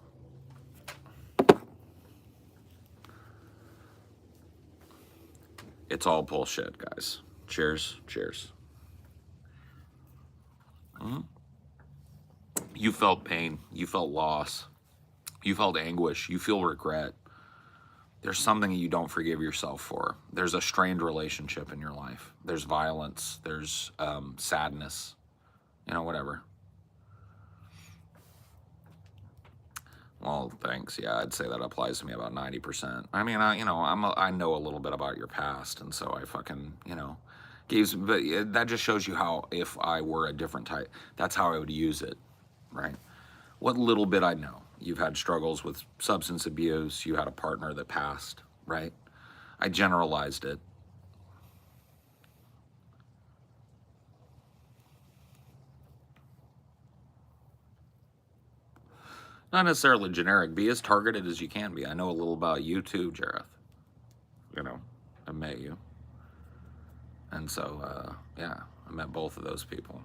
It's all bullshit, guys. Cheers. Cheers. Mm-hmm. You felt pain. You felt loss. You felt anguish. You feel regret. There's something you don't forgive yourself for. There's a strained relationship in your life. There's violence. There's sadness. You know, whatever. Well, thanks. Yeah, I'd say that applies to me about 90%. I mean, I know a little bit about your past, and so I fucking, but that just shows you how, if I were a different type, that's how I would use it, right? What little bit I know. You've had struggles with substance abuse. You had a partner that passed, right? I generalized it. Not necessarily generic. Be as targeted as you can be. I know a little about you too, Jareth. You know, I met you. And so, yeah, I met both of those people.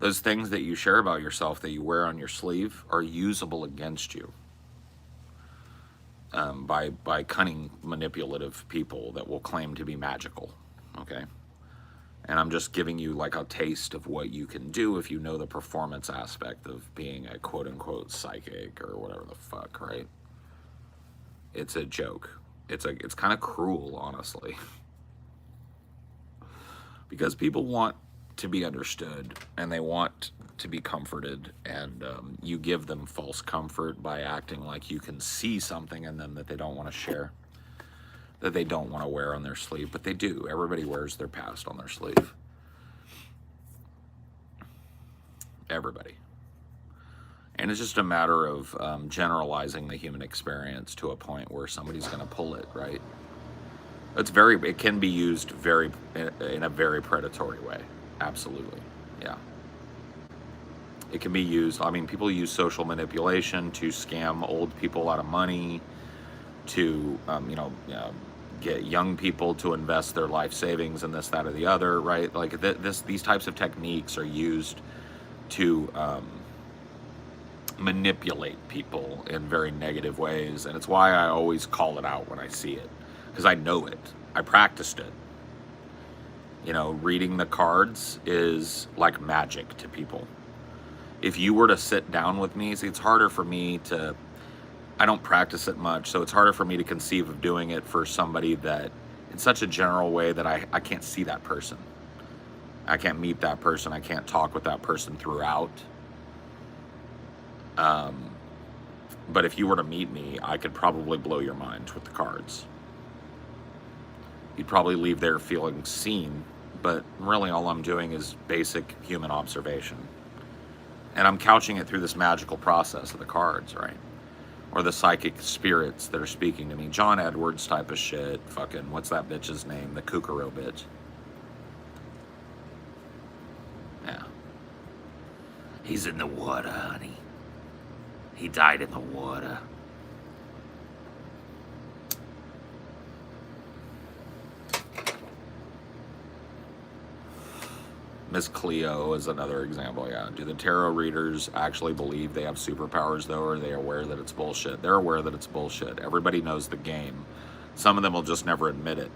Those things that you share about yourself that you wear on your sleeve are usable against you by cunning, manipulative people that will claim to be magical, okay? And I'm just giving you like a taste of what you can do if you know the performance aspect of being a quote-unquote psychic or whatever the fuck, right? It's a joke. It's kind of cruel, honestly. Because people want to be understood and they want to be comforted, and you give them false comfort by acting like you can see something in them that they don't want to share, that they don't want to wear on their sleeve, but they do. Everybody wears their past on their sleeve. Everybody. And it's just a matter of generalizing the human experience to a point where somebody's going to pull it, right? It can be used in a very predatory way. Absolutely. Yeah. It can be used, I mean, people use social manipulation to scam old people out of money, to, get young people to invest their life savings in this, that, or the other, right? Like these types of techniques are used to manipulate people in very negative ways. And it's why I always call it out when I see it, because I know it. I practiced it. You know, reading the cards is like magic to people. If you were to sit down with me, see, it's harder for me to, I don't practice it much, so it's harder for me to conceive of doing it for somebody that, in such a general way that I can't see that person. I can't meet that person. I can't talk with that person throughout. But if you were to meet me, I could probably blow your mind with the cards. You'd probably leave there feeling seen, but really all I'm doing is basic human observation. And I'm couching it through this magical process of the cards, right? Or the psychic spirits that are speaking to me. John Edwards type of shit. Fucking, what's that bitch's name? The Kukuro bitch. Yeah. He's in the water, honey. He died in the water. Miss Cleo is another example, yeah. Do the tarot readers actually believe they have superpowers, though, or are they aware that it's bullshit? They're aware that it's bullshit. Everybody knows the game. Some of them will just never admit it.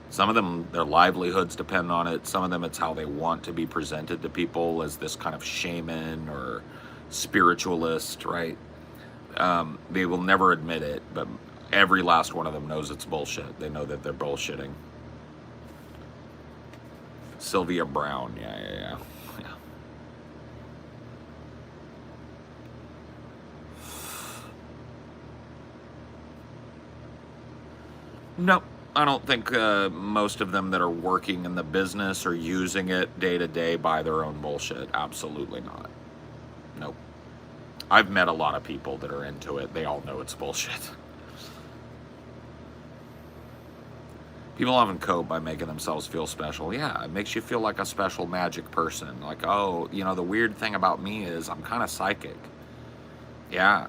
Some of them, their livelihoods depend on it. Some of them, it's how they want to be presented to people as this kind of shaman or spiritualist, right? They will never admit it, but every last one of them knows it's bullshit. They know that they're bullshitting. Sylvia Brown, yeah. No, I don't think most of them that are working in the business are using it day to day by their own bullshit. Absolutely not. Nope. I've met a lot of people that are into it. They all know it's bullshit. People often cope by making themselves feel special. Yeah, it makes you feel like a special magic person. Like, oh, the weird thing about me is I'm kind of psychic. Yeah.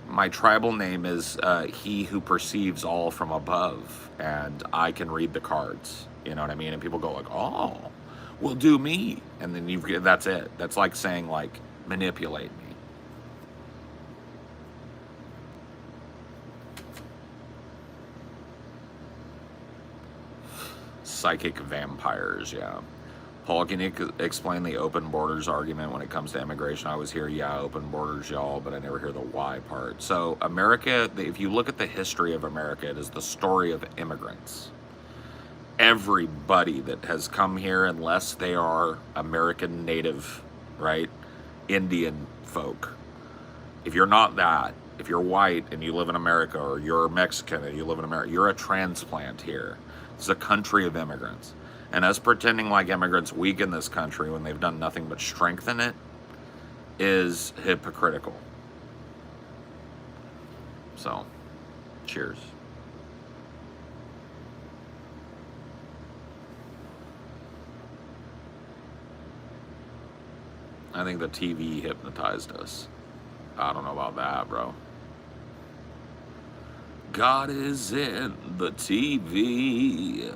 My tribal name is He Who Perceives All From Above, and I can read the cards. You know what I mean? And people go like, oh, well, do me. And then that's it. That's like saying, like, manipulate me. Psychic vampires, yeah. Paul, can you explain the open borders argument when it comes to immigration? I always hear, yeah, open borders, y'all, but I never hear the why part. So America, if you look at the history of America, it is the story of immigrants. Everybody that has come here, unless they are American native, right, Indian folk. If you're not that, if you're white and you live in America, or you're Mexican and you live in America, you're a transplant here. It's a country of immigrants. And us pretending like immigrants weaken this country when they've done nothing but strengthen it is hypocritical. So, cheers. I think the TV hypnotized us. I don't know about that, bro. God is in the TV.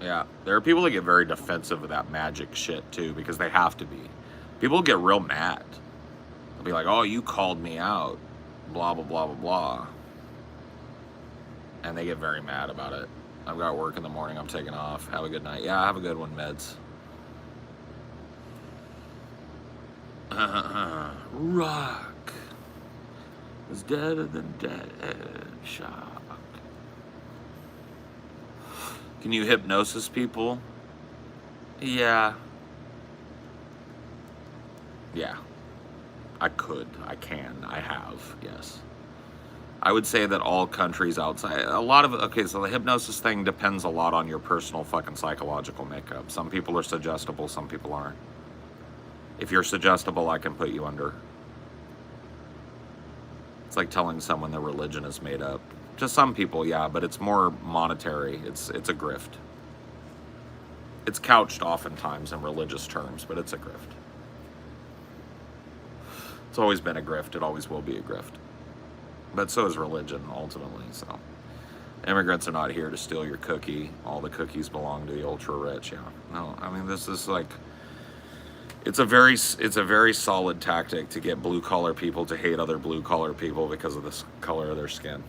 Yeah, there are people that get very defensive of that magic shit too, because they have to be. People get real mad. They'll be like, "Oh, you called me out," blah blah blah blah blah, and they get very mad about it. I've got work in the morning. I'm taking off. Have a good night. Yeah, have a good one, meds. Rock is deader than dead. Shock. Can you hypnosis people? Yeah. Yeah. I could. I can. I have. Yes. I would say that all countries outside, a lot of, okay, so the hypnosis thing depends a lot on your personal fucking psychological makeup. Some people are suggestible, some people aren't. If you're suggestible, I can put you under. It's like telling someone their religion is made up. To some people, yeah, but it's more monetary. It's a grift. It's couched oftentimes in religious terms, but it's a grift. It's always been a grift. It always will be a grift. But so is religion, ultimately. So immigrants are not here to steal your cookie. All the cookies belong to the ultra rich. Yeah. No, I mean, this is like, it's a very solid tactic to get blue collar people to hate other blue collar people because of the color of their skin.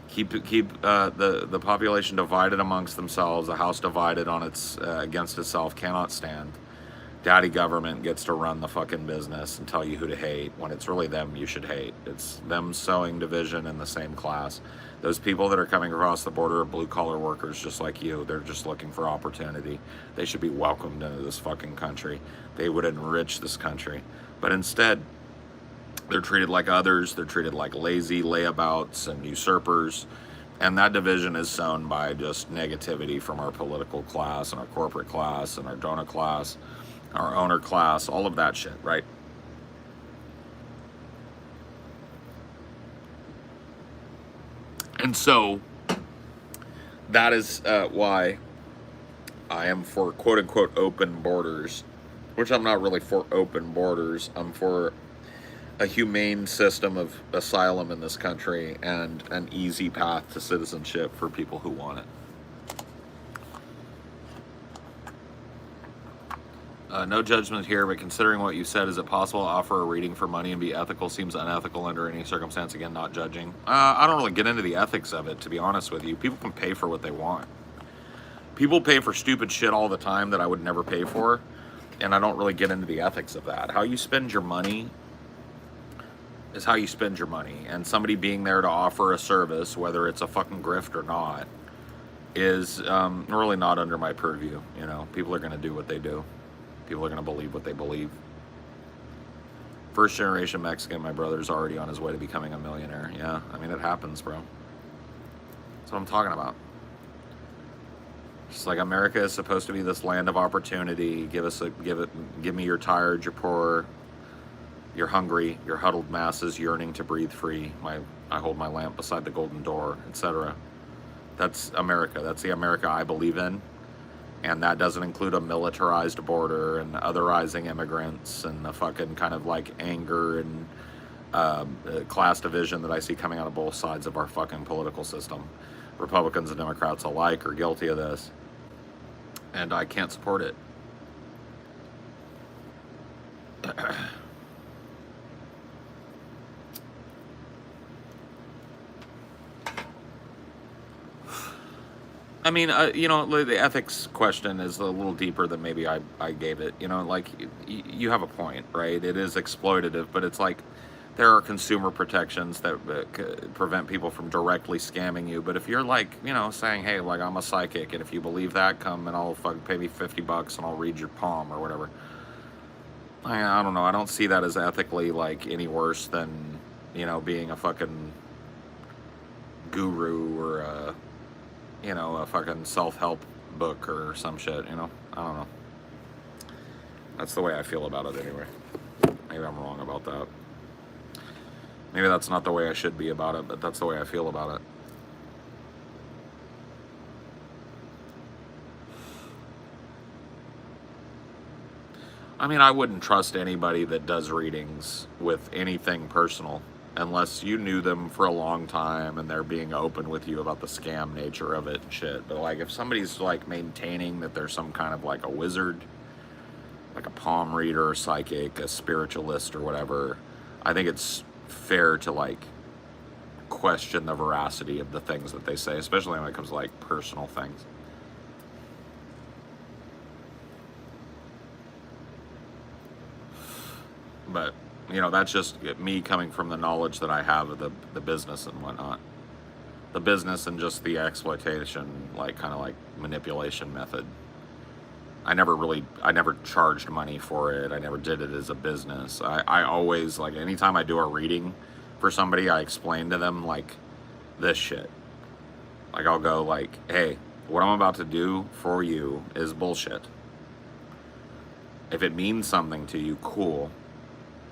Keep the population divided amongst themselves. A house divided on its against itself cannot stand. Daddy government gets to run the fucking business and tell you who to hate when it's really them you should hate. It's them sowing division in the same class. Those people that are coming across the border are blue collar workers just like you. They're just looking for opportunity. They should be welcomed into this fucking country. They would enrich this country. But instead, they're treated like others. They're treated like lazy layabouts and usurpers. And that division is sown by just negativity from our political class and our corporate class and our donor class, our owner class, all of that shit, right? And so that is why I am for quote unquote open borders, which I'm not really for open borders. I'm for a humane system of asylum in this country and an easy path to citizenship for people who want it. No judgment here, but considering what you said, is it possible to offer a reading for money and be ethical? Seems unethical under any circumstance. Again, not judging. I don't really get into the ethics of it, to be honest with you. People can pay for what they want. People pay for stupid shit all the time that I would never pay for, and I don't really get into the ethics of that. How you spend your money is how you spend your money, and somebody being there to offer a service, whether it's a fucking grift or not, is really not under my purview. You know, people are going to do what they do. People are going to believe what they believe. First generation Mexican, my brother's already on his way to becoming a millionaire. Yeah, I mean, it happens, bro. That's what I'm talking about. Just like America is supposed to be this land of opportunity. Give me your tired, your poor, your hungry, your huddled masses yearning to breathe free. I hold my lamp beside the golden door, etc. That's America. That's the America I believe in. And that doesn't include a militarized border and otherizing immigrants and the fucking kind of like anger and class division that I see coming out of both sides of our fucking political system. Republicans and Democrats alike are guilty of this. And I can't support it. I mean, you know, the ethics question is a little deeper than maybe I gave it. You know, like, you have a point, right? It is exploitative, but it's like, there are consumer protections that prevent people from directly scamming you. But if you're like, you know, saying, hey, like I'm a psychic, and if you believe that, come and I'll pay me $50 and I'll read your palm or whatever. I don't know. I don't see that as ethically like any worse than, you know, being a fucking guru or you know, a fucking self-help book or some shit, you know? I don't know. That's the way I feel about it anyway. Maybe I'm wrong about that. Maybe that's not the way I should be about it, but that's the way I feel about it. I mean, I wouldn't trust anybody that does readings with anything personal unless you knew them for a long time and they're being open with you about the scam nature of it and shit. But like if somebody's like maintaining that there's some kind of like a wizard, like a palm reader or psychic, a spiritualist or whatever, I think it's fair to like question the veracity of the things that they say, especially when it comes to like personal things. But, you know, that's just me coming from the knowledge that I have of the business and whatnot. The business and just the exploitation, like kind of like manipulation method. I never charged money for it. I never did it as a business. I always, like, anytime I do a reading for somebody, I explain to them, like, this shit. Like, I'll go, like, hey, what I'm about to do for you is bullshit. If it means something to you, cool.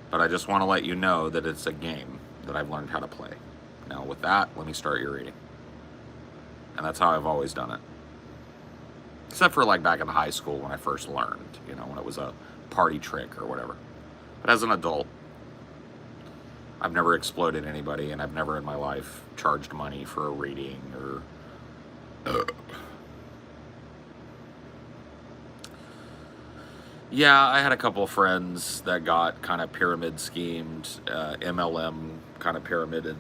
But I just want to let you know that it's a game that I've learned how to play. Now, with that, let me start your reading. And that's how I've always done it. Except for like back in high school when I first learned, you know, when it was a party trick or whatever. But as an adult, I've never exploited anybody, and I've never in my life charged money for a reading or... Yeah, I had a couple of friends that got kind of pyramid schemed, MLM kind of pyramided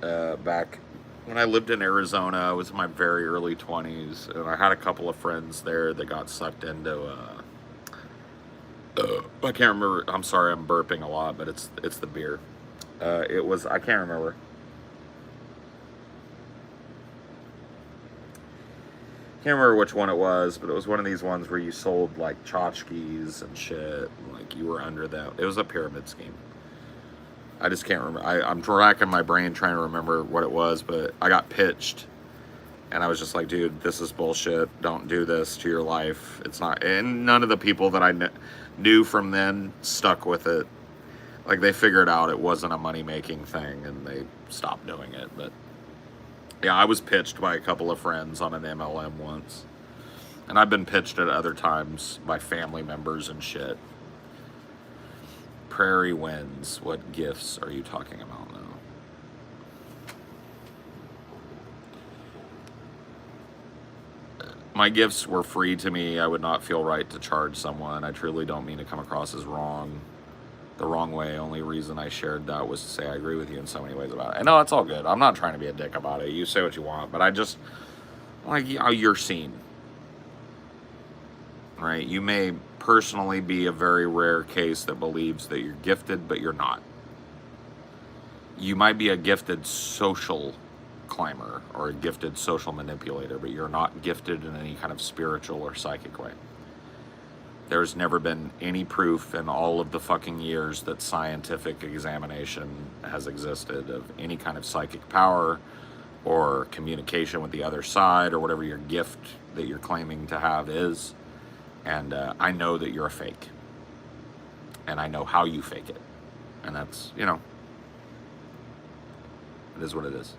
back when I lived in Arizona. I was in my very early 20s, and I had a couple of friends there that got sucked into, I can't remember, I'm sorry, I'm burping a lot, but it's the beer. I can't remember. Can't remember which one it was, but it was one of these ones where you sold like tchotchkes and shit, and, like you were under them. It was a pyramid scheme. I just can't remember. I'm racking my brain trying to remember what it was, but I got pitched, and I was just like, dude, this is bullshit. Don't do this to your life. It's not. And none of the people that I knew from then stuck with it. Like they figured out it wasn't a money-making thing, and they stopped doing it. But yeah, I was pitched by a couple of friends on an MLM once. And I've been pitched at other times by family members and shit. Prairie winds. What gifts are you talking about now? My gifts were free to me. I would not feel right to charge someone. I truly don't mean to come across as wrong. The wrong way. Only reason I shared that was to say I agree with you in so many ways about it. And no, it's all good. I'm not trying to be a dick about it. You say what you want, but I just like how you're seen. Right? You may personally be a very rare case that believes that you're gifted, but you're not. You might be a gifted social climber or a gifted social manipulator, but you're not gifted in any kind of spiritual or psychic way. There's never been any proof in all of the fucking years that scientific examination has existed of any kind of psychic power or communication with the other side or whatever your gift that you're claiming to have is. And I know that you're a fake. And I know how you fake it. And that's, you know, it is what it is.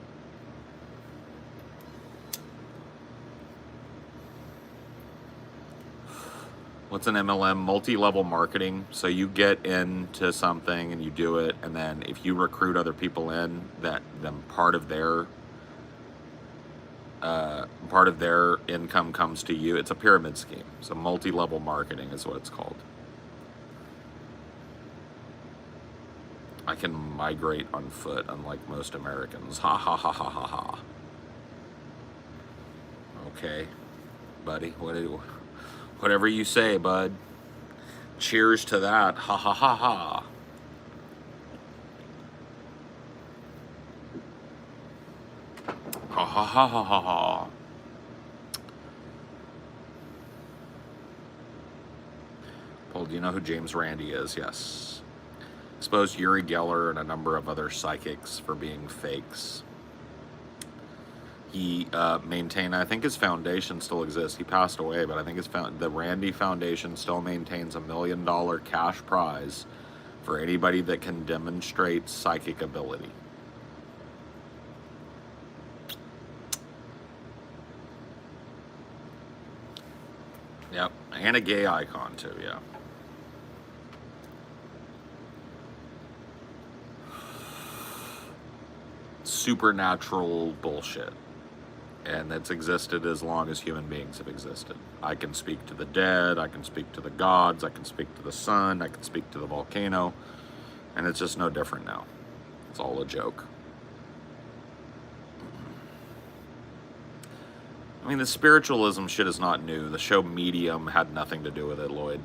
What's an MLM? Multi-level marketing. So you get into something and you do it, and then if you recruit other people in, that then part of their income comes to you. It's a pyramid scheme. So multi-level marketing is what it's called. I can migrate on foot, unlike most Americans. Ha ha ha ha ha ha. Okay, buddy. Whatever you say, bud. Cheers to that. Ha ha ha ha. Ha ha ha ha ha. Paul, do you know who James Randi is? Yes. Exposed Uri Geller and a number of other psychics for being fakes. He maintained, I think his foundation still exists. He passed away, but I think the Randi Foundation still maintains $1 million cash prize for anybody that can demonstrate psychic ability. Yep, and a gay icon too, yeah. Supernatural bullshit. And it's existed as long as human beings have existed. I can speak to the dead, I can speak to the gods, I can speak to the sun, I can speak to the volcano, and it's just no different now. It's all a joke. I mean, the spiritualism shit is not new. The show Medium had nothing to do with it, Lloyd.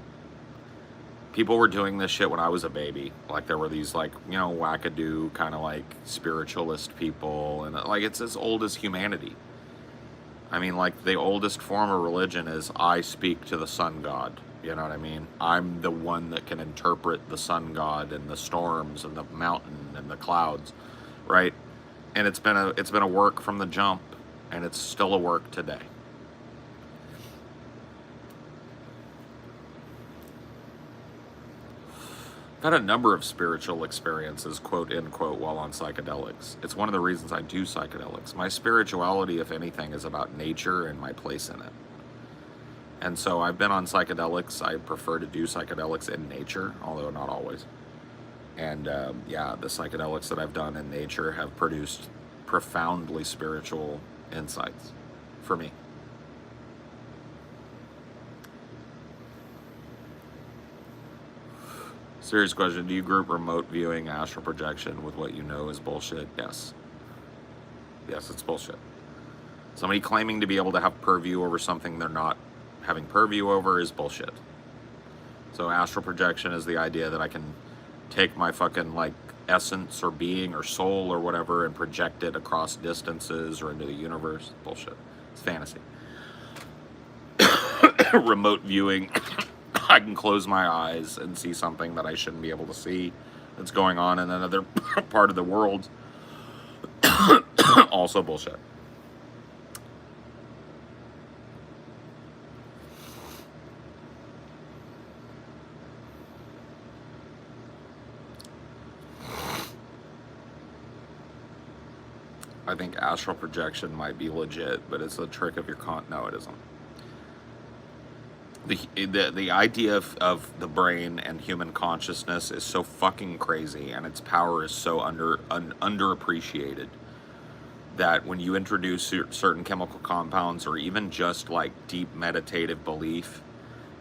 People were doing this shit when I was a baby. Like, there were these, like, you know, wackadoo kind of like spiritualist people, and like, it's as old as humanity. I mean, like, the oldest form of religion is I speak to the sun god. You know what I mean? I'm the one that can interpret the sun god and the storms and the mountain and the clouds, right? And it's been a work from the jump, and it's still a work today. I've had a number of spiritual experiences, quote, end quote, while on psychedelics. It's one of the reasons I do psychedelics. My spirituality, if anything, is about nature and my place in it. And so I've been on psychedelics. I prefer to do psychedelics in nature, although not always. And yeah, the psychedelics that I've done in nature have produced profoundly spiritual insights for me. Serious question. Do you group remote viewing astral projection with what you know is bullshit? Yes. Yes, it's bullshit. Somebody claiming to be able to have purview over something they're not having purview over is bullshit. So astral projection is the idea that I can take my fucking, like, essence or being or soul or whatever and project it across distances or into the universe. Bullshit. It's fantasy. Remote viewing. I can close my eyes and see something that I shouldn't be able to see that's going on in another part of the world. Also bullshit. I think astral projection might be legit, but it's a trick of your No, it isn't. The idea of the brain and human consciousness is so fucking crazy, and its power is so underappreciated, that when you introduce certain chemical compounds or even just like deep meditative belief,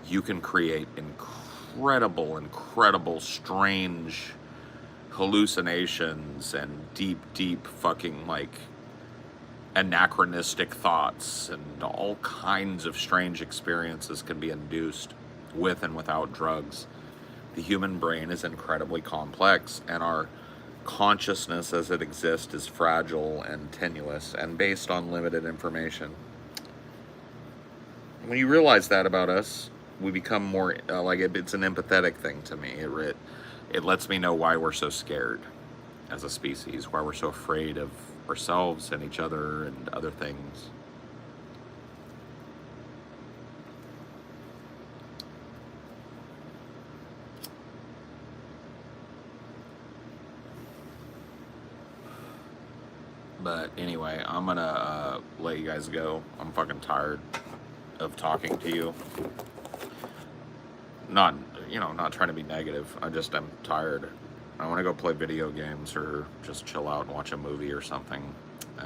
you can create incredible, strange hallucinations and deep fucking, like, anachronistic thoughts, and all kinds of strange experiences can be induced with and without drugs. The human brain is incredibly complex, and our consciousness as it exists is fragile and tenuous and based on limited information. When you realize that about us, we become more like, it's an empathetic thing to me. It lets me know why we're so scared as a species, why we're so afraid of ourselves and each other and other things. But anyway, I'm gonna let you guys go. I'm fucking tired of talking to you. Not trying to be negative. I'm tired. I want to go play video games or just chill out and watch a movie or something.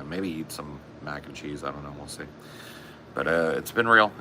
Maybe eat some mac and cheese. I don't know. We'll see. But it's been real.